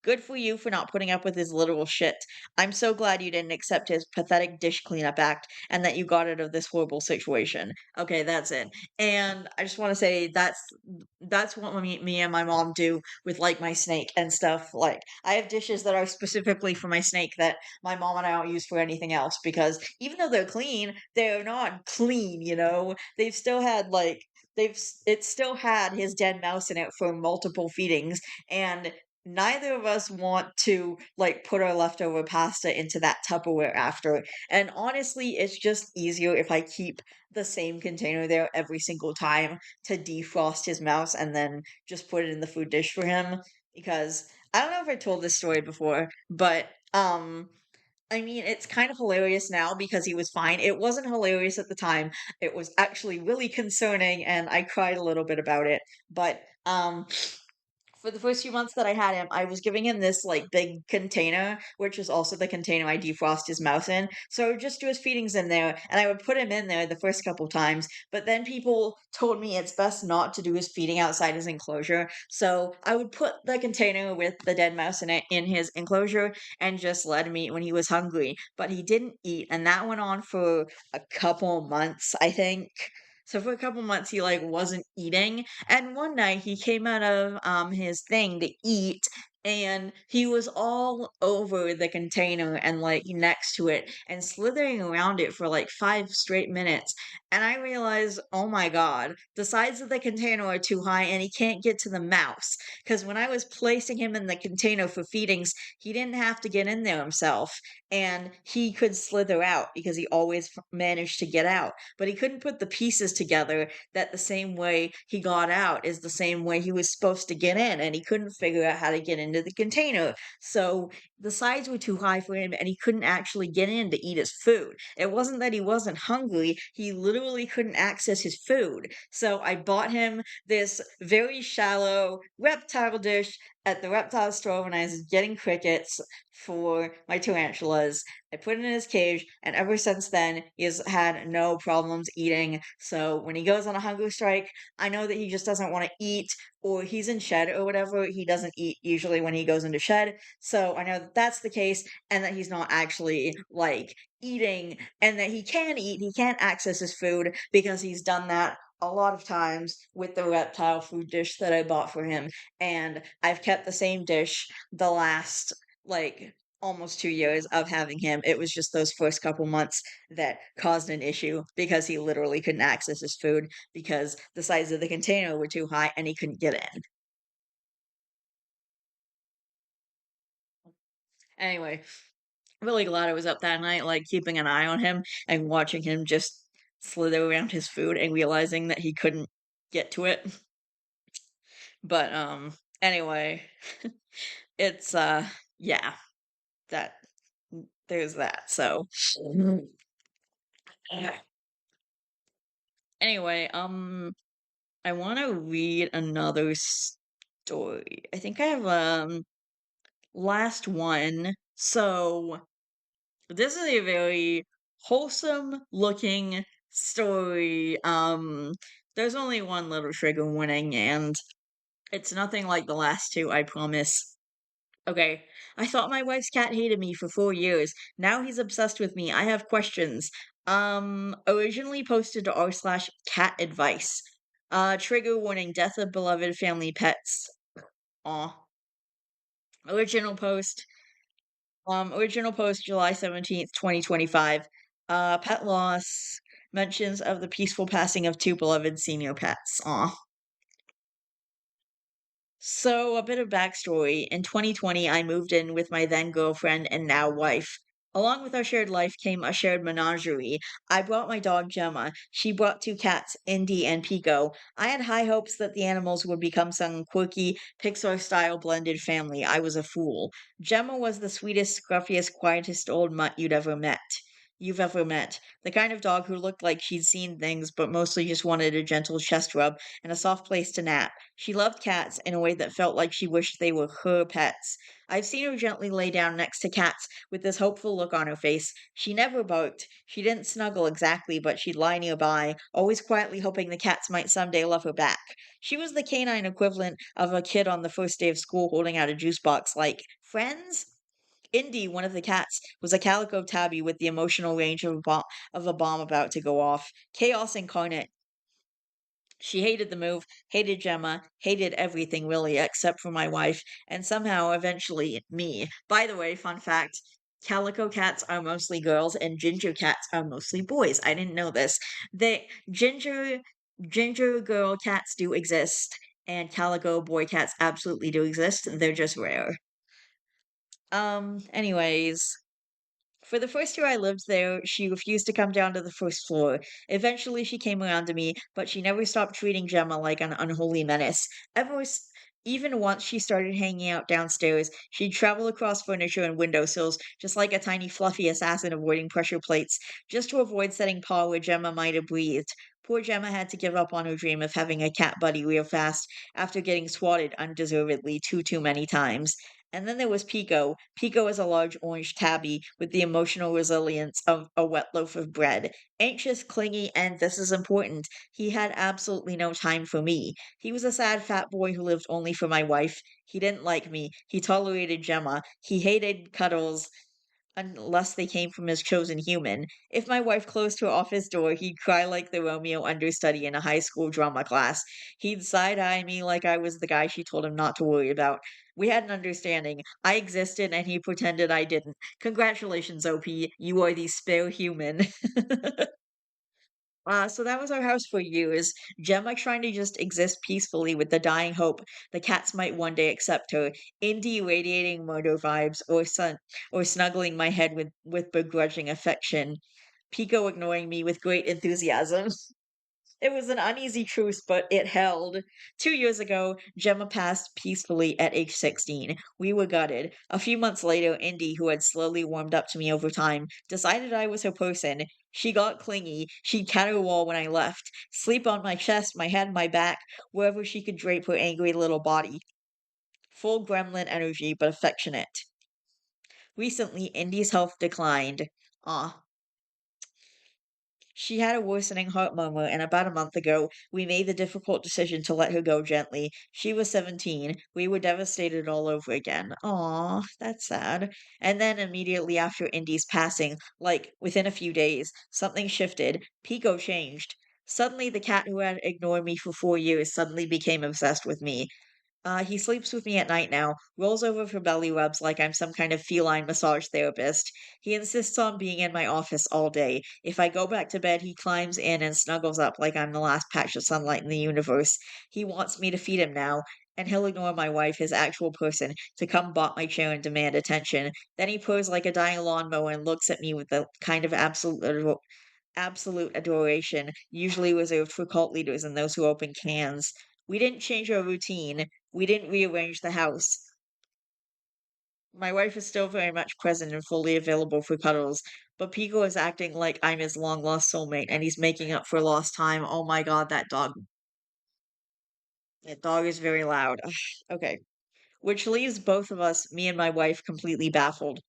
Good for you for not putting up with his literal shit. I'm so glad you didn't accept his pathetic dish cleanup act and that you got out of this horrible situation. Okay, that's it. And I just want to say that's what me and my mom do with like my snake and stuff. Like I have dishes that are specifically for my snake that my mom and I don't use for anything else because even though they're clean, they're not clean, you know. They've still had like it still had his dead mouse in it for multiple feedings, and neither of us want to like put our leftover pasta into that Tupperware after. And honestly, it's just easier if I keep the same container there every single time to defrost his mouse and then just put it in the food dish for him. Because I don't know if I told this story before, but I mean, it's kind of hilarious now because he was fine. It wasn't hilarious at the time. It was actually really concerning, and I cried a little bit about it. But for the first few months that I had him, I was giving him this like big container, which is also the container I defrost his mouse in. So I would just do his feedings in there, and I would put him in there the first couple times. But then people told me it's best not to do his feeding outside his enclosure. So I would put the container with the dead mouse in it in his enclosure and just let him eat when he was hungry. But he didn't eat, and that went on for a couple months, I think. So for a couple months, he like wasn't eating, and one night he came out of his thing to eat and he was all over the container and like next to it and slithering around it for like 5 straight minutes. And I realized, oh my God, the sides of the container are too high and he can't get to the mouse. Because when I was placing him in the container for feedings, he didn't have to get in there himself and he could slither out because he always managed to get out. But he couldn't put the pieces together that the same way he got out is the same way he was supposed to get in, and he couldn't figure out how to get into the container. So the sides were too high for him, and he couldn't actually get in to eat his food. It wasn't that he wasn't hungry, he literally couldn't access his food. So I bought him this very shallow reptile dish at the reptile store when I was getting crickets for my tarantulas. I put it in his cage, and ever since then, he has had no problems eating. So when he goes on a hunger strike, I know that he just doesn't want to eat, or he's in shed or whatever. He doesn't eat usually when he goes into shed. So I know that that's the case, and that he's not actually like eating, and that he can eat. He can't access his food because he's done that a lot of times with the reptile food dish that I bought for him. And I've kept the same dish the last like almost 2 years of having him. It was just those first couple months that caused an issue because he literally couldn't access his food because the sides of the container were too high and he couldn't get in. Anyway, really glad I was up that night, like keeping an eye on him and watching him just slither around his food and realizing that he couldn't get to it. But anyway, it's yeah, that there's that. So anyway, I want to read another story. I think I have last one. So this is a very wholesome looking story. There's only one little trigger warning, and it's nothing like the last two, I promise. Okay, I thought my wife's cat hated me for 4 years. Now he's obsessed with me. I have questions. Originally posted to r/cat advice. Trigger warning: death of beloved family pets. Aw. Original post. Original post July 17th, 2025. Pet loss. Mentions of the peaceful passing of two beloved senior pets. Aw. So, a bit of backstory. In 2020, I moved in with my then girlfriend and now wife. Along with our shared life came a shared menagerie. I brought my dog Gemma. She brought two cats, Indy and Pico. I had high hopes that the animals would become some quirky, Pixar style blended family. I was a fool. Gemma was the sweetest, scruffiest, quietest old mutt You've ever met. The kind of dog who looked like she'd seen things, but mostly just wanted a gentle chest rub and a soft place to nap. She loved cats in a way that felt like she wished they were her pets. I've seen her gently lay down next to cats with this hopeful look on her face. She never barked. She didn't snuggle exactly, but she'd lie nearby, always quietly hoping the cats might someday love her back. She was the canine equivalent of a kid on the first day of school holding out a juice box like, "Friends?" Indy, one of the cats, was a calico tabby with the emotional range of a bomb about to go off. Chaos incarnate. She hated the move, hated Gemma, hated everything really, except for my wife, and somehow, eventually, me. By the way, fun fact, calico cats are mostly girls and ginger cats are mostly boys. I didn't know this. They ginger girl cats do exist, and calico boy cats absolutely do exist. They're just rare. Anyways, for the first year I lived there, she refused to come down to the first floor. Eventually, she came around to me, but she never stopped treating Gemma like an unholy menace. Even once she started hanging out downstairs, she'd travel across furniture and windowsills, just like a tiny fluffy assassin avoiding pressure plates, just to avoid setting paw where Gemma might have breathed. Poor Gemma had to give up on her dream of having a cat buddy real fast after getting swatted undeservedly too many times. And then there was Pico. Pico is a large orange tabby with the emotional resilience of a wet loaf of bread. Anxious, clingy, and this is important, he had absolutely no time for me. He was a sad fat boy who lived only for my wife. He didn't like me. He tolerated Gemma. He hated cuddles unless they came from his chosen human. If my wife closed her office door, he'd cry like the Romeo understudy in a high school drama class. He'd side eye me like I was the guy she told him not to worry about. We had an understanding. I existed and he pretended I didn't. Congratulations, OP. You are the spare human. So that was our house for years. Gemma trying to just exist peacefully with the dying hope the cats might one day accept her. Indy radiating murder vibes, or snuggling my head with begrudging affection. Pico ignoring me with great enthusiasm. It was an uneasy truce, but it held. 2 years ago, Gemma passed peacefully at age 16. We were gutted. A few months later, Indy, who had slowly warmed up to me over time, decided I was her person. She got clingy. She'd caterwaul when I left, sleep on my chest, my head, my back, wherever she could drape her angry little body. Full gremlin energy, but affectionate. Recently, Indy's health declined. Ah, she had a worsening heart murmur, and about a month ago, we made the difficult decision to let her go gently. She was 17. We were devastated all over again. Aw, that's sad. And then immediately after Indy's passing, like within a few days, something shifted. Pico changed. Suddenly, the cat who had ignored me for 4 years suddenly became obsessed with me. He sleeps with me at night now, rolls over for belly rubs like I'm some kind of feline massage therapist. He insists on being in my office all day. If I go back to bed, he climbs in and snuggles up like I'm the last patch of sunlight in the universe. He wants me to feed him now, and he'll ignore my wife, his actual person, to come bop my chair and demand attention. Then he purrs like a dying lawnmower and looks at me with the kind of absolute absolute adoration, usually reserved for cult leaders and those who open cans. We didn't change our routine. We didn't rearrange the house. My wife is still very much present and fully available for cuddles, but Pico is acting like I'm his long lost soulmate and he's making up for lost time. Oh my god, that dog. That dog is very loud. Ugh, okay. Which leaves both of us, me and my wife, completely baffled.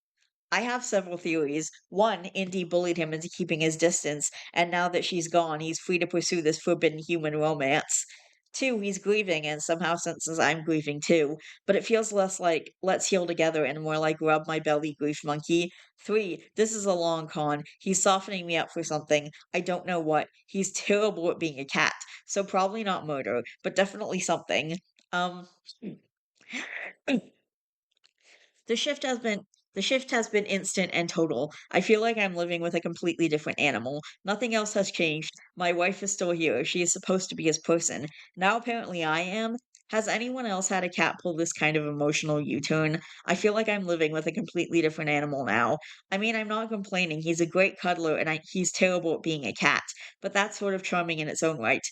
I have several theories. One, Indy bullied him into keeping his distance, and now that she's gone, he's free to pursue this forbidden human romance. Two, he's grieving and somehow senses I'm grieving too, but it feels less like let's heal together and more like rub my belly, grief monkey. Three, this is a long con. He's softening me up for something. I don't know what. He's terrible at being a cat, so probably not murder, but definitely something. Um, The shift has been the shift has been instant and total. I feel like I'm living with a completely different animal. Nothing else has changed. My wife is still here. She is supposed to be his person. Now apparently I am. Has anyone else had a cat pull this kind of emotional U-turn? I feel like I'm living with a completely different animal now. I mean, I'm not complaining. He's a great cuddler and he's terrible at being a cat, but that's sort of charming in its own right.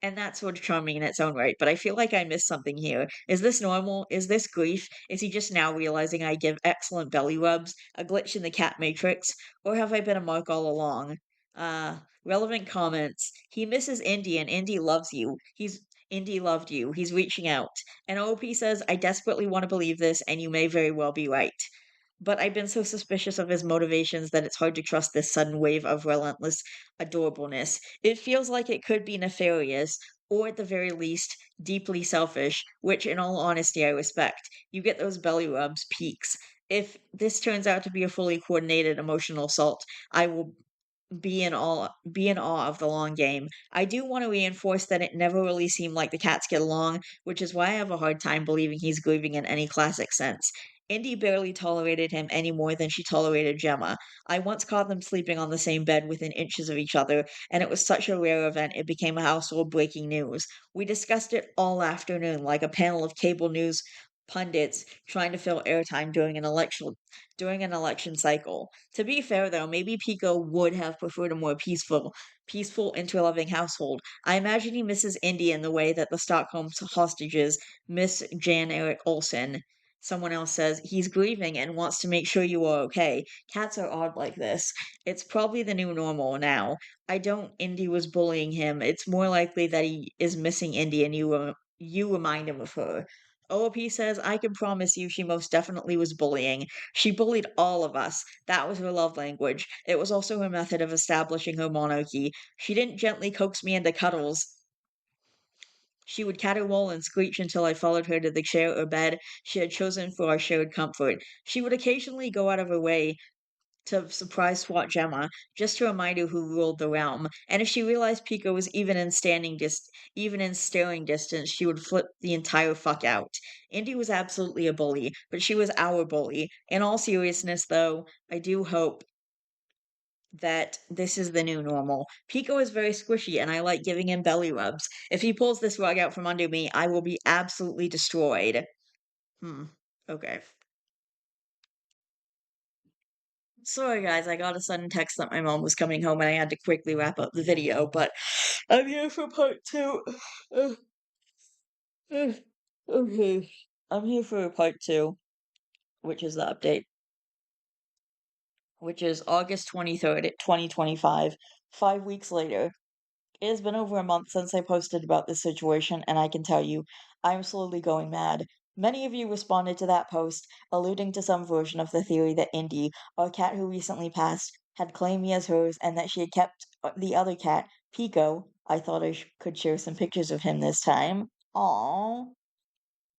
And that's sort of charming in its own right, but I feel like I missed something here. Is this normal? Is this grief? Is he just now realizing I give excellent belly rubs, a glitch in the cat matrix, or have I been a mark all along? Relevant comments. He misses Indy and Indy loves you. Indy loved you. He's reaching out. And OP says, I desperately want to believe this, and you may very well be right. But I've been so suspicious of his motivations that it's hard to trust this sudden wave of relentless adorableness. It feels like it could be nefarious, or at the very least, deeply selfish, which, in all honesty, I respect. You get those belly rubs, peaks. If this turns out to be a fully coordinated emotional assault, I will be in awe of the long game. I do want to reinforce that it never really seemed like the cats get along, which is why I have a hard time believing he's grieving in any classic sense. Indy barely tolerated him any more than she tolerated Gemma. I once caught them sleeping on the same bed within inches of each other, and it was such a rare event it became a household breaking news. We discussed it all afternoon like a panel of cable news pundits trying to fill airtime during an election cycle. To be fair, though, maybe Pico would have preferred a more peaceful, interloving household. I imagine he misses Indy in the way that the Stockholm hostages miss Jan Erik Olsen. Someone else says he's grieving and wants to make sure you are okay. Cats are odd like this. It's probably the new normal now. I don't. Indy was bullying him. It's more likely that he is missing Indy and you remind him of her. OOP says, I can promise you she most definitely was bullying. She bullied all of us. That was her love language. It was also her method of establishing her monarchy. She didn't gently coax me into cuddles. She would caterwaul and screech until I followed her to the chair or bed she had chosen for our shared comfort. She would occasionally go out of her way to surprise swat Gemma, just to remind her who ruled the realm. And if she realized Pico was even in staring distance, she would flip the entire fuck out. Indy was absolutely a bully, but she was our bully. In all seriousness, though, I do hope that this is the new normal. Pico is very squishy, and I like giving him belly rubs. If he pulls this rug out from under me, I will be absolutely destroyed. Hmm. Okay. Sorry, guys, I got a sudden text that my mom was coming home and I had to quickly wrap up the video, but I'm here for part two. Uh, okay. I'm here for part two, which is the update, which is August 23rd, 2025, 5 weeks later. It has been over a month since I posted about this situation, and I can tell you, I'm slowly going mad. Many of you responded to that post, alluding to some version of the theory that Indy, our cat who recently passed, had claimed me as hers and that she had kept the other cat, Pico. I thought I could share some pictures of him this time. Aww,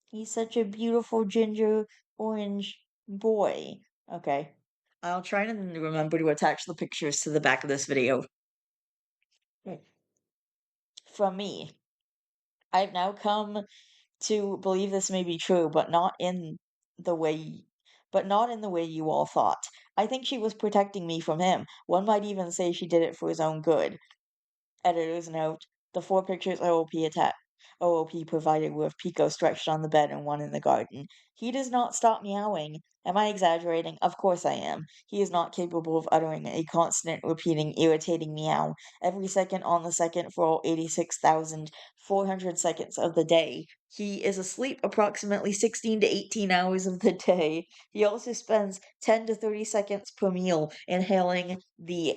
he's such a beautiful ginger orange boy. Okay, I'll try to remember to attach the pictures to the back of this video. From me. I've now come to believe this may be true, the way not in the way you all thought. I think she was protecting me from him. One might even say she did it for his own good. Editor's note: the four pictures OOP provided were of Pico stretched on the bed and one in the garden. He does not stop meowing. Am I exaggerating? Of course I am. He is not capable of uttering a constant, repeating, irritating meow every second on the second for all 86,400 seconds of the day. He is asleep approximately 16 to 18 hours of the day. He also spends 10 to 30 seconds per meal inhaling the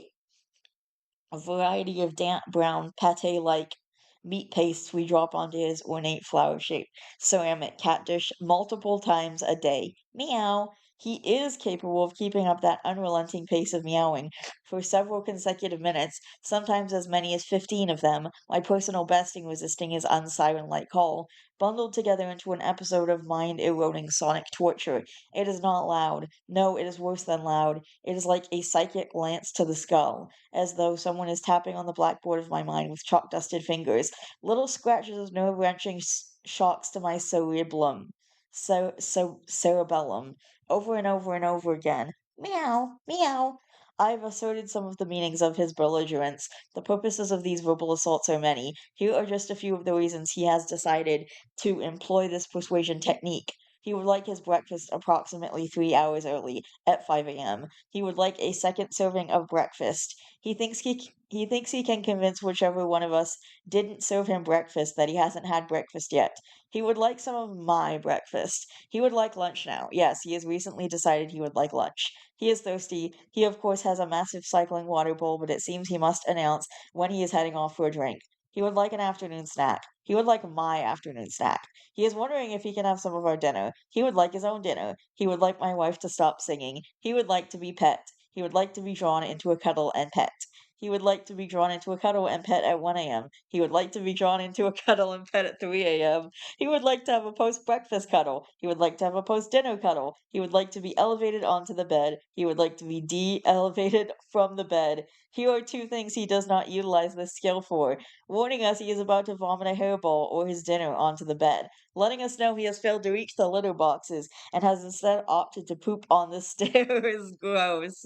variety of damp brown pate-like meat pastes we drop onto his ornate flower-shaped ceramic cat dish multiple times a day. Meow. He is capable of keeping up that unrelenting pace of meowing for several consecutive minutes, sometimes as many as 15 of them, my personal best in resisting his unsiren-like call, bundled together into an episode of mind-eroding sonic torture. It is not loud. No, it is worse than loud. It is like a psychic lance to the skull, as though someone is tapping on the blackboard of my mind with chalk dusted fingers, little scratches of nerve wrenching shocks to my cerebellum, cerebellum, over and over and over again. Meow, meow. I've asserted some of the meanings of his belligerence. The purposes of these verbal assaults are many. Here are just a few of the reasons he has decided to employ this persuasion technique. He would like his breakfast approximately 3 hours early, at 5 a.m. He would like a second serving of breakfast. He thinks he can convince whichever one of us didn't serve him breakfast that he hasn't had breakfast yet. He would like some of my breakfast. He would like lunch now. Yes, he has recently decided he would like lunch. He is thirsty. He of course has a massive cycling water bowl, but it seems he must announce when he is heading off for a drink. He would like an afternoon snack. He would like my afternoon snack. He is wondering if he can have some of our dinner. He would like his own dinner. He would like my wife to stop singing. He would like to be pet. He would like to be drawn into a cuddle and pet. He would like to be drawn into a cuddle and pet at 1 a.m. He would like to be drawn into a cuddle and pet at 3 a.m. He would like to have a post breakfast cuddle. He would like to have a post dinner cuddle. He would like to be elevated onto the bed. He would like to be de elevated from the bed. Here are two things he does not utilize this skill for, warning us he is about to vomit a hairball or his dinner onto the bed, letting us know he has failed to reach the litter boxes and has instead opted to poop on the stairs. Gross.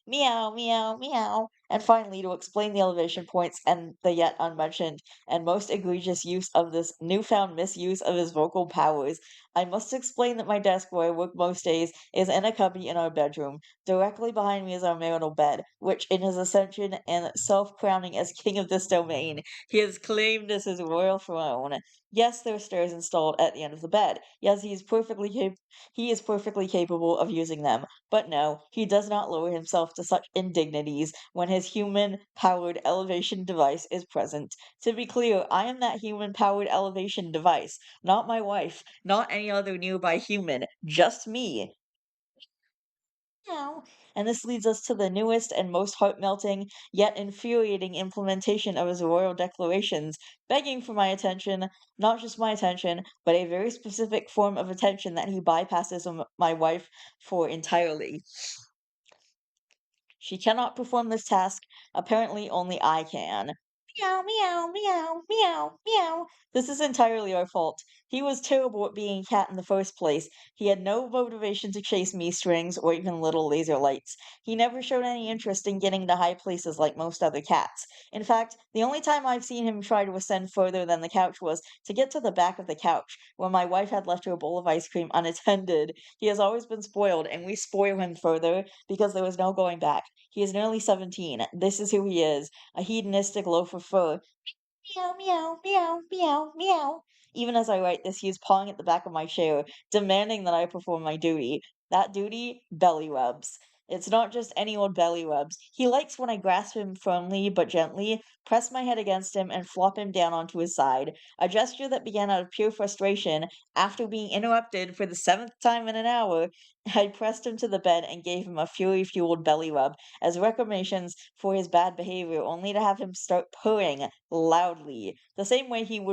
Meow, meow, meow. And finally, to explain the elevation points and the yet unmentioned and most egregious use of this newfound misuse of his vocal powers, I must explain that my desk where I work most days is in a cubby in our bedroom. Directly behind me is our marital bed, which, in his ascension and self crowning as king of this domain, he has claimed as his royal throne. Yes, there are stairs installed at the end of the bed. Yes, he is perfectly capable of using them. But no, he does not lower himself to such indignities when his human powered elevation device is present. To be clear, I am that human powered elevation device, not my wife, not any other nearby human, just me. Meow. And this leads us to the newest and most heart melting, yet infuriating implementation of his royal declarations, begging for my attention, not just my attention, but a very specific form of attention that he bypasses my wife for entirely. She cannot perform this task. Apparently, only I can. Meow, meow, meow, meow, meow. This is entirely our fault. He was terrible at being a cat in the first place. He had no motivation to chase me strings or even little laser lights. He never showed any interest in getting to high places like most other cats. In fact, the only time I've seen him try to ascend further than the couch was to get to the back of the couch, when my wife had left her bowl of ice cream unattended. He has always been spoiled, and we spoil him further because there was no going back. He is nearly 17. This is who he is, a hedonistic loaf of fur. Meow, meow, meow, meow, meow. Even as I write this, he is pawing at the back of my chair, demanding that I perform my duty. That duty? Belly rubs. It's not just any old belly rubs. He likes when I grasp him firmly but gently, press my head against him, and flop him down onto his side. A gesture that began out of pure frustration. After being interrupted for the seventh time in an hour, I pressed him to the bed and gave him a fury-fueled belly rub as reclamations for his bad behavior, only to have him start purring loudly, the same way he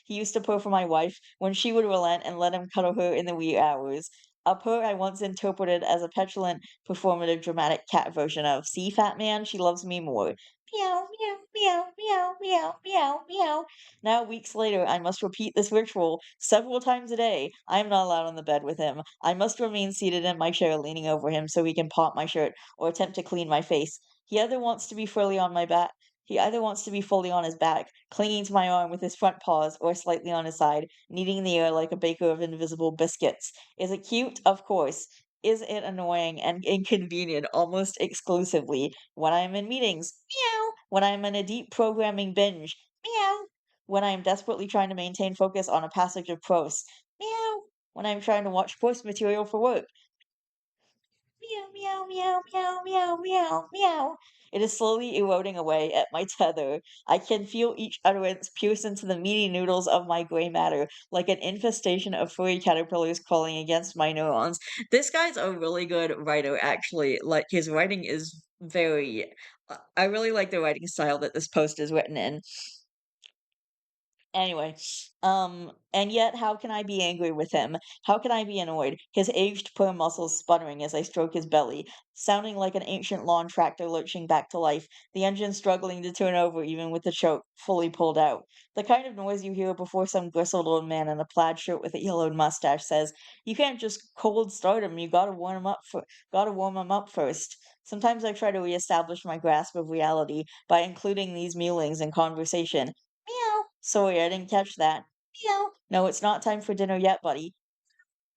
used to purr for my wife when she would relent and let him cuddle her in the wee hours. A purr I once interpreted as a petulant, performative, dramatic cat version of "See, fat man, she loves me more." Meow, meow, meow, meow, meow, meow, meow. Now, weeks later, I must repeat this ritual several times a day. I am not allowed on the bed with him. I must remain seated in my chair, leaning over him so he can pop my shirt or attempt to clean my face. He either wants to be fully on my back he either wants to be fully on his back, clinging to my arm with his front paws, or slightly on his side, kneading the air like a baker of invisible biscuits. Is it cute? Of course. is it annoying and inconvenient almost exclusively when I'm in meetings? Meow. When I'm in a deep programming binge? Meow. When I'm desperately trying to maintain focus on a passage of prose? Meow. When I'm trying to watch course material for work? Meow, meow, meow, meow, meow, meow, meow. It is slowly eroding away at my tether. I can feel each utterance pierce into the meaty noodles of my gray matter, like an infestation of furry caterpillars crawling against my neurons. This guy's a really good writer, actually. Like, his writing is very. I really like the writing style that this post is written in. Anyway, and yet how can I be angry with him? How can I be annoyed? His aged perm muscles sputtering as I stroke his belly, sounding like an ancient lawn tractor lurching back to life, the engine struggling to turn over even with the choke fully pulled out. The kind of noise you hear before some bristled old man in a plaid shirt with a yellowed mustache says, "You can't just cold start him, you gotta warm him up first." Sometimes I try to reestablish my grasp of reality by including these mewlings in conversation. Meow. Sorry, I didn't catch that. Meow. No, it's not time for dinner yet, buddy.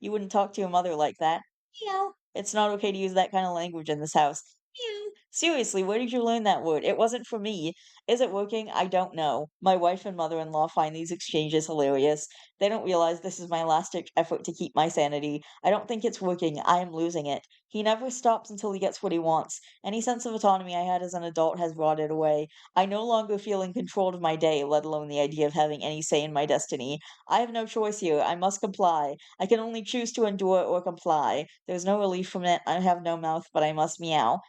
You wouldn't talk to your mother like that. Meow. It's not okay to use that kind of language in this house. Meow. Seriously, where did you learn that word? It wasn't from me. Is it working? I don't know. My wife and mother-in-law find these exchanges hilarious. They don't realize this is my last-ditch effort to keep my sanity. I don't think it's working. I am losing it. He never stops until he gets what he wants. Any sense of autonomy I had as an adult has rotted away. I no longer feel in control of my day, let alone the idea of having any say in my destiny. I have no choice here. I must comply. I can only choose to endure or comply. There's no relief from it. I have no mouth, but I must meow.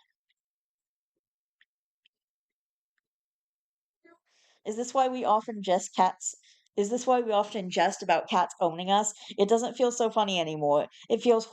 Is this why we often jest cats? Is this why we often jest about cats owning us? It doesn't feel so funny anymore. It feels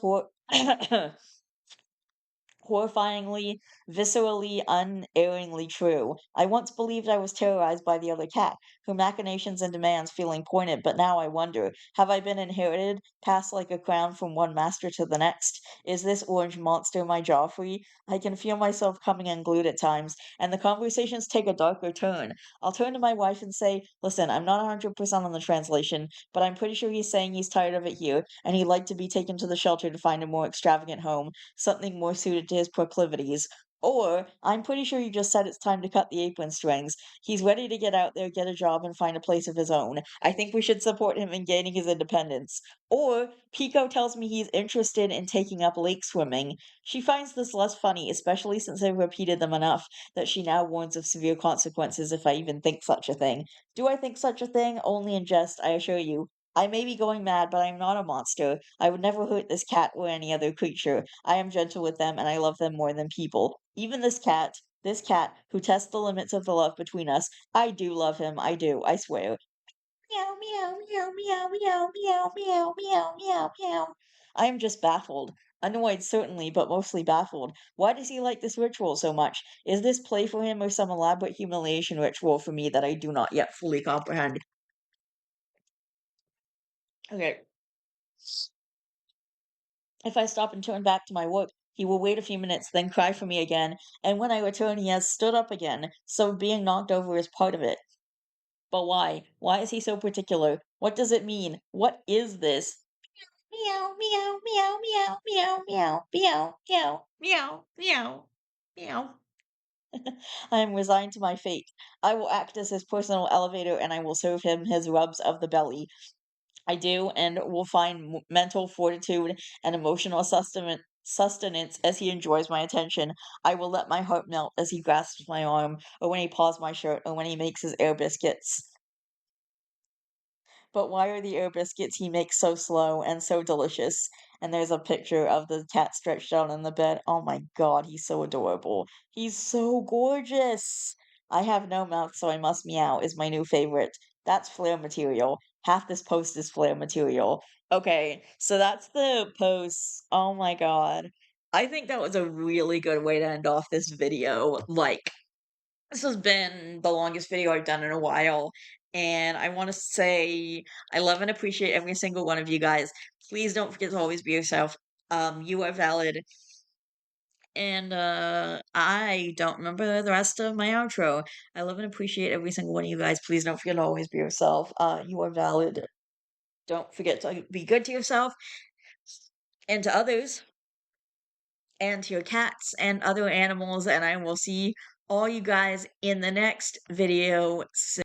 horrifyingly, viscerally, unerringly true. I once believed I was terrorized by the other cat, her machinations and demands feeling pointed, but now I wonder, have I been inherited, passed like a crown from one master to the next? Is this orange monster my Joffrey? I can feel myself coming unglued at times, and the conversations take a darker turn. I'll turn to my wife and say, listen, I'm not 100% on the translation, but I'm pretty sure he's saying he's tired of it here, and he'd like to be taken to the shelter to find a more extravagant home, something more suited to his proclivities. Or, I'm pretty sure he just said it's time to cut the apron strings. He's ready to get out there, get a job, and find a place of his own. I think we should support him in gaining his independence. Or, Pico tells me he's interested in taking up lake swimming. She finds this less funny, especially since I've repeated them enough that she now warns of severe consequences if I even think such a thing. Do I think such a thing? Only in jest, I assure you. I may be going mad, but I am not a monster. I would never hurt this cat or any other creature. I am gentle with them, and I love them more than people. Even this cat, who tests the limits of the love between us, I do love him. I do, I swear. Meow, meow, meow, meow, meow, meow, meow, meow, meow, meow. I am just baffled. Annoyed, certainly, but mostly baffled. Why does he like this ritual so much? Is this play for him or some elaborate humiliation ritual for me that I do not yet fully comprehend? Okay, if I stop and turn back to my work, he will wait a few minutes, then cry for me again, and when I return, he has stood up again, so being knocked over is part of it. But why? Why is he so particular? What does it mean? What is this? Meow, meow, meow, meow, meow, meow, meow, meow, meow, meow, meow. I am resigned to my fate. I will act as his personal elevator and I will serve him his rubs of the belly. I do, and will find mental fortitude and emotional sustenance as he enjoys my attention. I will let my heart melt as he grasps my arm, or when he paws my shirt, or when he makes his air biscuits. But why are the air biscuits he makes so slow and so delicious? And there's a picture of the cat stretched out on the bed. Oh my god, he's so adorable. He's so gorgeous. I have no mouth, so I must meow is my new favorite. That's flare material. Half this post is flare material. Okay, so that's the post. Oh my god. I think that was a really good way to end off this video. Like, this has been the longest video I've done in a while, and I want to say I love and appreciate every single one of you guys. Please don't forget to always be yourself. You are valid, and I don't remember the rest of my outro. I love and appreciate every single one of you guys. Please don't forget to always be yourself. You are valid. Don't forget to be good to yourself and to others. and to your cats and other animals, and I will see all you guys in the next video soon.